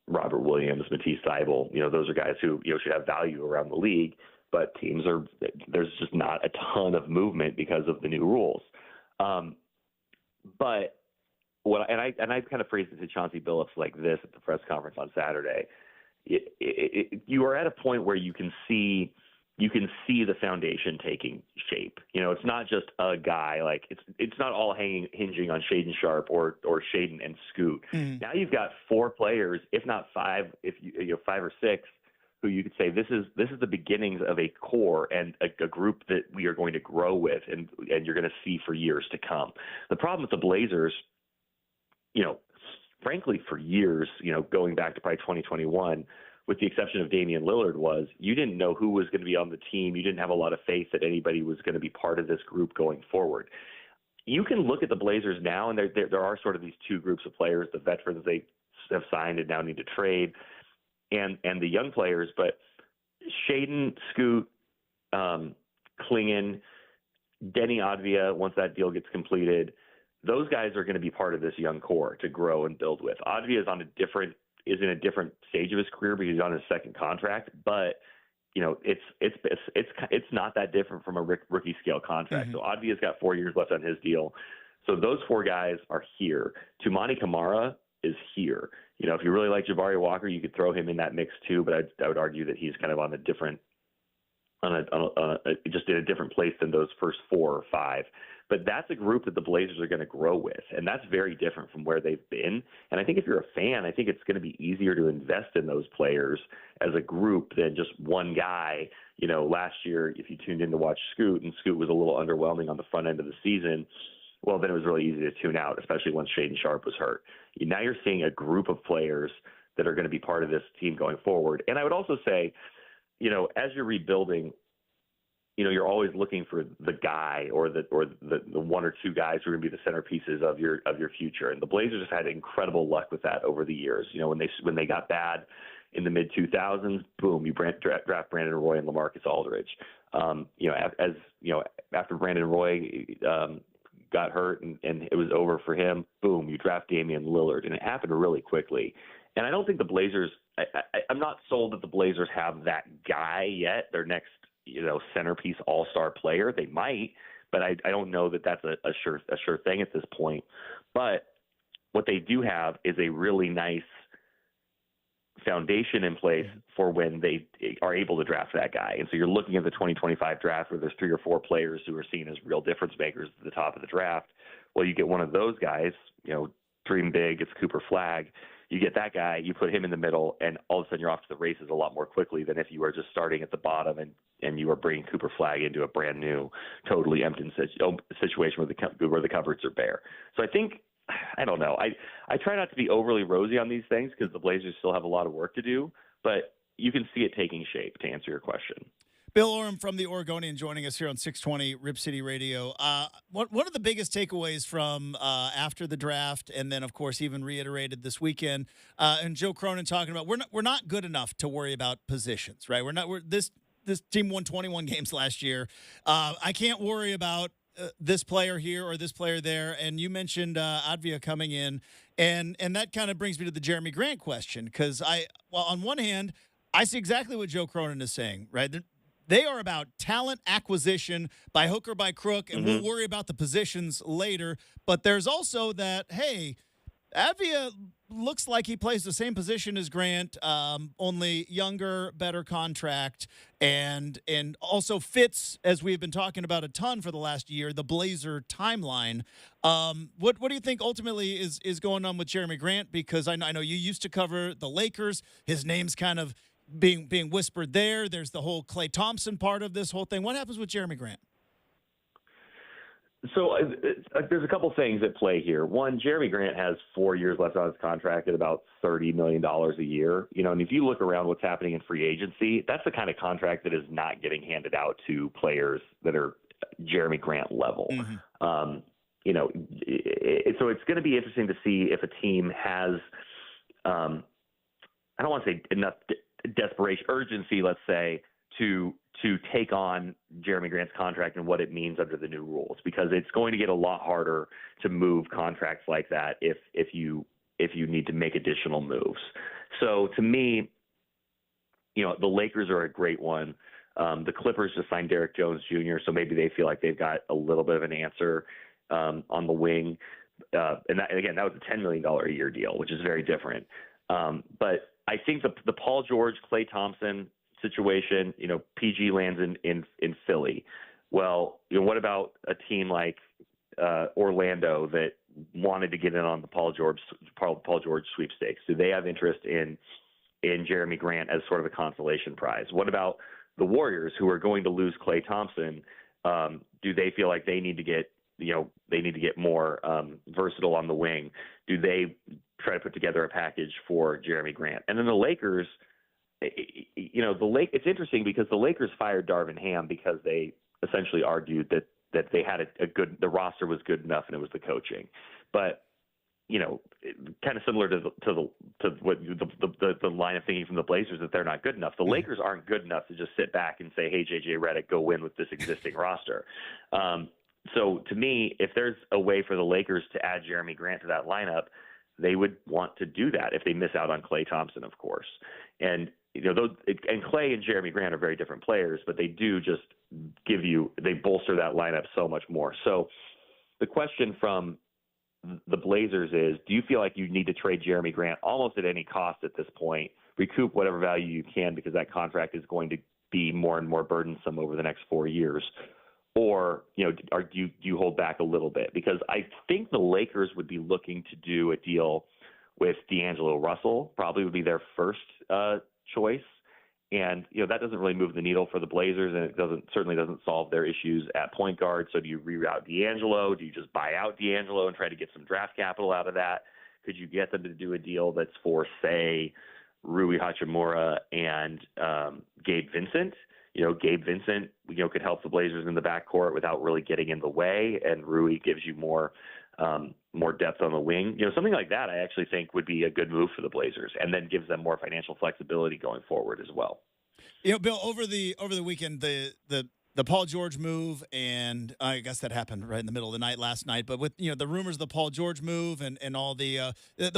Robert Williams, Matisse Thybulle, those are guys who should have value around the league, but there's just not a ton of movement because of the new rules. But I kind of phrased it to Chauncey Billups like this at the press conference on Saturday. You are at a point where you can see the foundation taking shape. It's not just a guy, like it's not all hinging on Shaedon Sharpe or Shaedon and Scoot. Mm-hmm. Now you've got 4 players, if not 5, if you 5 or 6, who you could say this is the beginnings of a core and a group that we are going to grow with and you're going to see for years to come. The problem with the Blazers, frankly, for years, going back to probably 2021, with the exception of Damian Lillard, was you didn't know who was going to be on the team. You didn't have a lot of faith that anybody was going to be part of this group going forward. You can look at the Blazers now, and there are sort of these 2 groups of players, the veterans they have signed and now need to trade, and the young players. But Shaden, Scoot, Clingan, Denny Advia, once that deal gets completed, those guys are going to be part of this young core to grow and build with. Advia is in a different stage of his career because he's on his second contract, but it's not that different from a rookie scale contract. Mm-hmm. So Advia's got 4 years left on his deal. So those 4 guys are here. Tumani Kamara is here. If you really like Jabari Walker, you could throw him in that mix too, but I would argue that he's kind of on a different, just in a different place than those first 4 or 5. But that's a group that the Blazers are going to grow with, and that's very different from where they've been. And I think if you're a fan, I think it's going to be easier to invest in those players as a group than just one guy. Last year, if you tuned in to watch Scoot, and Scoot was a little underwhelming on the front end of the season, well, then it was really easy to tune out, especially once Shaden Sharp was hurt. Now you're seeing a group of players that are going to be part of this team going forward. And I would also say, as you're rebuilding, you're always looking for the guy or the 1 or 2 guys who are going to be the centerpieces of your future. And the Blazers have had incredible luck with that over the years. When they got bad in the mid 2000s, boom, you draft Brandon Roy and LaMarcus Aldridge. After Brandon Roy got hurt and it was over for him, boom, you draft Damian Lillard, and it happened really quickly. And I don't think the Blazers. I'm not sold that the Blazers have that guy yet. Their next centerpiece all-star player. They might, but I don't know that that's a sure thing at this point. But what they do have is a really nice foundation in place for when they are able to draft that guy. And so you're looking at the 2025 draft where there's 3 or 4 players who are seen as real difference makers at the top of the draft. Well, you get one of those guys, dream big, it's Cooper Flagg. You get that guy, you put him in the middle, and all of a sudden you're off to the races a lot more quickly than if you were just starting at the bottom and you were bringing Cooper Flagg into a brand new, totally empty situation where the cupboards are bare. So I don't know. I try not to be overly rosy on these things because the Blazers still have a lot of work to do, but you can see it taking shape, to answer your question. Bill Oram from the Oregonian joining us here on 620 Rip City Radio. One of the biggest takeaways from after the draft, and then of course even reiterated this weekend, and Joe Cronin talking about we're not good enough to worry about positions, right? This team won 21 games last year. I can't worry about this player here or this player there. And you mentioned Advia coming in, and that kind of brings me to the Jeremy Grant question because on one hand, I see exactly what Joe Cronin is saying, right? They are about talent acquisition by hook or by crook, and we'll worry about the positions later. But there's also that, hey, Advia looks like he plays the same position as Grant, only younger, better contract, and also fits, as we've been talking about a ton for the last year, the Blazer timeline. What do you think ultimately is going on with Jeremy Grant? Because I know you used to cover the Lakers. His name's kind of being whispered there. There's the whole Klay Thompson part of this whole thing. What happens with Jeremy Grant? So there's a couple things at play here. One, Jeremy Grant has 4 years left on his contract at about $30 million a year. And if you look around what's happening in free agency, that's the kind of contract that is not getting handed out to players that are Jeremy Grant level. Mm-hmm. So it's going to be interesting to see if a team has, I don't want to say enough desperation, urgency, let's say, to take on Jeremy Grant's contract and what it means under the new rules, because it's going to get a lot harder to move contracts like that if you need to make additional moves. So to me, the Lakers are a great one. The Clippers just signed Derek Jones Jr., so maybe they feel like they've got a little bit of an answer on the wing. And again, that was a $10 million a year deal, which is very different. But I think the Paul George, Klay Thompson situation, PG lands in Philly. Well, what about a team like Orlando that wanted to get in on the Paul George sweepstakes? Do they have interest in Jeremy Grant as sort of a consolation prize? What about the Warriors, who are going to lose Klay Thompson? Do they feel like they need to get more versatile on the wing? Do they try to put together a package for Jeremy Grant? And then the Lakers, it's interesting because the Lakers fired Darvin Ham because they essentially argued that they had the roster was good enough and it was the coaching. But kind of similar to the line of thinking from the Blazers that they're not good enough. The Lakers aren't good enough to just sit back and say, "Hey, JJ Redick, go win with this existing roster." So to me, if there's a way for the Lakers to add Jeremy Grant to that lineup, they would want to do that if they miss out on Klay Thompson, of course. And Klay and Jeremy Grant are very different players, but they do just they bolster that lineup so much more. So the question from the Blazers is, do you feel like you need to trade Jeremy Grant almost at any cost at this point, recoup whatever value you can because that contract is going to be more and more burdensome over the next 4 years? Or, do you hold back a little bit? Because I think the Lakers would be looking to do a deal with D'Angelo Russell, probably would be their first choice. And, that doesn't really move the needle for the Blazers, and it certainly doesn't solve their issues at point guard. So do you reroute D'Angelo? Do you just buy out D'Angelo and try to get some draft capital out of that? Could you get them to do a deal that's for, say, Rui Hachimura and Gabe Vincent? Gabe Vincent, could help the Blazers in the backcourt without really getting in the way, and Rui gives you more depth on the wing. Something like that I actually think would be a good move for the Blazers, and then gives them more financial flexibility going forward as well. Bill, over the weekend, the Paul George move, and I guess that happened right in the middle of the night last night. But with the rumors of the Paul George move and all the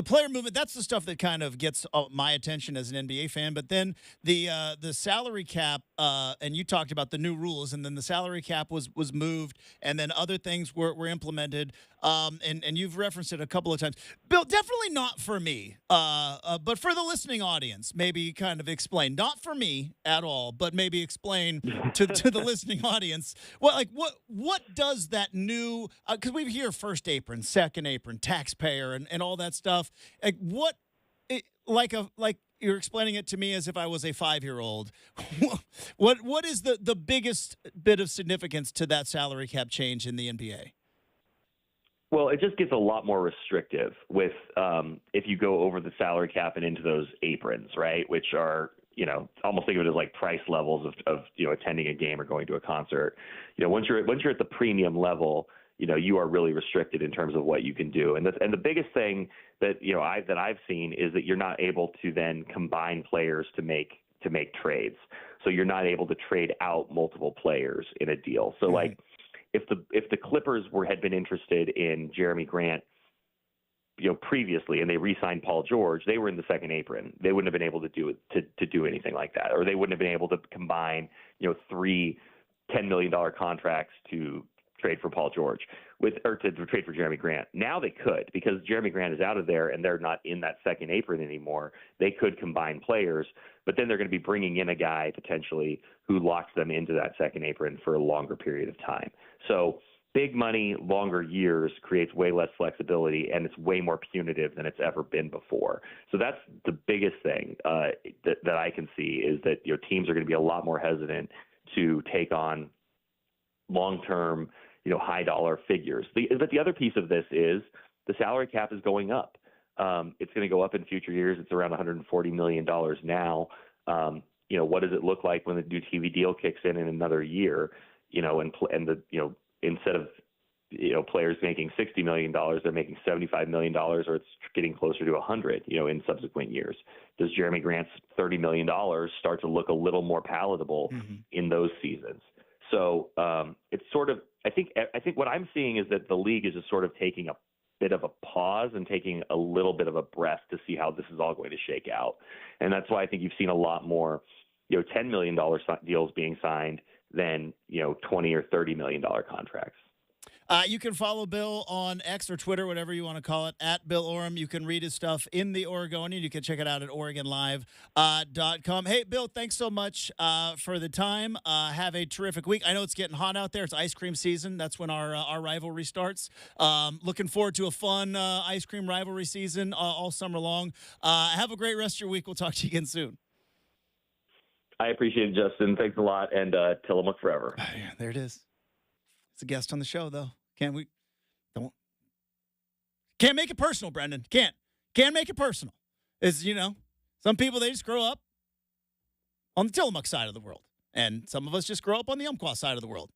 player movement, that's the stuff that kind of gets my attention as an NBA fan. But then the salary cap, and you talked about the new rules, and then the salary cap was moved, and then other things were implemented. And you've referenced it a couple of times. Bill, definitely not for me, but for the listening audience, maybe kind of explain. Not for me at all, but maybe explain to the listening audience what does that new? Because we hear first apron, second apron, taxpayer, and all that stuff. Like you're explaining it to me as if I was a 5-year-old. What is the biggest bit of significance to that salary cap change in the NBA? Well, it just gets a lot more restrictive with if you go over the salary cap and into those aprons, right? Which are, almost think of it as like price levels of attending a game or going to a concert. Once you're at the premium level, you are really restricted in terms of what you can do. And the biggest thing that I've seen is that you're not able to then combine players to make trades. So you're not able to trade out multiple players in a deal. So like, if the Clippers had been interested in Jeremy Grant, previously, and they re-signed Paul George, they were in the second apron. They wouldn't have been able to do anything like that, or they wouldn't have been able to combine 3 $10 million contracts to trade for Paul George or to trade for Jeremy Grant. Now they could, because Jeremy Grant is out of there and they're not in that second apron anymore. They could combine players, but then they're going to be bringing in a guy potentially who locks them into that second apron for a longer period of time. So big money, longer years creates way less flexibility, and it's way more punitive than it's ever been before. So that's the biggest thing that I can see, is that teams are going to be a lot more hesitant to take on long-term, high dollar figures. But the other piece of this is the salary cap is going up. It's going to go up in future years. It's around $140 million now. What does it look like when the new TV deal kicks in another year? Instead of players making $60 million, they're making $75 million, or it's getting closer to 100, in subsequent years. Does Jeremy Grant's $30 million start to look a little more palatable in those seasons? So it's sort of, I think what I'm seeing is that the league is just sort of taking a bit of a pause and taking a little bit of a breath to see how this is all going to shake out. And that's why I think you've seen a lot more, $10 million deals being signed than, $20 or $30 million contracts. You can follow Bill on X or Twitter, whatever you want to call it, at Bill Oram. You can read his stuff in the Oregonian. You can check it out at OregonLive.com. Hey, Bill, thanks so much for the time. Have a terrific week. I know it's getting hot out there. It's ice cream season. That's when our rivalry starts. Looking forward to a fun ice cream rivalry season all summer long. Have a great rest of your week. We'll talk to you again soon. I appreciate it, Justin. Thanks a lot, and Tillamook forever. Yeah, there it is. It's a guest on the show, though. Can't make it personal, Brenden. Can't make it personal. It's, some people, they just grow up on the Tillamook side of the world. And some of us just grow up on the Umpqua side of the world.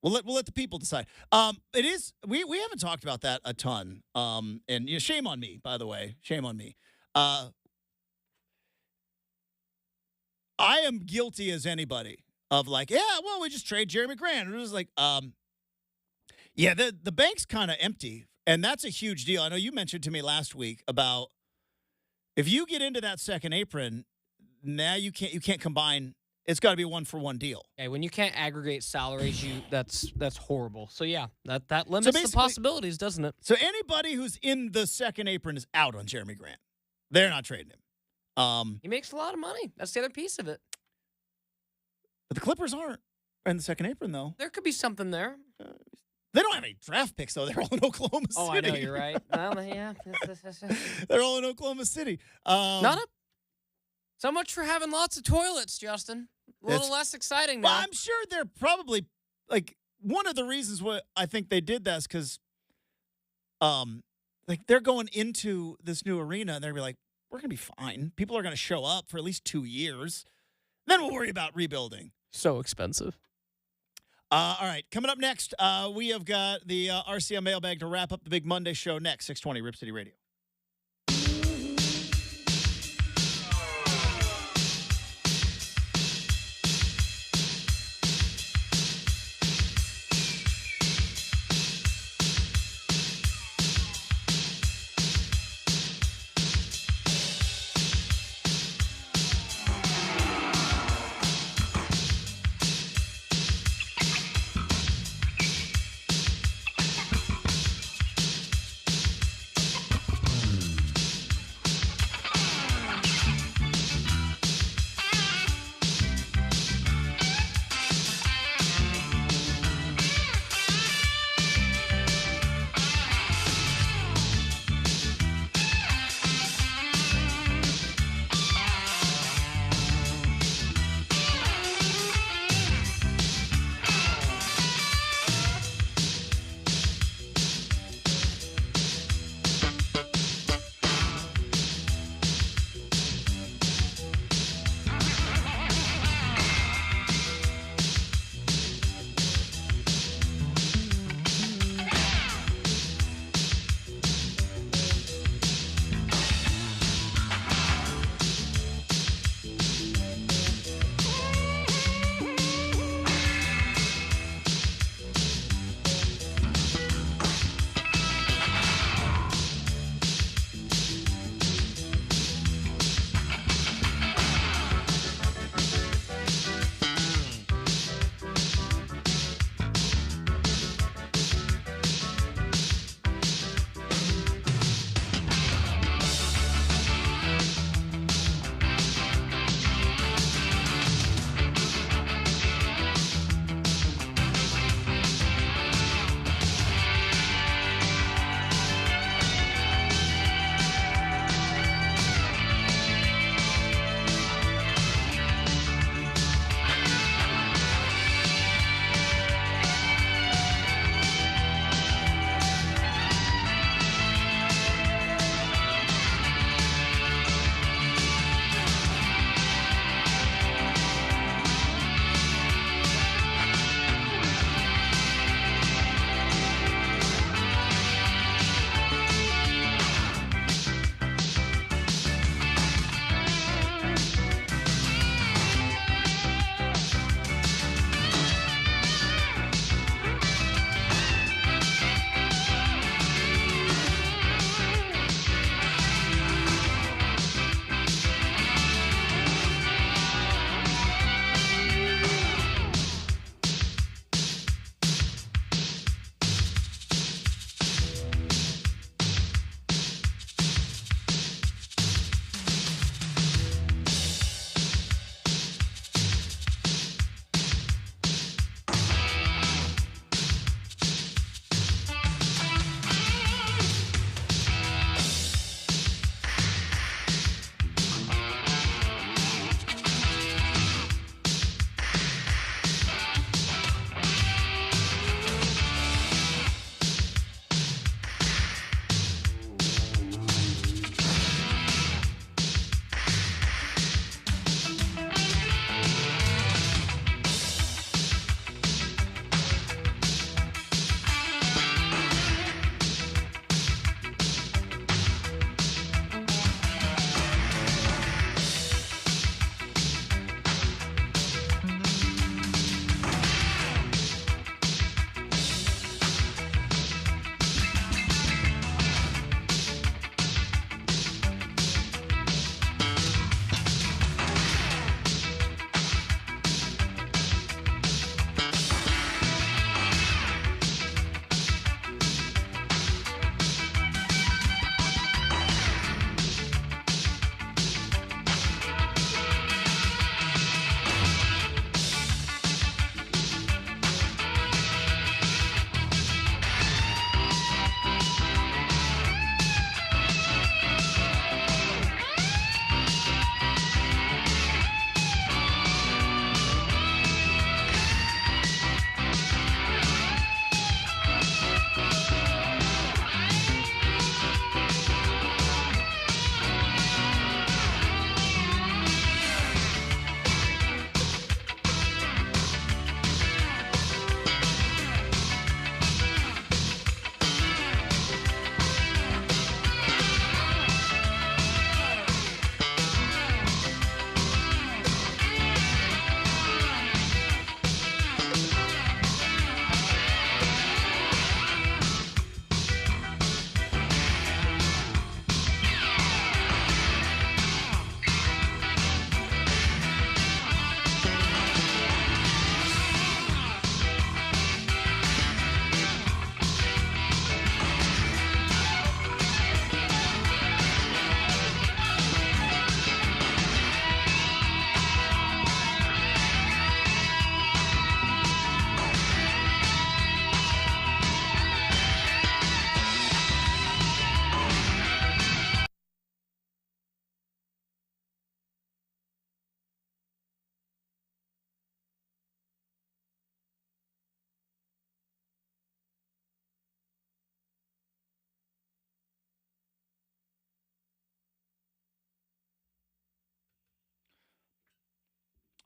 We'll let the people decide. It is we haven't talked about that a ton. And shame on me, by the way. Shame on me. I am guilty as anybody of like, yeah, well, we just trade Jeremy Grant. It was like, yeah, the bank's kind of empty, and that's a huge deal. I know you mentioned to me last week about if you get into that second apron, now you can't combine. It's got to be a 1-for-1 deal. Okay, when you can't aggregate salaries, that's horrible. So yeah, that limits the possibilities, doesn't it? So anybody who's in the second apron is out on Jeremy Grant. They're not trading him. He makes a lot of money. That's the other piece of it. But the Clippers aren't in the second apron, though. There could be something there. They don't have any draft picks, though. They're all in Oklahoma City. Oh, I know, you're right. Well, yeah. They're all in Oklahoma City. So much for having lots of toilets, Justin. A little less exciting now. Well, I'm sure they're probably, like, one of the reasons what I think they did that is because, like, they're going into this new arena, and they're going to be like, we're going to be fine. People are going to show up for at least 2 years. Then we'll worry about rebuilding. So expensive. All right, coming up next, we have got the RCM mailbag to wrap up the big Monday show next, 620 Rip City Radio.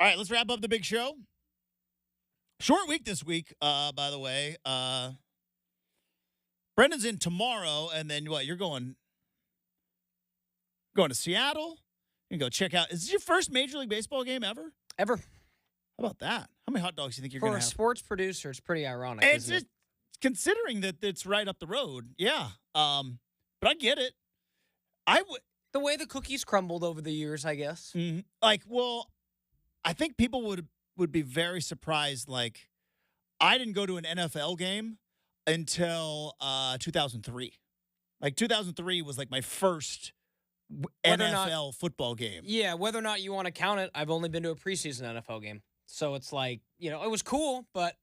All right, let's wrap up the big show. Short week this week, by the way. Brendan's in tomorrow, and then what? You're going to Seattle? You can go check out. Is this your first Major League Baseball game ever? Ever. How about that? How many hot dogs do you think you're For going to a have? sports producer, it's pretty ironic. It's isn't just considering that it's right up the road. Yeah. But I get it. I would. the way the cookies crumbled over the years, I guess. Well, I think people would be very surprised. Like, I didn't go to an NFL game until 2003. Like 2003 was like my first NFL football game. Yeah, whether or not you want to count it, I've only been to a preseason NFL game. So it's like, it was cool, but,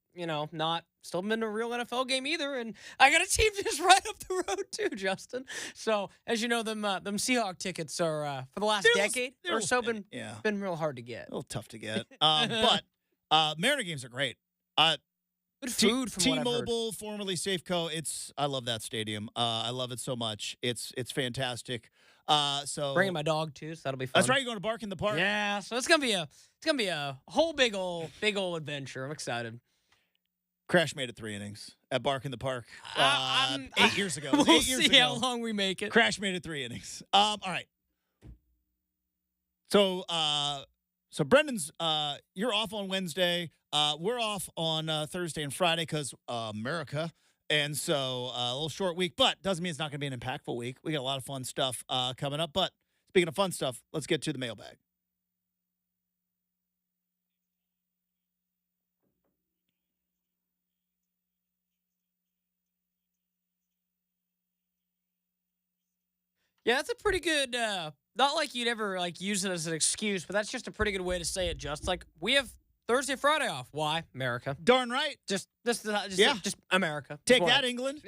not still been to a real NFL game either. And I got a team just right up the road too, Justin. So as you know, them Seahawk tickets are for the last decade or so been real hard to get. A little tough to get. But Mariner games are great. Good food from what I've heard. T-Mobile, formerly Safeco. I love that stadium. I love it so much. It's fantastic. So bringing my dog too, so that'll be fun. That's right. You're going to Bark in the Park. Yeah, so it's gonna be a whole big old adventure. I'm excited. Crash made it 3 innings at Bark in the Park 8 years ago. We'll 8 years see ago. how long we make it. Crash made it 3 innings. All right. So Brendan's you're off on Wednesday. We're off on Thursday and Friday because America. And so a little short week, but doesn't mean it's not going to be an impactful week. We got a lot of fun stuff coming up. But speaking of fun stuff, let's get to the mailbag. Yeah, that's a pretty good. Not like you'd ever use it as an excuse, but that's just a pretty good way to say it. Just like we have Thursday, Friday off. Why, America? Darn right. Just America. Take that, England.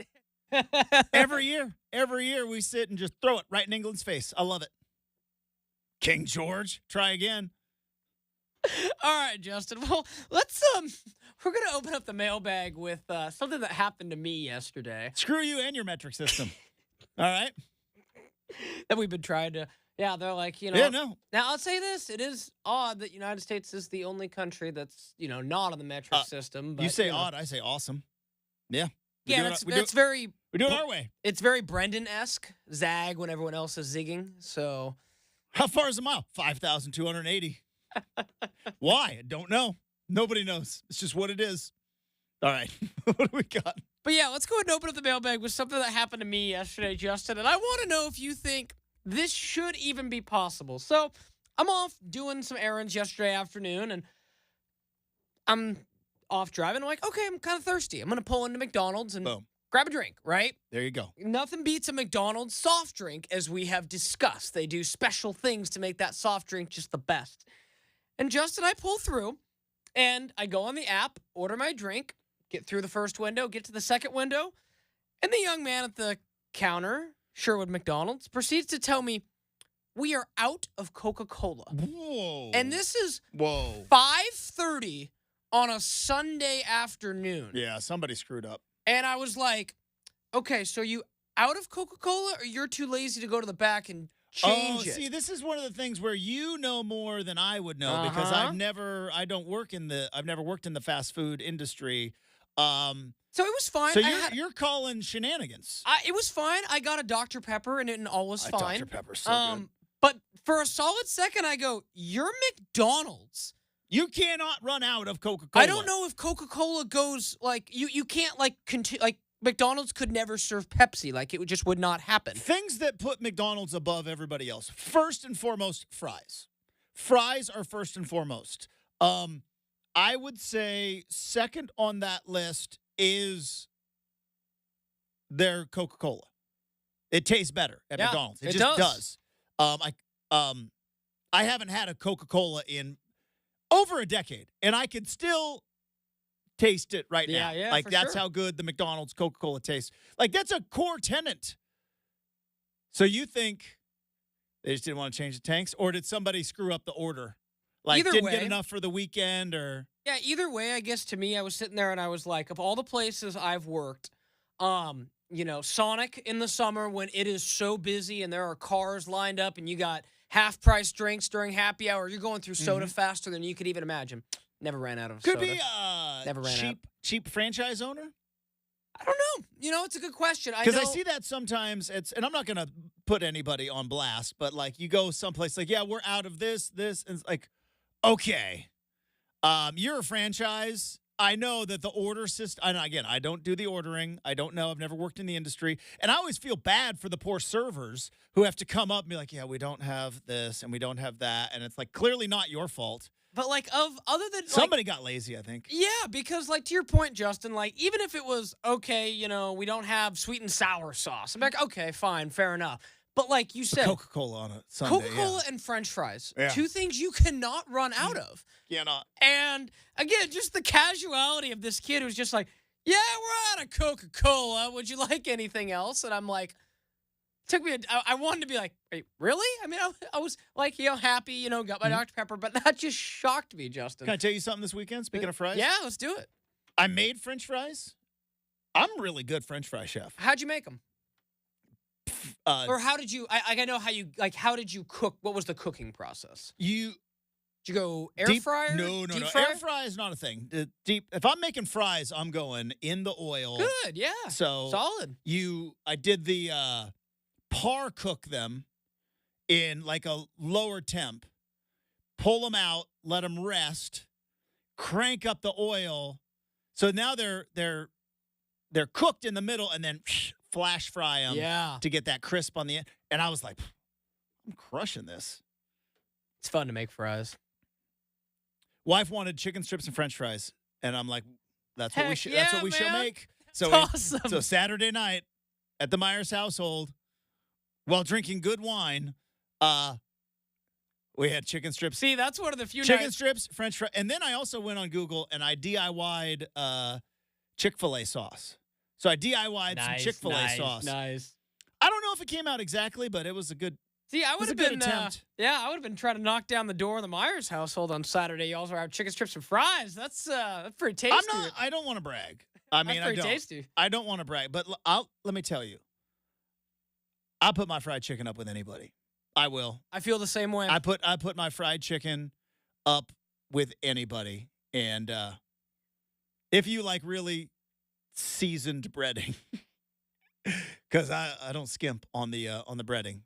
Every year we sit and just throw it right in England's face. I love it. King George, try again. All right, Justin. Well, let's we're gonna open up the mailbag with something that happened to me yesterday. Screw you and your metric system. All right. That we've been trying to. Yeah, they're like, Yeah, no. Now, I'll say this. It is odd that United States is the only country that's, not on the metric system. But, you say odd, I say awesome. Yeah. We do it our way. It's very Brenden-esque. Zag when everyone else is zigging. So. How far is a mile? 5,280. Why? I don't know. Nobody knows. It's just what it is. All right. What do we got? But yeah, let's go ahead and open up the mailbag with something that happened to me yesterday, Justin. And I want to know if you think this should even be possible. So I'm off doing some errands yesterday afternoon, and I'm off driving. I'm like, okay, I'm kind of thirsty. I'm going to pull into McDonald's and grab a drink, right? There you go. Nothing beats a McDonald's soft drink, as we have discussed. They do special things to make that soft drink just the best. And Justin, I pull through, and I go on the app, order my drink, get through the first window, get to the second window, and the young man at the counter, Sherwood McDonald's, proceeds to tell me, we are out of Coca-Cola. Whoa. And this is 5:30 on a Sunday afternoon. Yeah, somebody screwed up. And I was like, okay, so you out of Coca-Cola, or you're too lazy to go to the back and change it? See, this is one of the things where you know more than I would know because I've never worked in the fast food industry. So it was fine. So you're calling shenanigans. It was fine. I got a Dr. Pepper, and it all was fine. Dr. Pepper's so good. But for a solid second, I go, you're McDonald's. You cannot run out of Coca-Cola. I don't know if Coca-Cola goes, you can't, McDonald's could never serve Pepsi. It just would not happen. Things that put McDonald's above everybody else. First and foremost, fries. Fries are first and foremost. I would say second on that list is their Coca-Cola. It tastes better at McDonald's. It just does. I haven't had a Coca-Cola in over a decade, and I could still taste it right now. Yeah, that's how good the McDonald's Coca-Cola tastes. That's a core tenet. So you think they just didn't want to change the tanks, or did somebody screw up the order? Didn't get enough for the weekend, or? Yeah, either way, I guess to me, I was sitting there and I was like, of all the places I've worked, Sonic in the summer when it is so busy and there are cars lined up and you got half-price drinks during happy hour. You're going through soda faster than you could even imagine. Never ran out of soda. Could be Never ran out. cheap franchise owner? I don't know. It's a good question. Because I see that sometimes. And I'm not going to put anybody on blast, but like you go someplace like, yeah, we're out of this, and it's like, okay, you're a franchise. I know that the order system, and again, I don't do the ordering. I don't know. I've never worked in the industry. And I always feel bad for the poor servers who have to come up and be like, yeah, we don't have this and we don't have that. And it's like clearly not your fault. But other than somebody got lazy, I think. Yeah, because to your point, Justin, even if it was okay, we don't have sweet and sour sauce. I'm like, okay, fine, fair enough. But like you said, Coca-Cola on a Sunday. Coca-Cola and French fries, Yeah. two things you cannot run out of. Cannot. And again, just the casuality of this kid who's just like, yeah, we're out of Coca-Cola. Would you like anything else? And I'm like, I wanted to be like, wait, really? I mean, I was like, happy, got my Dr. Pepper, but that just shocked me, Justin. Can I tell you something this weekend, speaking of fries? Yeah, let's do it. I made French fries. I'm a really good French fry chef. How'd you make them? Or how did you, I know how you, how did you cook? What was the cooking process? Did you go air fryer? No. Air fry is not a thing. If I'm making fries, I'm going in the oil. Good, yeah. So solid. I did the par cook them in like a lower temp, pull them out, let them rest, crank up the oil. So now they're cooked in the middle and then flash fry them to get that crisp on the end. And I was like, I'm crushing this. It's fun to make fries. Wife wanted chicken strips and French fries, and I'm like, that's what we should. Yeah, that's what we shall make. So awesome. So Saturday night at the Myers household, while drinking good wine, we had chicken strips. See, that's one of the few chicken strips, French fries, and then I also went on Google and I DIY'd Chick-fil-A sauce. So I DIY'd some Chick-fil-A sauce. Nice. I don't know if it came out exactly, but it was a good. See, I would have been attempt. I would have been trying to knock down the door of the Myers household on Saturday. You also have chicken strips and fries. That's pretty tasty. I don't want to brag. I mean, that's pretty tasty. I don't want to brag, but let me tell you. I'll put my fried chicken up with anybody. I will. I feel the same way. I put my fried chicken up with anybody, and if you like really seasoned breading, because I don't skimp on the breading.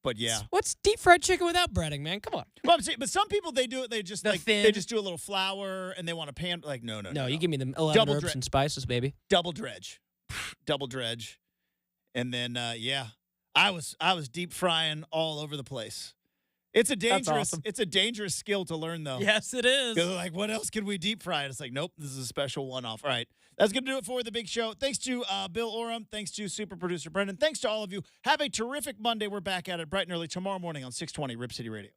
But yeah, what's deep fried chicken without breading, man? Come on. Well, I'm saying, but some people they do it. They just thin. they just do a little flour and they want to pan. Like no. You give me the 11 herbs and spices, baby. Double dredge, and then I was deep frying all over the place. It's a dangerous skill to learn, though. Yes, it is. Like, what else can we deep fry? And it's like, nope, this is a special one-off. All right, that's going to do it for the big show. Thanks to Bill Oram. Thanks to super producer Brenden. Thanks to all of you. Have a terrific Monday. We're back at it bright and early tomorrow morning on 620 Rip City Radio.